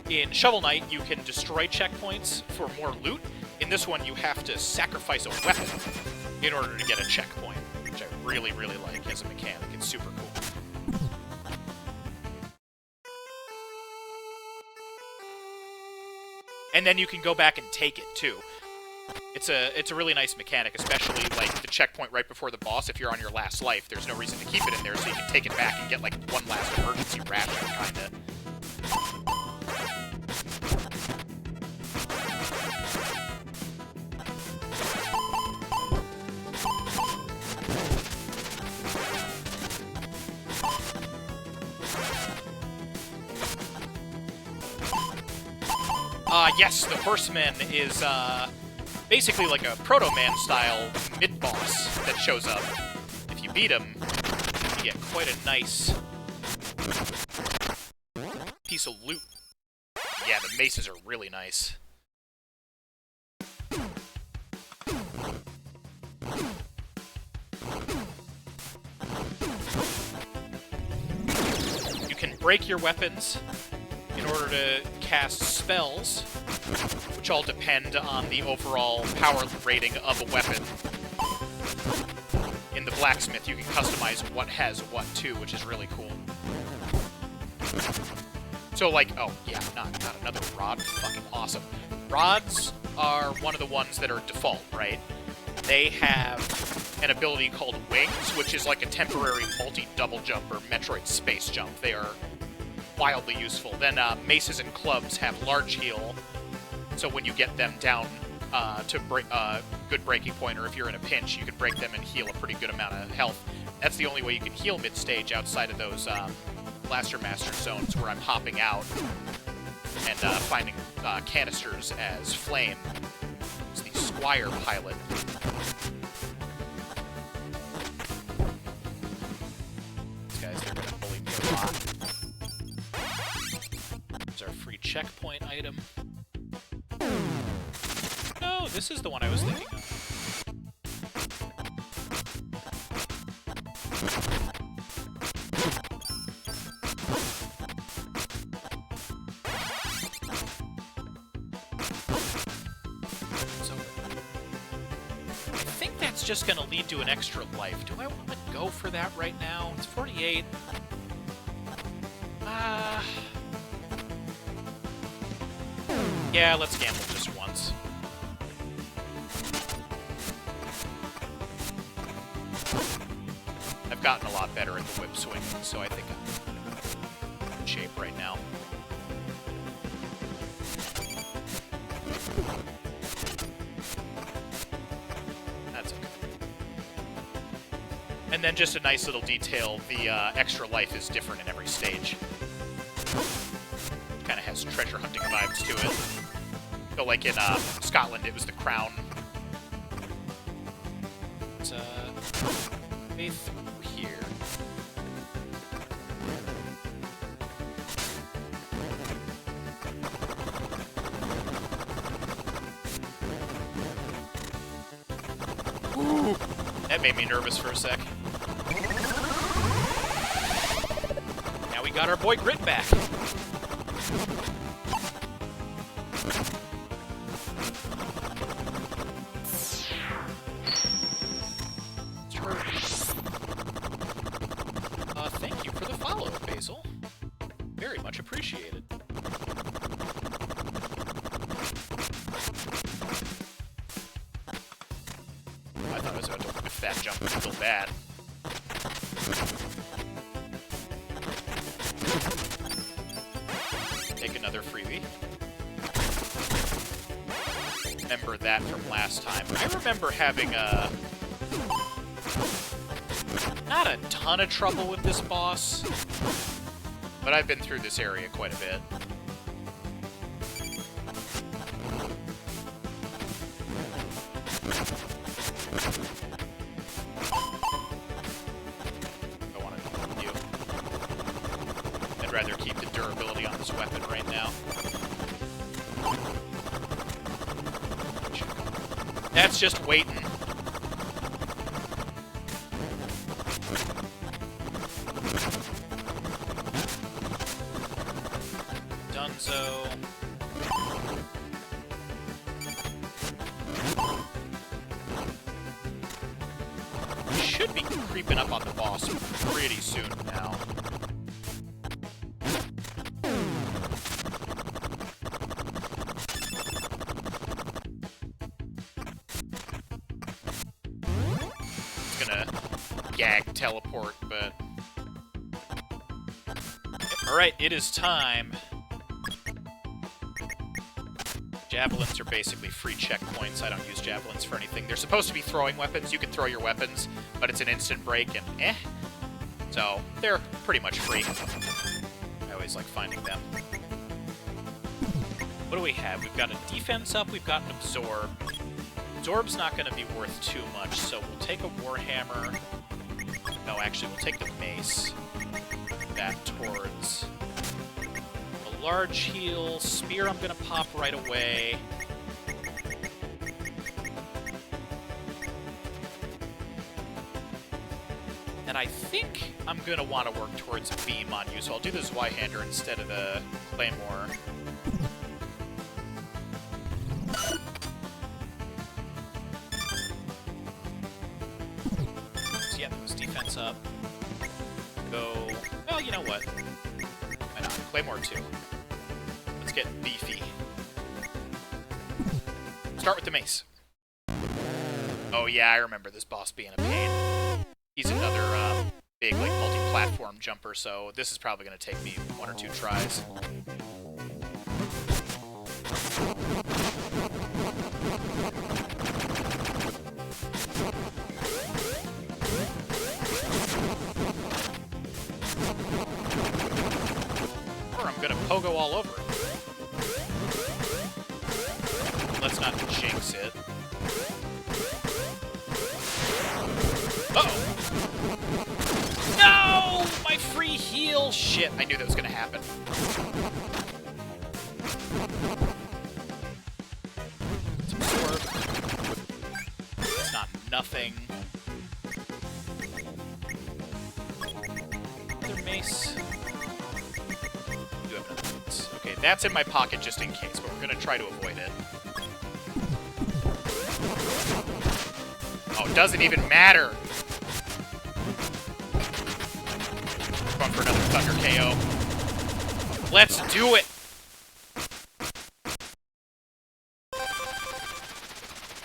in Shovel Knight, you can destroy checkpoints for more loot. In this one, you have to sacrifice a weapon in order to get a checkpoint, which I really, really like as a mechanic. It's super cool. And then you can go back and take it, too. It's a really nice mechanic, especially, like, the checkpoint right before the boss. If you're on your last life, there's no reason to keep it in there, so you can take it back and get, like, one last emergency ration, kinda. Yes, the Horseman is, basically like a Proto-Man-style mid-boss that shows up. If you beat him, you get quite a nice piece of loot. Yeah, the maces are really nice. You can break your weapons in order to cast spells, which all depend on the overall power rating of a weapon. In the blacksmith, you can customize what has what too, which is really cool. So, like, oh, yeah, not another rod. Fucking awesome. Rods are one of the ones that are default, right? They have an ability called Wings, which is like a temporary multi-double jump or Metroid space jump. They are wildly useful. Then maces and clubs have large heal, so when you get them down to good breaking point, or if you're in a pinch, you can break them and heal a pretty good amount of health. That's the only way you can heal mid-stage outside of those Blaster Master zones where I'm hopping out and finding canisters as flame. It's the Squire pilot. This item. No, this is the one I was thinking of. So, I think that's just going to lead to an extra life. Do I want to go for that right now? It's 48. Yeah, let's gamble just once. I've gotten a lot better at the whip swing, so I think I'm in shape right now. That's okay. And then just a nice little detail, the extra life is different in every stage. Kind of has treasure hunting vibes to it. So like in Scotland, it was the crown. It's way through here. Ooh, that made me nervous for a sec. Now we got our boy Grit back. Thank you for the follow, Basil. Very much appreciated. I thought I was about to whiff that jump real bad. Take another freebie. Remember that from last time. I remember having not a ton of trouble with this boss, but I've been through this area quite a bit. I want to do you. I'd rather keep the durability on this weapon right now. That's just waiting. Dunzo. Should be creeping up on the boss pretty soon now. It's gonna gag teleport, but... Alright, it is time. Javelins are basically free checkpoints. I don't use javelins for anything. They're supposed to be throwing weapons. You can throw your weapons, but it's an instant break, and So, they're pretty much free. I always like finding them. What do we have? We've got a defense up, we've got an absorb. Absorb's not going to be worth too much, so we'll take a Warhammer. No, actually, we'll take the mace. That towards... large heal. Spear I'm going to pop right away. And I think I'm going to want to work towards a beam on you, so I'll do the Zweihander instead of the Claymore. So yeah, this defense up. Go... Well, you know what? Why not? Claymore 2. Let's get beefy. Start with the mace. Oh yeah, I remember this boss being a pain. He's another big, like, multi-platform jumper, so this is probably going to take me 1 or 2 tries. Or I'm going to pogo all over it. Let's not jinx it. Uh-oh! No! My free heal! Shit, I knew that was gonna happen. nothing. Another mace. I do have another mace. Okay, that's in my pocket just in case, but we're going to try to avoid it. Oh, it doesn't even matter. Going for another Thunder KO. Let's do it!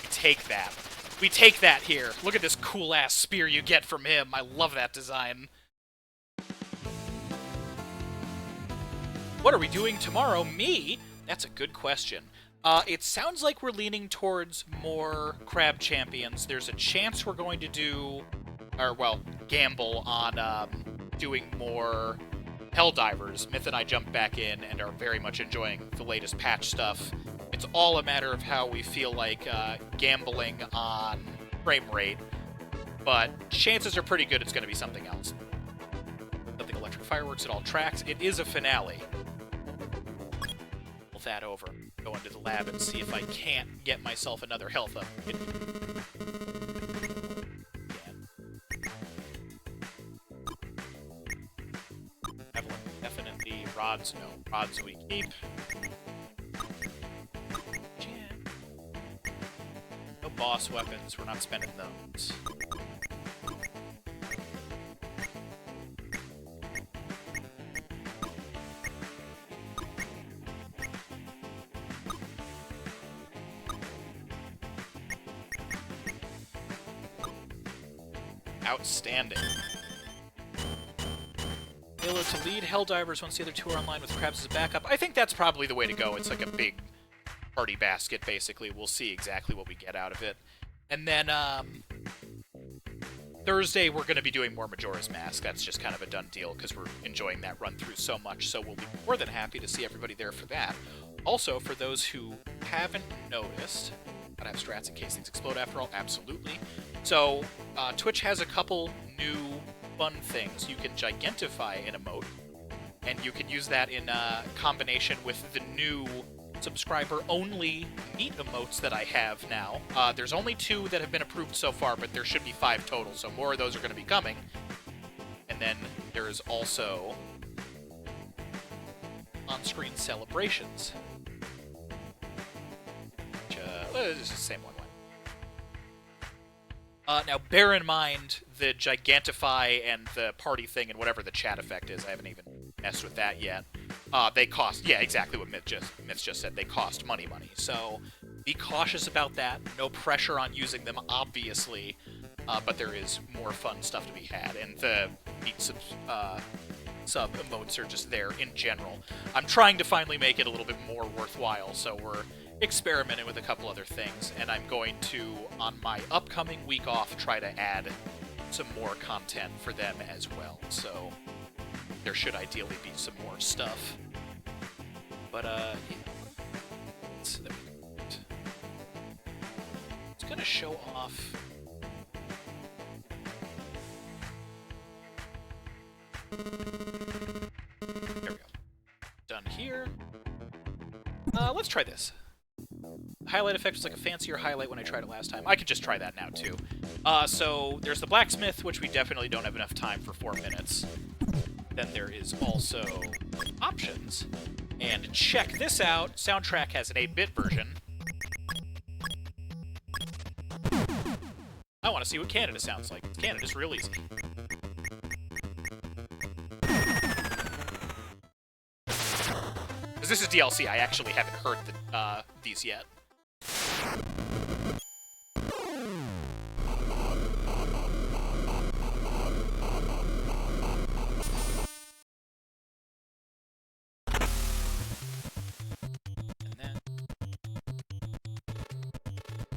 We take that. We take that here. Look at this cool-ass spear you get from him. I love that design. What are we doing tomorrow? Me? That's a good question. It sounds like we're leaning towards more crab champions. There's a chance we're going to do, or, well, gamble on doing more Helldivers. Myth and I jumped back in and are very much enjoying the latest patch stuff. It's all a matter of how we feel like gambling on frame rate, but chances are pretty good it's going to be something else. Something electric fireworks at all tracks. It is a finale. Pull that over. Go into the lab and see if I can't get myself another health up. Definitely rods. No, rods we keep. No boss weapons. We're not spending those. Outstanding. Halo to lead Helldivers once the other two are online with Crabs as a backup. I think that's probably the way to go. It's like a big party basket, basically. We'll see exactly what we get out of it. And then, Thursday, we're going to be doing more Majora's Mask. That's just kind of a done deal, because we're enjoying that run-through so much, so we'll be more than happy to see everybody there for that. Also, for those who haven't noticed, gotta have strats in case things explode after all, absolutely. So, Twitch has a couple new fun things. You can gigantify an emote, and you can use that in combination with the new subscriber-only meat emotes that I have now. There's only 2 that have been approved so far, but there should be 5 total, so more of those are going to be coming. And then there's also on-screen celebrations. Which, it's the same one. Now, bear in mind the Gigantify and the party thing and whatever the chat effect is. I haven't even messed with that yet. They cost, yeah, exactly what Myth just said. They cost money. So be cautious about that. No pressure on using them, obviously, but there is more fun stuff to be had. And the meat sub emotes are just there in general. I'm trying to finally make it a little bit more worthwhile, so we're experimenting with a couple other things, and I'm going to, on my upcoming week off, try to add some more content for them as well. So there should ideally be some more stuff. But, yeah. It's gonna show off. There we go. Done here. Let's try this. Highlight effect was like a fancier highlight when I tried it last time. I could just try that now, too. So there's the blacksmith, which we definitely don't have enough time for 4 minutes. Then there is also options. And check this out. Soundtrack has an 8-bit version. I want to see what Canada sounds like. Canada's real easy. Because this is DLC, I actually haven't heard these yet. And then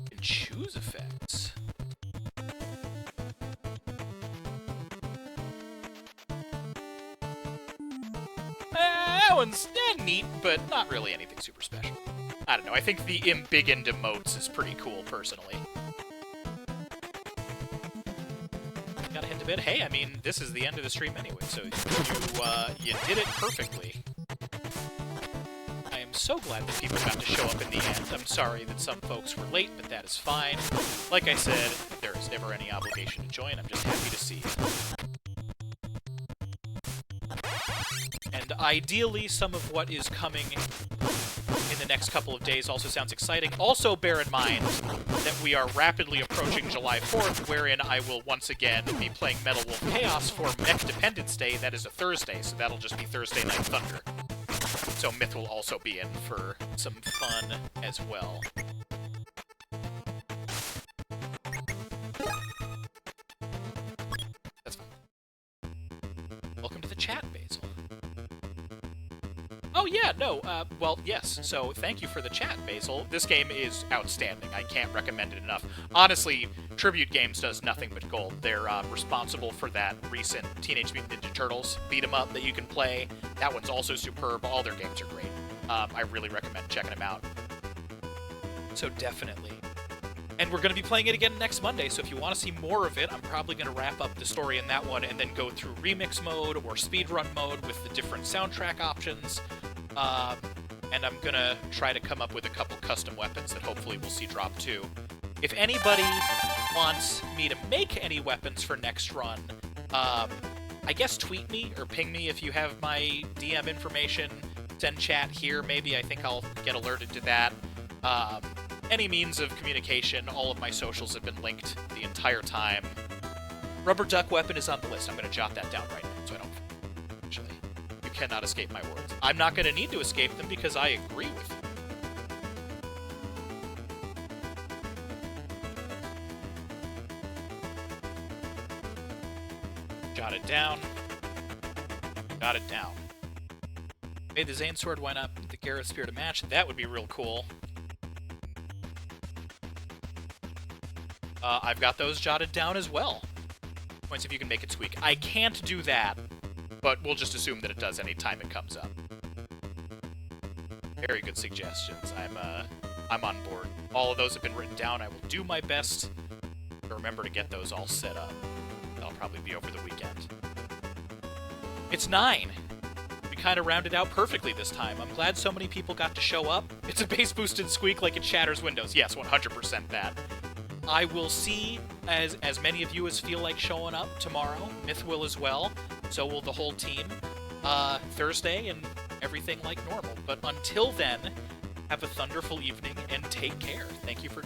you can choose effects. That one's neat, but not really anything super special. I don't know, I think the embiggened emotes is pretty cool, personally. Gotta head to bed. Hey, I mean, this is the end of the stream anyway, so you did it perfectly. I am so glad that people got to show up in the end. I'm sorry that some folks were late, but that is fine. Like I said, there There's never any obligation to join. I'm just happy to see you. And ideally, some of what is coming in the next couple of days also sounds exciting. Also, bear in mind that we are rapidly approaching July 4th, wherein I will once again be playing Metal Wolf Chaos for Mech Dependence Day. That is a Thursday, so that'll just be Thursday Night Thunder. So Myth will also be in for some fun as well. That's fine. Welcome to the chat, Basil. Oh yeah, no, well, yes, so thank you for the chat, Basil. This game is outstanding. I can't recommend it enough. Honestly, Tribute Games does nothing but gold. They're responsible for that recent Teenage Mutant Ninja Turtles beat-em-up that you can play. That one's also superb. All their games are great. I really recommend checking them out. So definitely. And we're going to be playing it again next Monday, so if you want to see more of it, I'm probably going to wrap up the story in that one and then go through remix mode or speedrun mode with the different soundtrack options. And I'm going to try to come up with a couple custom weapons that hopefully we'll see drop too. If anybody wants me to make any weapons for next run, I guess tweet me or ping me if you have my DM information. Send chat here, maybe. I think I'll get alerted to that. Any means of communication, all of my socials have been linked the entire time. Rubber duck weapon is on the list. I'm going to jot that down right now so I don't... Actually, you cannot escape my words. I'm not going to need to escape them because I agree with you. Jot it down. Jot it down. Hey, the Zane Sword, why not the Gareth Spear to match? That would be real cool. I've got those jotted down as well. Points if you can make it squeak. I can't do that, but we'll just assume that it does any time it comes up. Very good suggestions. I'm on board. All of those have been written down. I will do my best to remember to get those all set up. That'll probably be over the weekend. It's 9. We kind of rounded out perfectly this time. I'm glad so many people got to show up. It's a bass-boosted squeak like it shatters windows. Yes, 100% that. I will see as many of you as feel like showing up tomorrow. Myth will as well. So will the whole team. Thursday and everything like normal. But until then, have a thunderful evening and take care. Thank you for